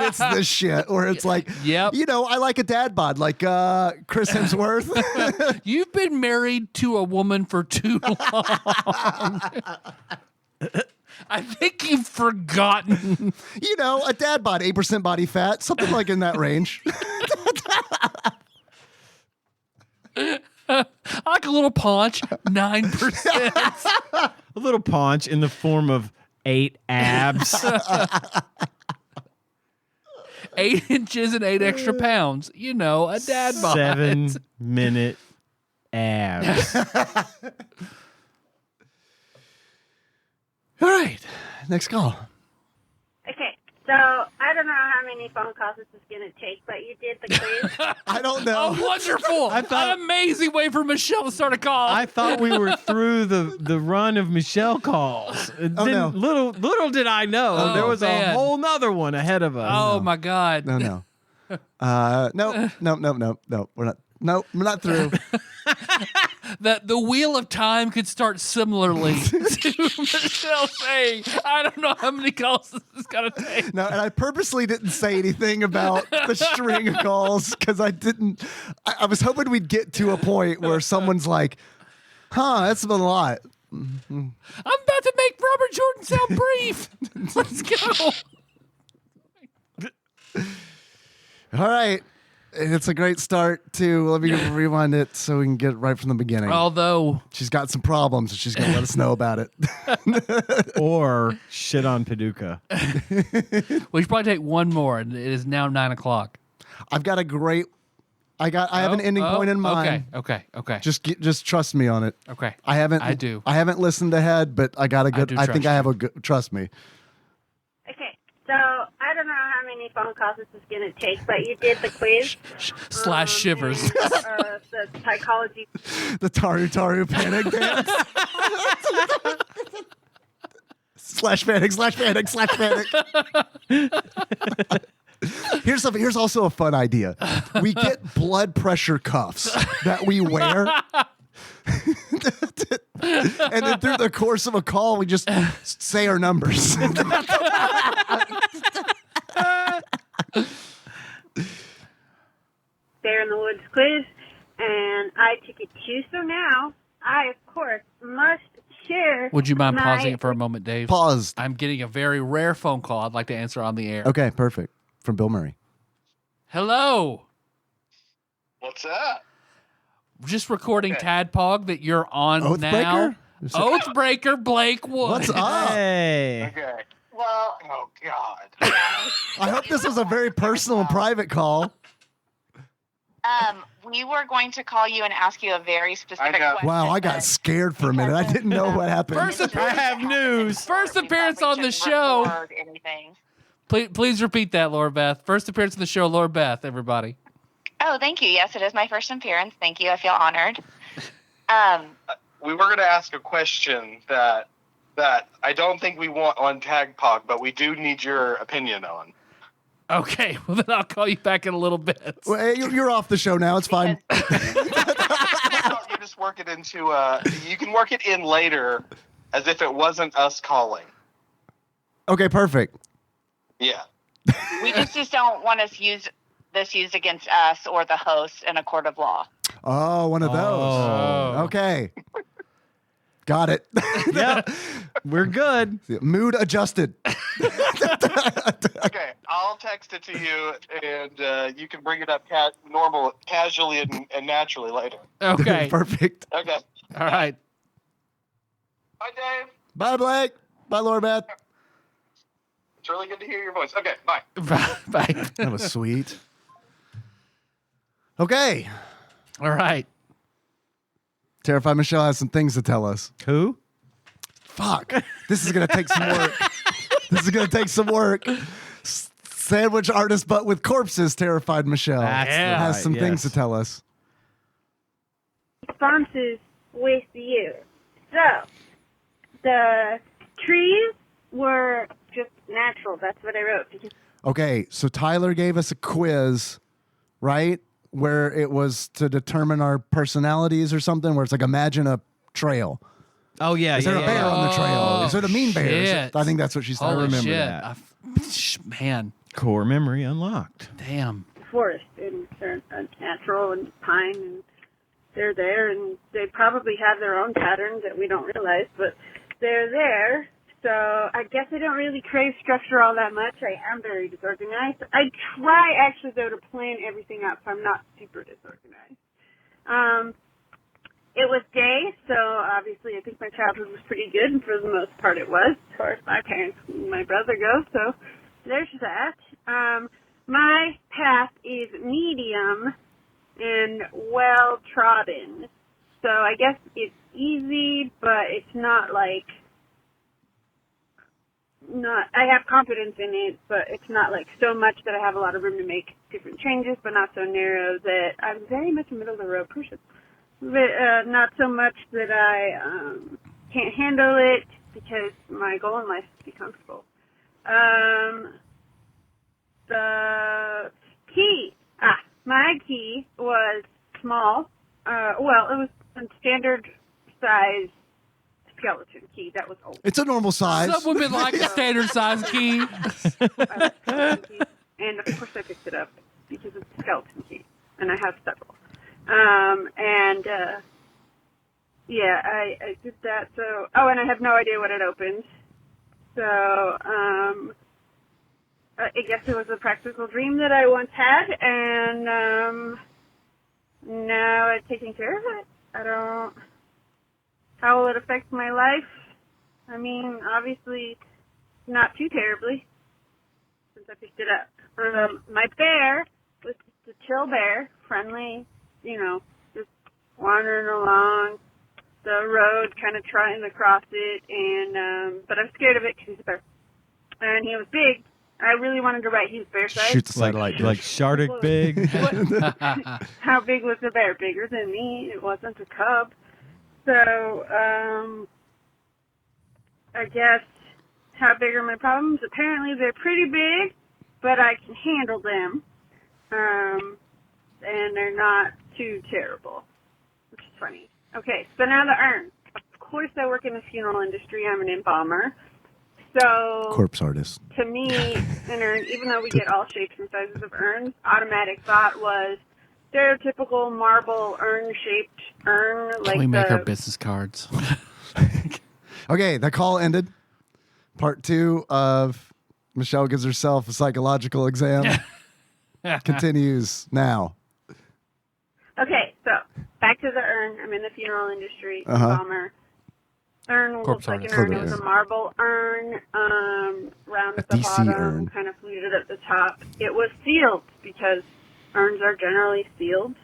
S3: it's this shit where it's like,
S2: Yep.
S3: I like a dad bod, like Chris Hemsworth.
S2: You've been married to a woman for too long. I think you've forgotten.
S3: A dad bod, 8% body fat, something like in that range.
S2: I like a little paunch, 9%.
S4: A little paunch in the form of 8 abs.
S2: 8 inches and 8 extra pounds. A dad bod.
S4: 7-minute abs.
S3: All right, next call.
S6: Okay,
S7: So, I don't know how many phone calls this is going to take, but you did the quiz.
S3: I don't know.
S2: Oh, wonderful! An amazing way for Michelle to start a call.
S4: I thought we were through the run of Michelle calls.
S3: No.
S4: Little did I know
S2: Oh,
S4: there was
S2: man.
S4: a whole nother one ahead of us.
S2: Oh my God!
S3: No. No. We're not through.
S2: The wheel of time could start similarly to Michelle saying, "I don't know how many calls this is gonna take."
S3: No, and I purposely didn't say anything about the string of calls because I didn't. I was hoping we'd get to a point where someone's like, that's been a lot.
S2: I'm about to make Robert Jordan sound brief. Let's go.
S3: All right. It's a great start to, let me rewind it so we can get it right from the beginning.
S2: Although
S3: She's got some problems and she's going to let us know about it.
S4: Or shit on Paducah.
S2: we should probably take one more, and it is now 9:00.
S3: I've got a great, I have an ending point in mind.
S2: Okay.
S3: Just trust me on it.
S2: Okay.
S3: I haven't listened ahead, but I got a good, I think I have a good, trust me.
S7: Okay, so I don't know how many phone calls this is going to take, but you did the quiz.
S2: Slash shivers.
S7: And, the psychology.
S3: The Taru panic dance. slash panic. Here's also a fun idea. We get blood pressure cuffs that we wear. And then through the course of a call, we just say our numbers.
S7: Bear in the Woods quiz, and I took it too. So now, I, of course, must share.
S2: Would you mind pausing it for a moment, Dave?
S3: Paused.
S2: I'm getting a very rare phone call I'd like to answer on the air.
S3: Okay, perfect. From Bill Murray.
S2: Hello.
S9: What's that?
S2: Just recording TADPOG that you're on
S3: Oathbreaker?
S2: now. Oathbreaker Blake Wood.
S3: What's up?
S4: Hey.
S9: Okay. Well, oh God.
S3: I hope this was a very personal and private call.
S10: We were going to call you and ask you a very specific question.
S3: Wow, I got scared for a minute. I didn't know what happened.
S4: I have news.
S2: First appearance on the show.
S10: Anything.
S2: Please repeat that, Laura Beth. First appearance on the show, Laura Beth, everybody.
S10: Oh, thank you. Yes, it is my first appearance. Thank you. I feel honored.
S9: We were going to ask a question that I don't think we want on TADPOG, but we do need your opinion on.
S2: Okay, well then I'll call you back in a little bit.
S3: Well, hey, you're off the show now. It's fine.
S9: You just work it into you can work it in later as if it wasn't us calling.
S3: Okay, perfect.
S9: Yeah.
S10: We just don't want us used against us or the host in a court of law.
S3: Oh, one of those.
S2: Oh.
S3: Okay. Got it.
S4: Yep. We're good.
S3: Mood adjusted.
S9: Okay, I'll text it to you, and you can bring it up casually and naturally later.
S2: Okay.
S3: Perfect.
S9: Okay.
S2: All right.
S9: Bye, Dave.
S3: Bye, Blake. Bye, Laura Beth.
S9: It's really good to hear your voice. Okay, bye.
S2: Bye.
S3: That was sweet. Okay.
S2: All right.
S3: Terrified Michelle has some things to tell us.
S4: Who?
S3: Fuck. This is going to take some work. Sandwich artist, but with corpses, Terrified Michelle
S4: That's
S3: has
S4: right,
S3: some
S4: yes.
S3: things to tell us.
S7: Responses with you. So, the trees were just natural. That's what I wrote. Because
S3: Okay, so Tyler gave us a quiz, right? Where it was to determine our personalities or something, where it's like, imagine a trail.
S4: Oh, yeah.
S3: Is there a bear on the trail? Is there the mean bear?
S2: shit.
S3: I think that's what she said.
S2: Holy
S3: I remember
S2: shit.
S3: that.
S2: Man,
S4: Core memory unlocked.
S2: damn.
S7: forest, and they're natural and pine, and they're there, and they probably have their own patterns that we don't realize, but they're there. So I guess I don't really crave structure all that much. I am very disorganized. I try, actually, though, to plan everything out, so I'm not super disorganized. It was day, so obviously I think my childhood was pretty good, and for the most part it was, as far as my parents and my brother go, so there's that. My path is medium and well-trodden, so I guess it's easy, but it's not, like, I have confidence in it, but it's not like so much that I have a lot of room to make different changes, but not so narrow that I'm very much a middle of the road person. But not so much that I can't handle it, because my goal in life is to be comfortable. The key. My key was small. It was a standard size skeleton key. That was old.
S3: It's a normal size.
S2: Some women like a standard size key.
S7: And of course I picked it up because it's a skeleton key, and I have several. I did that. So, and I have no idea what it opened. So, I guess it was a practical dream that I once had, and now I'm taking care of it. How will it affect my life? I mean, obviously, not too terribly, since I picked it up. My bear was just a chill bear, friendly, just wandering along the road, kind of trying to cross it, but I'm scared of it because he's a bear. And he was big. I really wanted to write he was bear size.
S3: Shoots the satellite.
S4: Like Shardik big.
S7: How big was the bear? Bigger than me. It wasn't a cub. So, I guess, how big are my problems? Apparently they're pretty big, but I can handle them. And they're not too terrible, which is funny. Okay, so now the urn. Of course I work in the funeral industry. I'm an embalmer. So,
S3: corpse artist.
S7: To me, an urn, even though we get all shapes and sizes of urns, automatic thought was stereotypical marble urn-shaped urn.
S2: Can we make our business cards?
S3: Okay, that call ended. Part 2 of Michelle gives herself a psychological exam continues now.
S7: Okay, so back to the urn. I'm in the funeral industry, embalmer. Urn looks like an urn. It was a marble urn, round at the bottom, urn. Kind of fluted at the top. It was sealed because urns are generally sealed,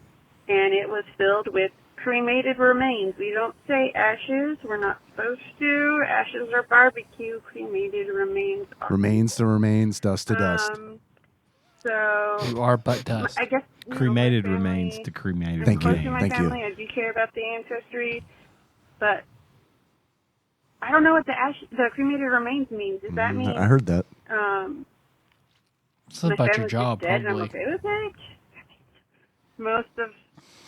S7: and it was filled with cremated remains. We don't say ashes. We're not supposed to. Ashes are barbecue. Cremated remains are
S3: remains to remains, dust to dust.
S7: So
S2: you are but dust.
S7: I guess
S4: cremated remains to cremated.
S3: Thank you.
S7: Most of my family, I do care about the ancestry, but I don't know what the cremated remains means. Does that mean?
S3: I heard that.
S2: It's about your job,
S7: dead,
S2: probably.
S7: I'm okay with it. Most of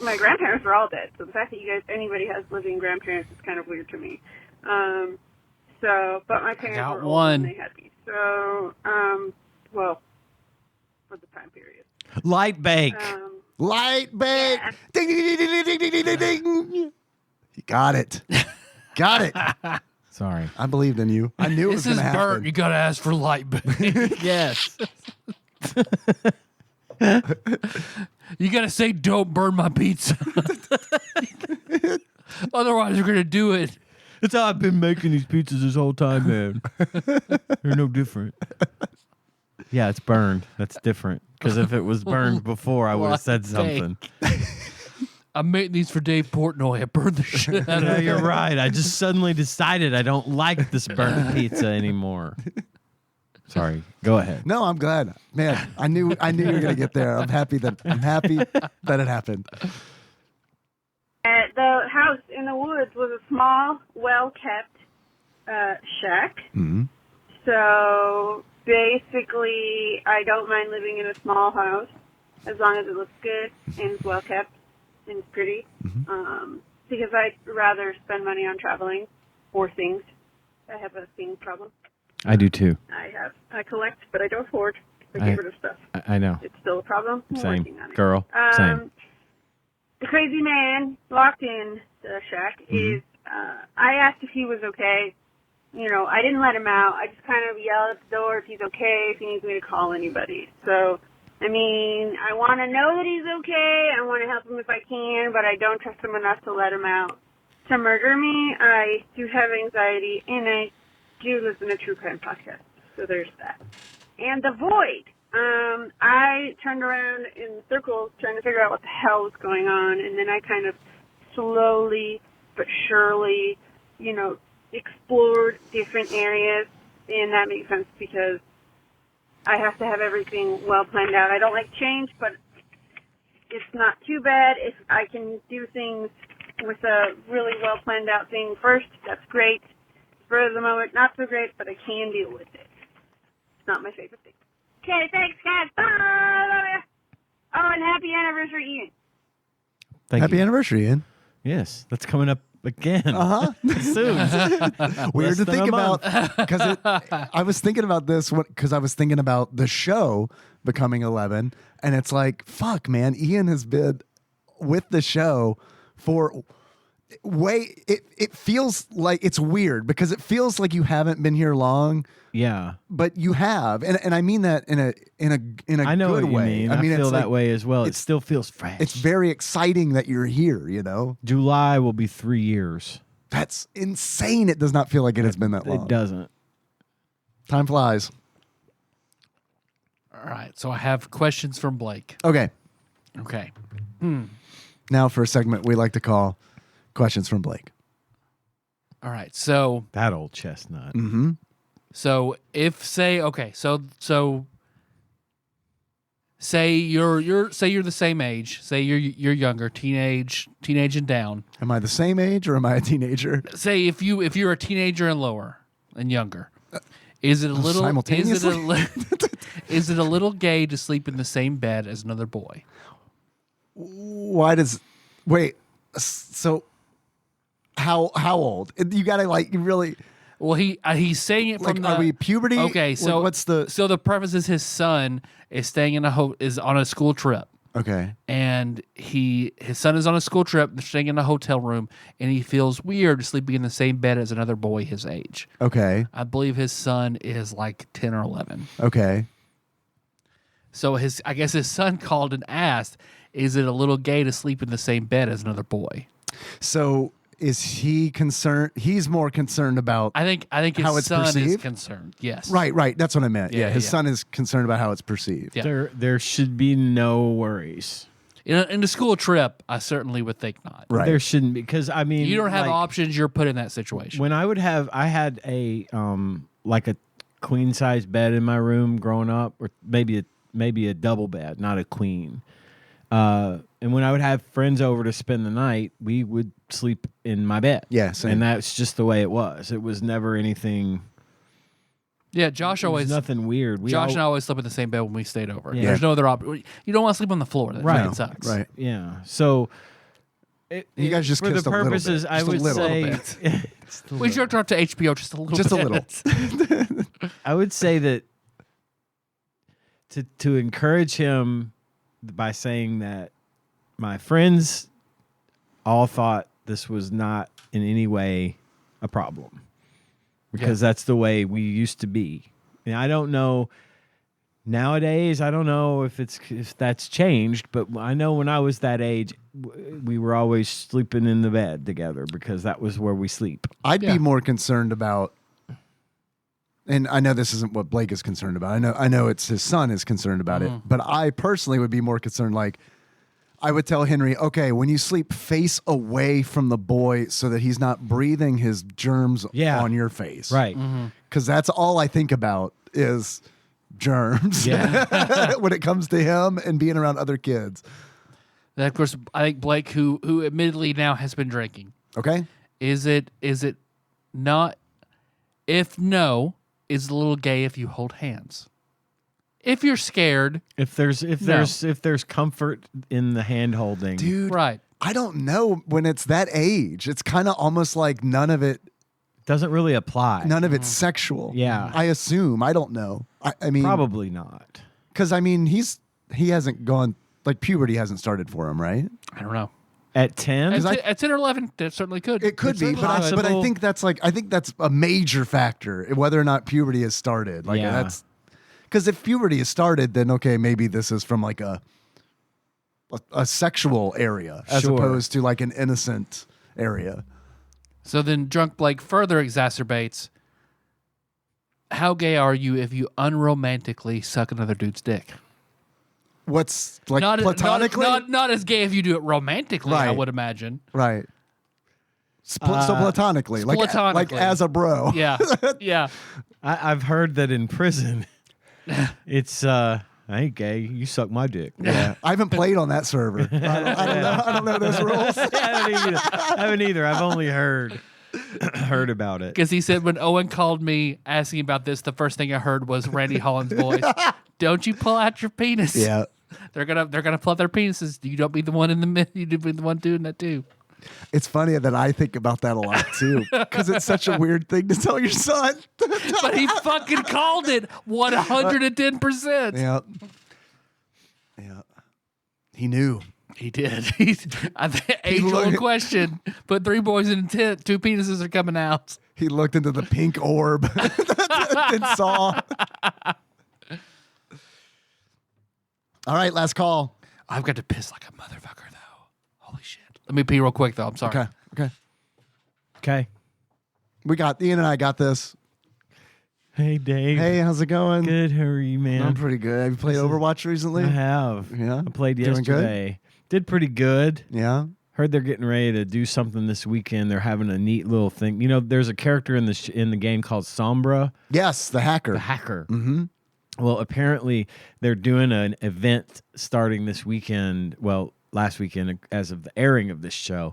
S7: my grandparents are all dead, so the fact that anybody has living grandparents is kind of weird to me. But my parents were old when they had me. So, for the time period.
S4: Light bake.
S3: Light bake. Yeah. Ding, ding, ding, ding, ding, ding, ding, ding. You got it. Got it.
S4: Sorry.
S3: I believed in you. I knew it was going to happen.
S2: This is burnt. You got to ask for light bake.
S4: Yes.
S2: You got to say, don't burn my pizza. Otherwise, you're going to do it.
S4: That's how I've been making these pizzas this whole time, man. They're no different. Yeah, it's burned. That's different. Because if it was burned before, I would have said something.
S2: I'm making these for Dave Portnoy. I burned the shit out of it.
S4: You're right. I just suddenly decided I don't like this burnt pizza anymore. Sorry. Go ahead.
S3: No, I'm glad. Man, I knew you were gonna get there. I'm happy that it happened.
S7: The house in the woods was a small, well-kept shack.
S3: Mm-hmm.
S7: So basically, I don't mind living in a small house as long as it looks good and is well-kept and is pretty. Mm-hmm. Because I'd rather spend money on traveling or things. I have a thing problem.
S4: I do too.
S7: I collect, but I don't hoard. I get rid of stuff.
S4: I know.
S7: It's still a problem. I'm
S4: Same.
S7: working on it.
S4: Girl. Same.
S7: The crazy man locked in the shack is, I asked if he was okay. I didn't let him out. I just kind of yelled at the door if he's okay, if he needs me to call anybody. So, I want to know that he's okay. I want to help him if I can, but I don't trust him enough to let him out to murder me. I do have anxiety, and I do listen to true crime podcasts. So there's that. And the void. I turned around in circles trying to figure out what the hell was going on, and then I kind of slowly but surely, explored different areas And that makes sense because I have to have everything well planned out. I don't like change, but it's not too bad if I can do things with a really well planned out thing first. That's great. For the moment, not so great, but I can deal with it. It's not my favorite thing. Okay, thanks, guys. Bye. Oh, and happy anniversary, Ian.
S3: Happy anniversary, Ian.
S4: Yes, that's coming up again. Soon.
S3: Weird
S4: Less
S3: to
S4: than
S3: think
S4: a
S3: about
S4: month.
S3: because I was thinking about this because I was thinking about the show becoming 11, and it's like, fuck, man, Ian has been with the show for it feels like it's weird because it feels like you haven't been here long.
S4: Yeah,
S3: but you have, and I mean that in a
S4: I know
S3: good
S4: what you
S3: way.
S4: mean.
S3: I mean,
S4: feel
S3: it's
S4: that
S3: like,
S4: way as well. It still feels fresh.
S3: It's very exciting that you're here. You know,
S4: July will be 3 years.
S3: That's insane. It does not feel like it has been that long.
S4: It doesn't.
S3: Time flies.
S2: All right. So I have questions from Blake.
S3: Okay.
S2: Okay.
S3: Now for a segment we like to call Questions from Blake.
S2: All right. So
S4: that old chestnut.
S3: Mm-hmm.
S2: So if say say you're the same age, say you're younger, teenage and down.
S3: Am I the same age or am I a teenager?
S2: Say if you're a teenager and lower and younger, is it a little
S3: simultaneously?
S2: Is it a little gay to sleep in the same bed as another boy?
S3: Why does wait? So how old? You gotta really.
S2: Well, he's saying it from
S3: are we puberty?
S2: Okay, so
S3: what's the?
S2: So the premise is his son is staying is on a school trip.
S3: Okay.
S2: And his son is on a school trip. They're staying in a hotel room, and he feels weird sleeping in the same bed as another boy his age.
S3: Okay.
S2: I believe his son is like 10 or 11.
S3: Okay.
S2: So I guess his son called and asked, "Is it a little gay to sleep in the same bed as another boy?"
S3: So is he concerned? He's more concerned about.
S2: I think his
S3: how it's
S2: son is
S3: perceived?
S2: concerned. Yes.
S3: Right. That's what I meant. Yeah, his
S2: yeah.
S3: son is concerned about how it's perceived.
S2: Yeah.
S4: There should be no worries.
S2: In a school trip, I certainly would think not.
S3: Right.
S4: There shouldn't be, because I mean,
S2: You don't have
S4: like,
S2: options. You're put in that situation.
S4: When I had a like a queen size bed in my room growing up, or maybe a double bed, not a queen. And when I would have friends over to spend the night, we would sleep in my bed.
S3: Yeah, same.
S4: And that's just the way it was. It was never anything.
S2: Yeah, Josh always
S4: nothing weird.
S2: Josh and I always slept in the same bed when we stayed over.
S4: Yeah.
S2: There's no other option. You don't want to sleep on the floor. That
S4: Right.
S2: fucking sucks.
S3: Right.
S4: Yeah. So
S3: You guys just
S4: for the
S3: kissed a little bit.
S4: purposes, I
S3: Just a
S4: would
S3: little
S4: say
S2: bit. We jerked off to HBO just a little
S3: Just a
S2: bit.
S3: little.
S4: I would say that to encourage him by saying that my friends all thought this was not in any way a problem, because that's the way we used to be. And I don't know nowadays. I don't know if that's changed, but I know when I was that age, we were always sleeping in the bed together because that was where we sleep.
S3: I'd be more concerned about, and I know this isn't what Blake is concerned about. I know it's his son is concerned about it, but I personally would be more concerned. Like, I would tell Henry, okay, when you sleep, face away from the boy so that he's not breathing his germs on your face.
S4: Right.
S3: Because that's all I think about is germs when it comes to him and being around other kids.
S2: And of course, I think Blake, who admittedly now has been drinking.
S3: Okay.
S2: Is it not? If no, is it a little gay if you hold hands? If you're scared,
S4: if there's comfort in the hand holding,
S3: Dude,
S2: right?
S3: I don't know when it's that age. It's kind of almost like none of it
S4: doesn't really apply.
S3: None of it's sexual.
S4: Yeah.
S3: I assume. I don't know. I mean,
S4: probably not.
S3: Because I mean, he hasn't gone, like, puberty hasn't started for him, right?
S2: I don't know.
S4: At 10?
S2: At 10 or 11, that certainly could.
S3: It could be, but I think that's a major factor, whether or not puberty has started. Like, that's because if puberty has started, then okay, maybe this is from like a sexual area as opposed to like an innocent area.
S2: So then drunk Blake further exacerbates, how gay are you if you unromantically suck another dude's dick?
S3: What's like platonically?
S2: Not as gay if you do it romantically, I would imagine.
S3: Right. So platonically, like
S2: platonically.
S3: as a bro.
S2: Yeah, yeah.
S4: I've heard that in prison, it's I ain't gay. You suck my dick.
S3: Yeah, I haven't played on that server. I don't know those rules.
S4: I haven't either. I've only heard about it.
S2: Because he said when Owen called me asking about this, the first thing I heard was Randy Holland's voice. Don't you pull out your penis?
S3: Yeah,
S2: they're gonna pull out their penises. You don't be the one in the middle. You be the one doing that too.
S3: it's funny that I think about that a lot too, because it's such a weird thing to tell your son.
S2: But he fucking called it 110%.
S3: Yeah, yeah. He knew.
S2: He did. Age-old question. Put 3 boys in a tent. 2 penises are coming out.
S3: He looked into the pink orb and saw. All right, last call.
S2: I've got to piss like a motherfucker, though. Holy shit. Let me pee real quick, though. I'm sorry.
S3: Okay. Ian and I got this.
S4: Hey, Dave.
S3: Hey, how's it going?
S4: Good. How are you, man?
S3: I'm pretty good. Have you played Overwatch recently?
S4: I have.
S3: Yeah.
S4: I played
S3: Doing
S4: yesterday. Did pretty good.
S3: Yeah.
S4: Heard they're getting ready to do something this weekend. They're having a neat little thing. You know, there's a character in the game called Sombra.
S3: Yes, the hacker.
S4: Mm-hmm. Well, apparently they're doing an event starting this weekend. Well, last weekend, as of the airing of this show,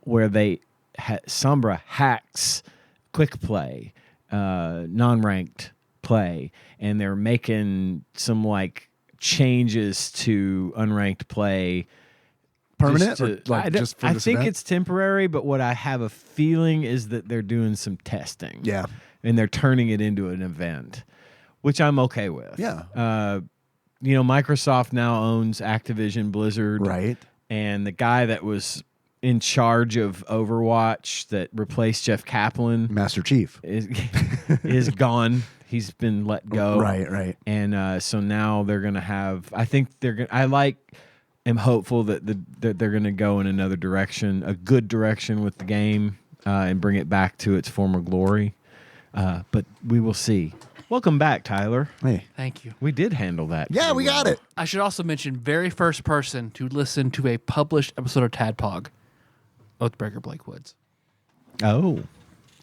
S4: where they Sombra hacks quick play, non-ranked play, and they're making some like changes to unranked play.
S3: Permanent?
S4: I think it's temporary, but what I have a feeling is that they're doing some testing.
S3: Yeah.
S4: And they're turning it into an event, which I'm okay with.
S3: Yeah.
S4: Microsoft now owns Activision Blizzard.
S3: Right.
S4: And the guy that was in charge of Overwatch that replaced Jeff Kaplan,
S3: Master Chief,
S4: is gone. He's been let go.
S3: Right.
S4: And so now they're going to have, am hopeful that they're going to go in another direction, a good direction with the game, and bring it back to its former glory. But we will see. Welcome back, Tyler.
S3: Hey.
S2: Thank you.
S4: We did handle that.
S3: Yeah, we got it.
S2: I should also mention very first person to listen to a published episode of TADPOG, Oathbreaker Blake Woods.
S4: Oh.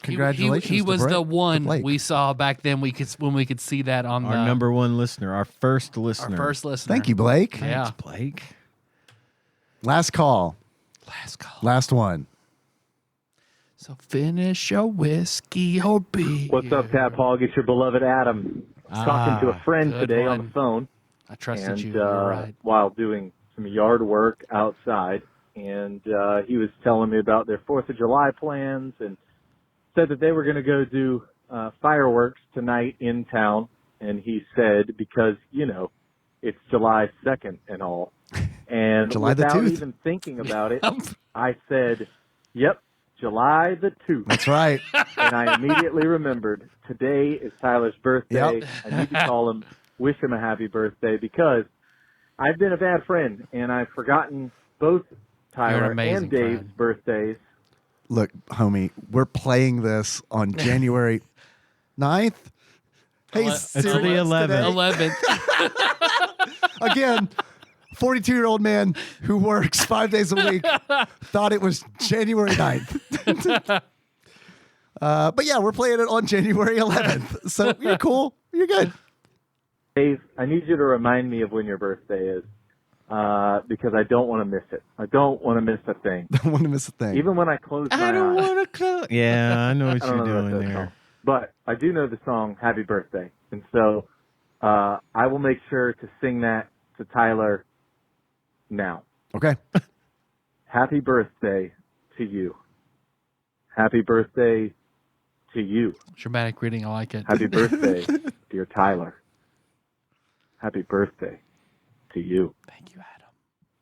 S3: Congratulations.
S2: He was the one we saw back then. When we could see that on
S4: our number one listener, our first listener.
S3: Thank you, Blake.
S4: Thanks, Blake.
S3: Last call. Last one.
S2: So finish your whiskey or beer.
S11: What's up, TADPOG? It's your beloved Adam. Talking to a friend today on the phone.
S2: I trusted you. You're right.
S11: While doing some yard work outside, and he was telling me about their 4th of July plans and said that they were going to go do fireworks tonight in town. And he said, because, it's July 2nd and all. And
S3: July the
S11: without
S3: 2nd.
S11: even thinking about it, I said, yep, July the 2nd.
S3: That's right.
S11: And I immediately remembered today is Tyler's birthday.
S3: Yep.
S11: I need to call him, wish him a happy birthday, because I've been a bad friend and I've forgotten both Tyler and Dave's birthdays.
S3: Look, homie, we're playing this on January 9th. Hey,
S4: it's the 11th.
S3: Again, 42-year-old man who works 5 days a week thought it was January 9th. But yeah, we're playing it on January 11th. So you're cool. You're good.
S11: Dave, I need you to remind me of when your birthday is, because I don't want to miss it. I don't want to miss a thing.
S3: Don't want to miss a thing.
S11: Even when I close my eyes.
S4: I don't want to close. Yeah, I know what you're doing there.
S11: Song. But I do know the song Happy Birthday. And so I will make sure to sing that to Tyler now.
S3: Okay.
S11: Happy birthday to you. Happy birthday to you.
S2: Dramatic reading. I like it.
S11: Happy birthday, dear Tyler. Happy birthday to you.
S2: Thank you, Adam.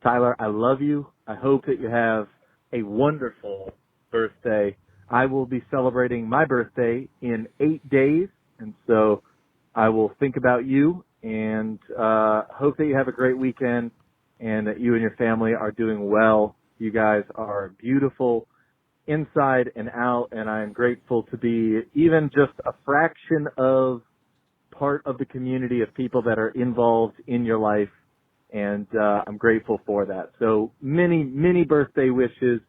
S11: Tyler, I love you. I hope that you have a wonderful birthday. I will be celebrating my birthday in 8 days, and so I will think about you and hope that you have a great weekend and that you and your family are doing well. You guys are beautiful inside and out, and I am grateful to be even just a fraction of part of the community of people that are involved in your life, and I'm grateful for that. So many, many birthday wishes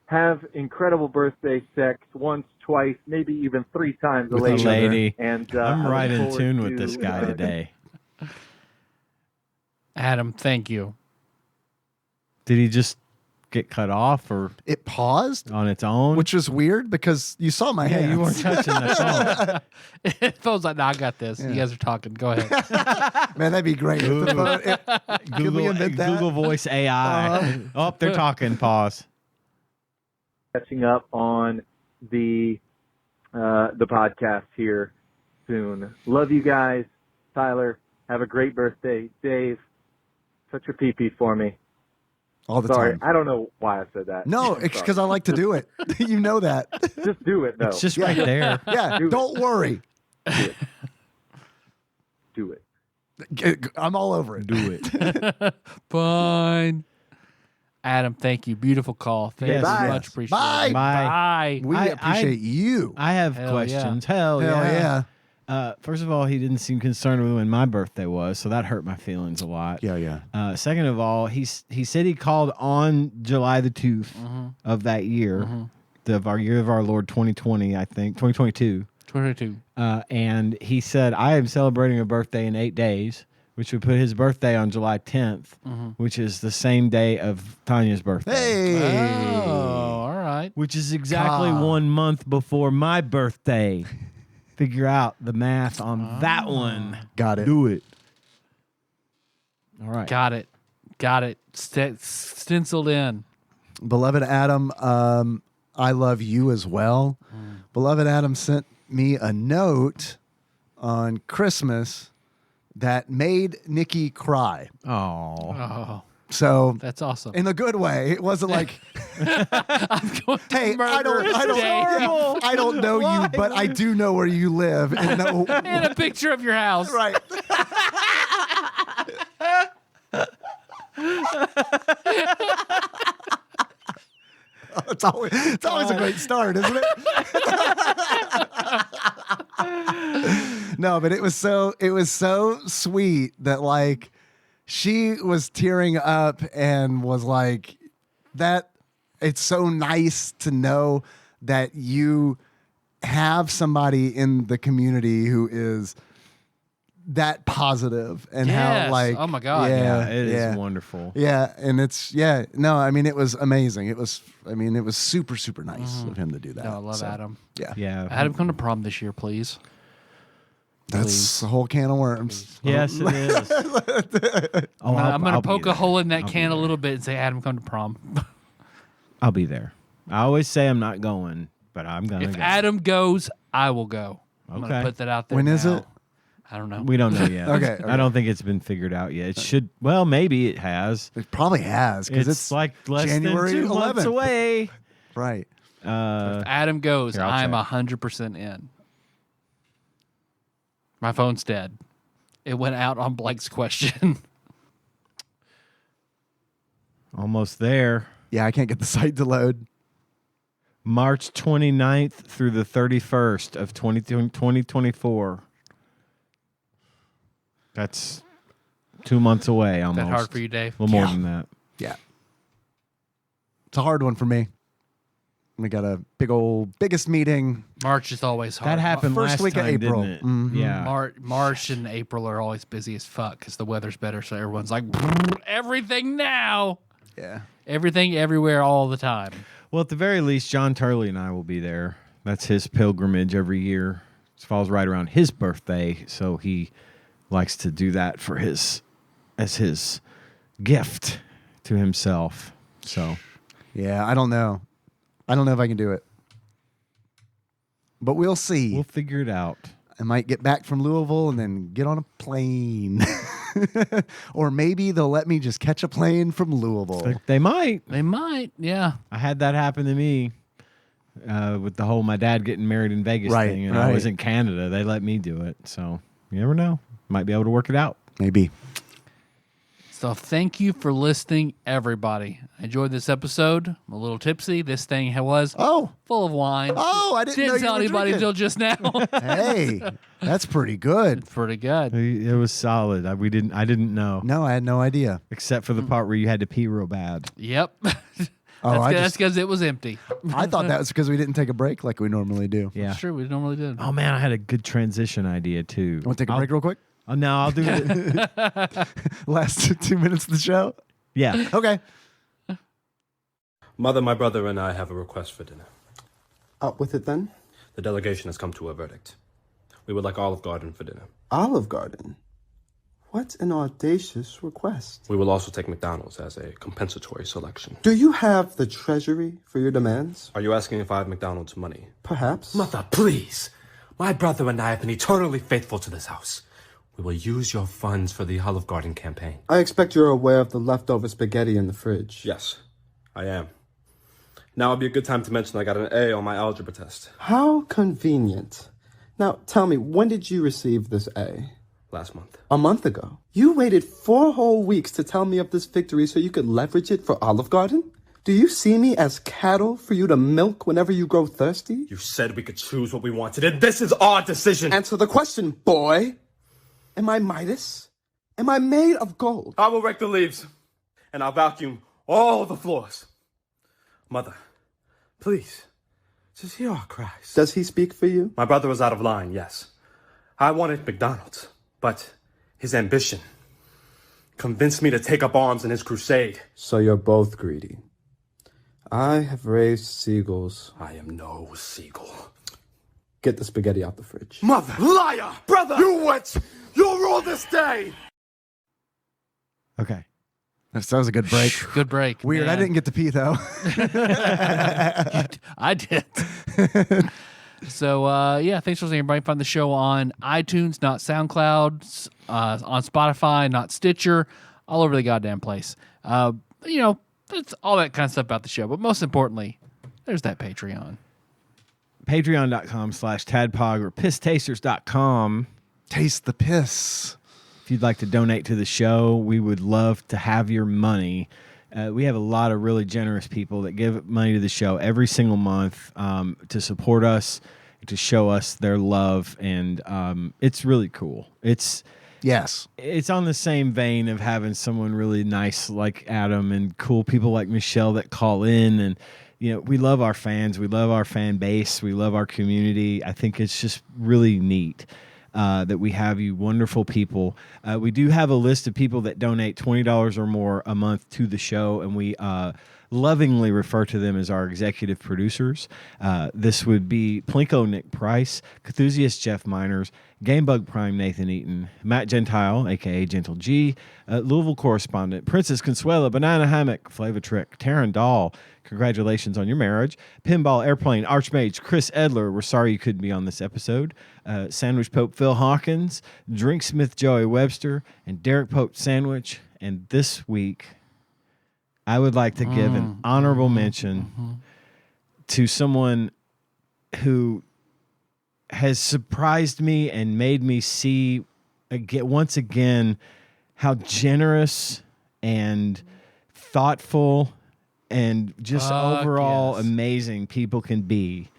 S11: have incredible birthday sex once, twice, maybe even 3 times
S4: With
S11: a
S4: a lady.
S11: And
S4: I'm
S11: I
S4: right
S11: look
S4: in
S11: forward
S4: tune with
S11: to,
S4: this guy today.
S2: Adam, thank you.
S4: Did he just get cut off or
S3: It paused,
S4: on its own?
S3: which is weird because you saw my hands.
S4: you weren't touching the phone.
S2: Phone's like, no, I got this. You guys are talking. Go ahead.
S3: Man, that'd be great. If the phone- Can we invent that?
S4: Google Voice AI. Oh, they're talking. Pause.
S11: catching up on the podcast here soon. Love you guys. Tyler, have a great birthday. Dave, such a pee-pee for me.
S3: All the
S11: Sorry,
S3: time.
S11: I don't know why I said that.
S3: No,
S11: I'm
S3: it's
S11: sorry.
S3: because I like to do it. You know that.
S11: Just do it, though.
S4: It's just right there.
S3: Yeah,
S11: Do it.
S3: don't worry.
S11: Do it.
S3: I'm all over it.
S4: Do it.
S2: Fine. Adam, thank you. Beautiful call. Thank
S4: Yes.
S2: you.
S3: Bye.
S2: Much appreciated.
S3: Bye.
S2: Bye.
S3: We
S4: I-
S3: appreciate you.
S4: I have
S2: Hell
S4: questions. Hell,
S3: Hell
S4: yeah. First of all, he didn't seem concerned with when my birthday was, so that hurt my feelings a lot.
S3: Yeah.
S4: Second of all, he said he called on July the 2th of that year, of our year of our Lord 2020, I think, 2022.
S2: 22.
S4: And he said, I am celebrating a birthday in 8 days, which would put his birthday on July 10th, which is the same day of Tanya's birthday.
S3: Hey.
S2: Oh, all right.
S4: Which is exactly
S3: Ah.
S4: 1 month before my birthday. Figure out the math on that one.
S3: Got it.
S4: Do it. All right.
S2: Got it. Stenciled in.
S3: Beloved Adam, I love you as well. Beloved Adam sent me a note on Christmas that made Nikki cry.
S2: Oh,
S3: So
S2: that's awesome.
S3: in a good way. It wasn't like,
S2: I'm going to
S3: hey,
S2: murder
S3: I don't know you, but I do know where you live and know
S2: and a picture of your house.
S3: right. It's always a great start, isn't it? No, but it was so sweet that like she was tearing up and was like that. It's so nice to know that you have somebody in the community who is that positive and
S2: Yes.
S3: how like,
S2: Oh my God.
S4: Yeah, it is wonderful.
S3: Yeah, and I mean it was amazing. It was super, super nice of him to do that.
S2: No, I love
S3: So,
S2: Adam.
S3: Yeah.
S4: Yeah.
S2: Adam, come to prom this year, please.
S3: That's a whole can of worms.
S4: Yes, it is.
S2: I'm going to poke a hole in that
S4: I'll
S2: can
S4: be
S2: a little bit and say, Adam, come to prom.
S4: I'll be there. I always say I'm not going, but I'm going to
S2: If
S4: go.
S2: Adam goes, I will go. I'm going
S4: Okay.
S2: to put that out there.
S3: When is
S2: now.
S3: it?
S2: I don't know.
S4: We don't know yet.
S3: Okay.
S4: I don't think it's been figured out yet. It should. Well, maybe it has.
S3: It probably has because
S4: It's like less
S3: January
S4: than 2 months
S3: 11th.
S4: away.
S3: Right.
S2: If Adam goes,
S4: Here, I'll
S2: I'm
S4: check.
S2: 100% in. My phone's dead. It went out on Blake's question.
S4: Almost there.
S3: Yeah, I can't get the site to load.
S4: March 29th through the 31st of 2024. That's 2 months away almost.
S2: That hard for you, Dave?
S4: A little more
S3: Yeah.
S4: than that.
S3: Yeah. It's a hard one for me. We got a biggest meeting.
S2: March is always hard.
S4: That happened
S3: First
S4: last
S3: week of
S4: time,
S3: April.
S4: didn't it?
S3: Mhm.
S4: Yeah.
S2: March and April are always busy as fuck because the weather's better. So everyone's like, everything now.
S3: Yeah.
S2: Everything, everywhere, all the time.
S4: Well, at the very least, John Turley and I will be there. That's his pilgrimage every year. It falls right around his birthday, so he likes to do that for his gift to himself. So
S3: Yeah, I don't know. I don't know if I can do it. But we'll see.
S4: we'll figure it out.
S3: I might get back from Louisville and then get on a plane. Or maybe they'll let me just catch a plane from Louisville.
S4: They might.
S2: They might, yeah.
S4: I had that happen to me with the whole my dad getting married in Vegas
S3: Right,
S4: thing, and I was
S3: right.
S4: in Canada. They let me do it, so you never know. Might be able to work it out.
S3: Maybe.
S2: So thank you for listening, everybody. I enjoyed this episode. I'm a little tipsy. This thing was full of wine.
S3: Oh, I didn't know you
S2: tell
S3: were
S2: anybody
S3: drinking.
S2: until just now.
S3: Hey, that's pretty good.
S2: Pretty good.
S4: It was solid. I didn't know.
S3: No, I had no idea.
S4: Except for the part where you had to pee real bad.
S2: Yep.
S3: Oh,
S2: That's because it was empty.
S3: I thought that was because we didn't take a break like we normally do.
S4: Yeah.
S2: It's true. We normally did.
S4: Oh man, I had a good transition idea too.
S3: Want to take a break real quick?
S4: Oh no, I'll do it.
S3: Last 2 minutes of the show?
S4: Yeah.
S3: Okay.
S12: Mother, my brother, and I have a request for dinner.
S13: Up with it then?
S12: The delegation has come to a verdict. We would like Olive Garden for dinner.
S13: Olive Garden? What an audacious request.
S12: We will also take McDonald's as a compensatory selection.
S13: Do you have the treasury for your demands?
S12: Are you asking if I have McDonald's money?
S13: Perhaps.
S12: Mother, please. My brother and I have been eternally faithful to this house. We will use your funds for the Olive Garden campaign.
S13: I expect you're aware of the leftover spaghetti in the fridge.
S12: Yes, I am. Now would be a good time to mention I got an A on my algebra test.
S13: How convenient. Now, tell me, when did you receive this A?
S12: Last month.
S13: A month ago. You waited 4 whole weeks to tell me of this victory so you could leverage it for Olive Garden? Do you see me as cattle for you to milk whenever you grow thirsty?
S12: You said we could choose what we wanted, and this is our decision.
S13: Answer the question, boy. Am I Midas? Am I made of gold?
S12: I will rake the leaves, and I'll vacuum all the floors. Mother, please, just hear our cries.
S13: Does he speak for you?
S12: My brother was out of line, yes. I wanted McDonald's, but his ambition convinced me to take up arms in his crusade.
S13: So you're both greedy. I have raised seagulls.
S12: I am no seagull.
S13: Get the spaghetti out the fridge.
S12: Mother! Liar! Brother! You witch! You'll rule this day!
S4: Okay.
S3: That was a good break.
S2: Good break.
S3: Weird.
S2: Man.
S3: I didn't get to pee, though.
S2: I did. So, yeah, thanks for listening, everybody. Find the show on iTunes, not SoundCloud, on Spotify, not Stitcher, all over the goddamn place. It's all that kind of stuff about the show. But most importantly, there's that Patreon.
S4: Patreon.com/TADPOG or pisstasters.com.
S3: Taste the piss.
S4: If you'd like to donate to the show, we would love to have your money. We have a lot of really generous people that give money to the show every single month to support us, to show us their love, and it's really cool. It's on the same vein of having someone really nice like Adam and cool people like Michelle that call in, and we love our fans, we love our fan base, we love our community. I think it's just really neat. That we have you wonderful people. We do have a list of people that donate $20 or more a month to the show, and we lovingly refer to them as our executive producers. This would be Plinko Nick Price, Cthusiast Jeff Miners, Gamebug Prime Nathan Eaton, Matt Gentile, a.k.a. Gentle G, Louisville correspondent, Princess Consuela, Banana Hammock, Flava Trick, Taryn Dahl, congratulations on your marriage, Pinball Airplane, Archmage, Chris Edler, we're sorry you couldn't be on this episode, Sandwich Pope Phil Hawkins, Drinksmith Joey Webster, and Derek Pope Sandwich. And this week, I would like to give an honorable mention to someone who has surprised me and made me see once again how generous and thoughtful and just overall amazing people can be.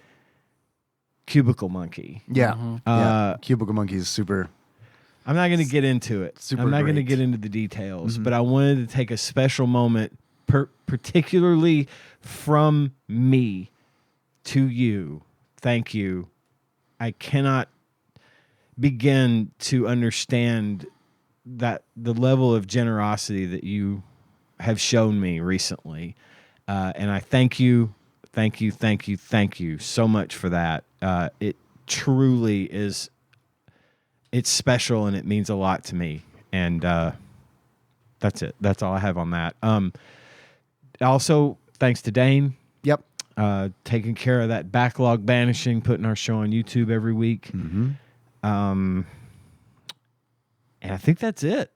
S4: Cubicle Monkey.
S3: Yeah. Cubicle Monkey is super.
S4: I'm not going to get into it. I'm not going to get into the details, but I wanted to take a special moment, particularly from me to you. Thank you. I cannot begin to understand that the level of generosity that you have shown me recently. And I thank you so much for that. It truly is, it's special and it means a lot to me. And that's it. That's all I have on that. Also, thanks to Dane.
S3: Yep.
S4: Taking care of that backlog banishing, putting our show on YouTube every week.
S3: Mm-hmm.
S4: And I think that's it.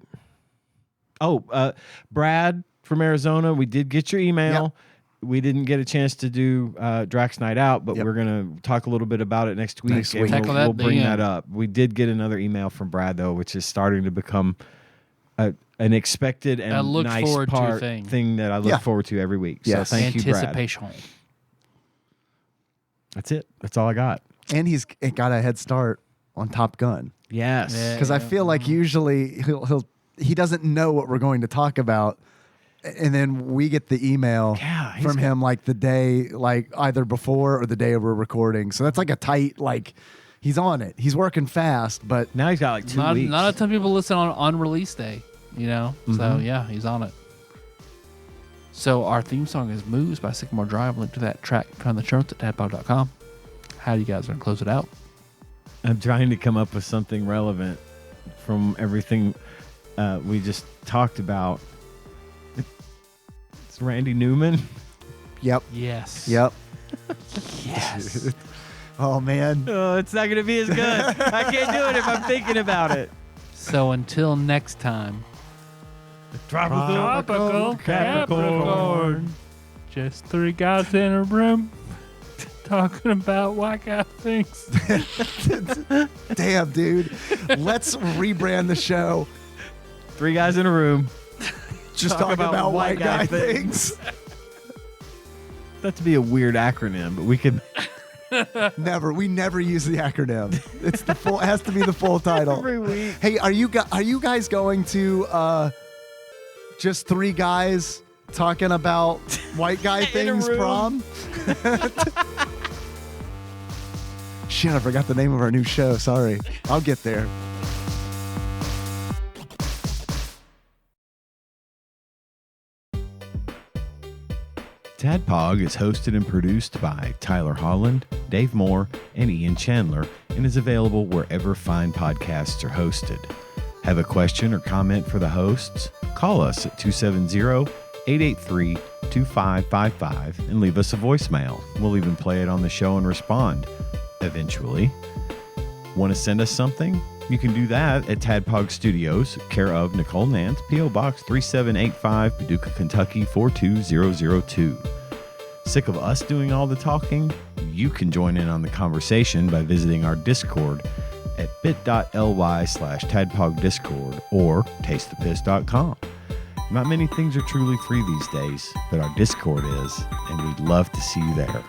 S4: Oh, Brad from Arizona, we did get your email. Yep. We didn't get a chance to do Drax Night Out, but we're going to talk a little bit about it next week. We'll bring that up. We did get another email from Brad, though, which is starting to become an expected and nice thing that I look forward to every week.
S3: Yes.
S4: So thank you, Brad.
S2: Anticipation.
S4: That's it. That's all I got.
S3: And he's got a head start on Top Gun.
S4: Yes.
S3: Because I feel like usually he doesn't know what we're going to talk about. And then we get the email from him like the day, like either before or the day we're recording. So that's like a tight, like he's on it. He's working fast, but
S4: now he's got like 2 weeks.
S2: Not a ton of people listen on release day, you know? So yeah, he's on it. So our theme song is Moves by Sycamore Drive. Link to that track on the show notes at tadpog.com. How do you guys going to close it out?
S4: I'm trying to come up with something relevant from everything we just talked about. It's Randy Newman.
S3: Yep.
S2: Yes.
S3: Yep.
S2: Yes.
S3: Oh, man.
S4: Oh, it's not going to be as good. I can't do it if I'm thinking about it.
S2: So until next time.
S4: Tropical Capricorn.
S2: Just 3 guys in a room talking about white guy things.
S3: Damn, dude. Let's rebrand the show.
S4: 3 guys in a room.
S3: Just talk about white guy things.
S4: That'd be a weird acronym, but we could.
S3: We never use the acronym. It's the full. It has to be the full title.
S4: Every week.
S3: Hey, are you guys going to just 3 guys talking about white guy things prom? Shit, I forgot the name of our new show. Sorry. I'll get there.
S4: TADPOG is hosted and produced by Tyler Holland, Dave Moore, and Ian Chandler, and is available wherever fine podcasts are hosted. Have a question or comment for the hosts? Call us at 270-883-2555 and leave us a voicemail. We'll even play it on the show and respond eventually. Want to send us something? You can do that at Tadpog Studios, care of Nicole Nance, P.O. Box 3785, Paducah, Kentucky 42002. Sick of us doing all the talking? You can join in on the conversation by visiting our Discord at bit.ly/tadpogdiscord or tastethepiss.com. Not many things are truly free these days, but our Discord is, and we'd love to see you there.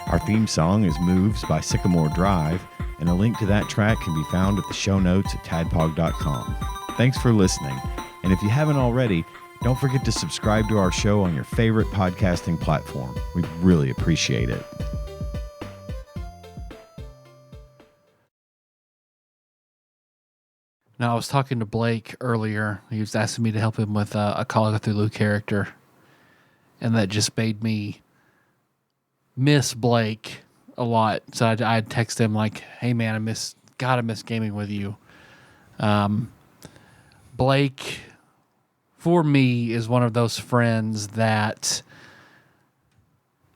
S4: Our theme song is Moves by Sycamore Drive, and a link to that track can be found at the show notes at tadpog.com. Thanks for listening, and if you haven't already, don't forget to subscribe to our show on your favorite podcasting platform. We'd really appreciate it.
S2: Now, I was talking to Blake earlier. He was asking me to help him with a Call of Cthulhu character, and that just made me miss Blake a lot. So I'd text him like, "Hey man, I miss gaming with you." Blake, for me, is one of those friends that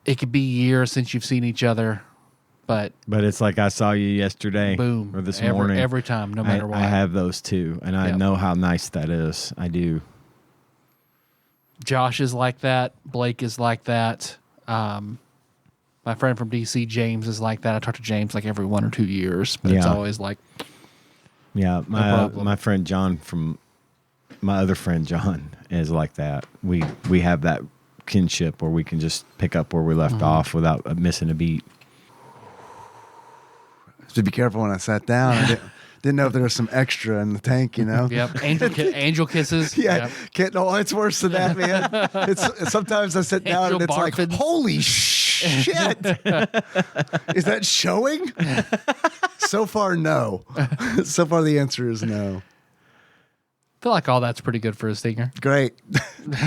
S2: it could be years since you've seen each other, but
S4: it's like I saw you yesterday,
S2: boom,
S4: or this morning.
S2: Every time, no matter what.
S4: I have those too, and I know how nice that is. I do.
S2: Josh is like that. Blake is like that. My friend from DC, James, is like that. I talk to James like every 1 or 2 years, but it's always like,
S4: yeah. My friend John my other friend John is like that. We have that kinship where we can just pick up where we left off without missing a beat.
S3: To be careful when I sat down. I didn't know if there was some extra in the tank, you know?
S2: Yep. Angel kisses.
S3: Yeah.
S2: Yep.
S3: No, it's worse than that, man. It's sometimes I sit down and it's like, holy shit. Is that showing? So far, no. So far, the answer is no.
S2: I feel like all that's pretty good for a stinger.
S3: Great.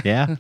S4: Yeah.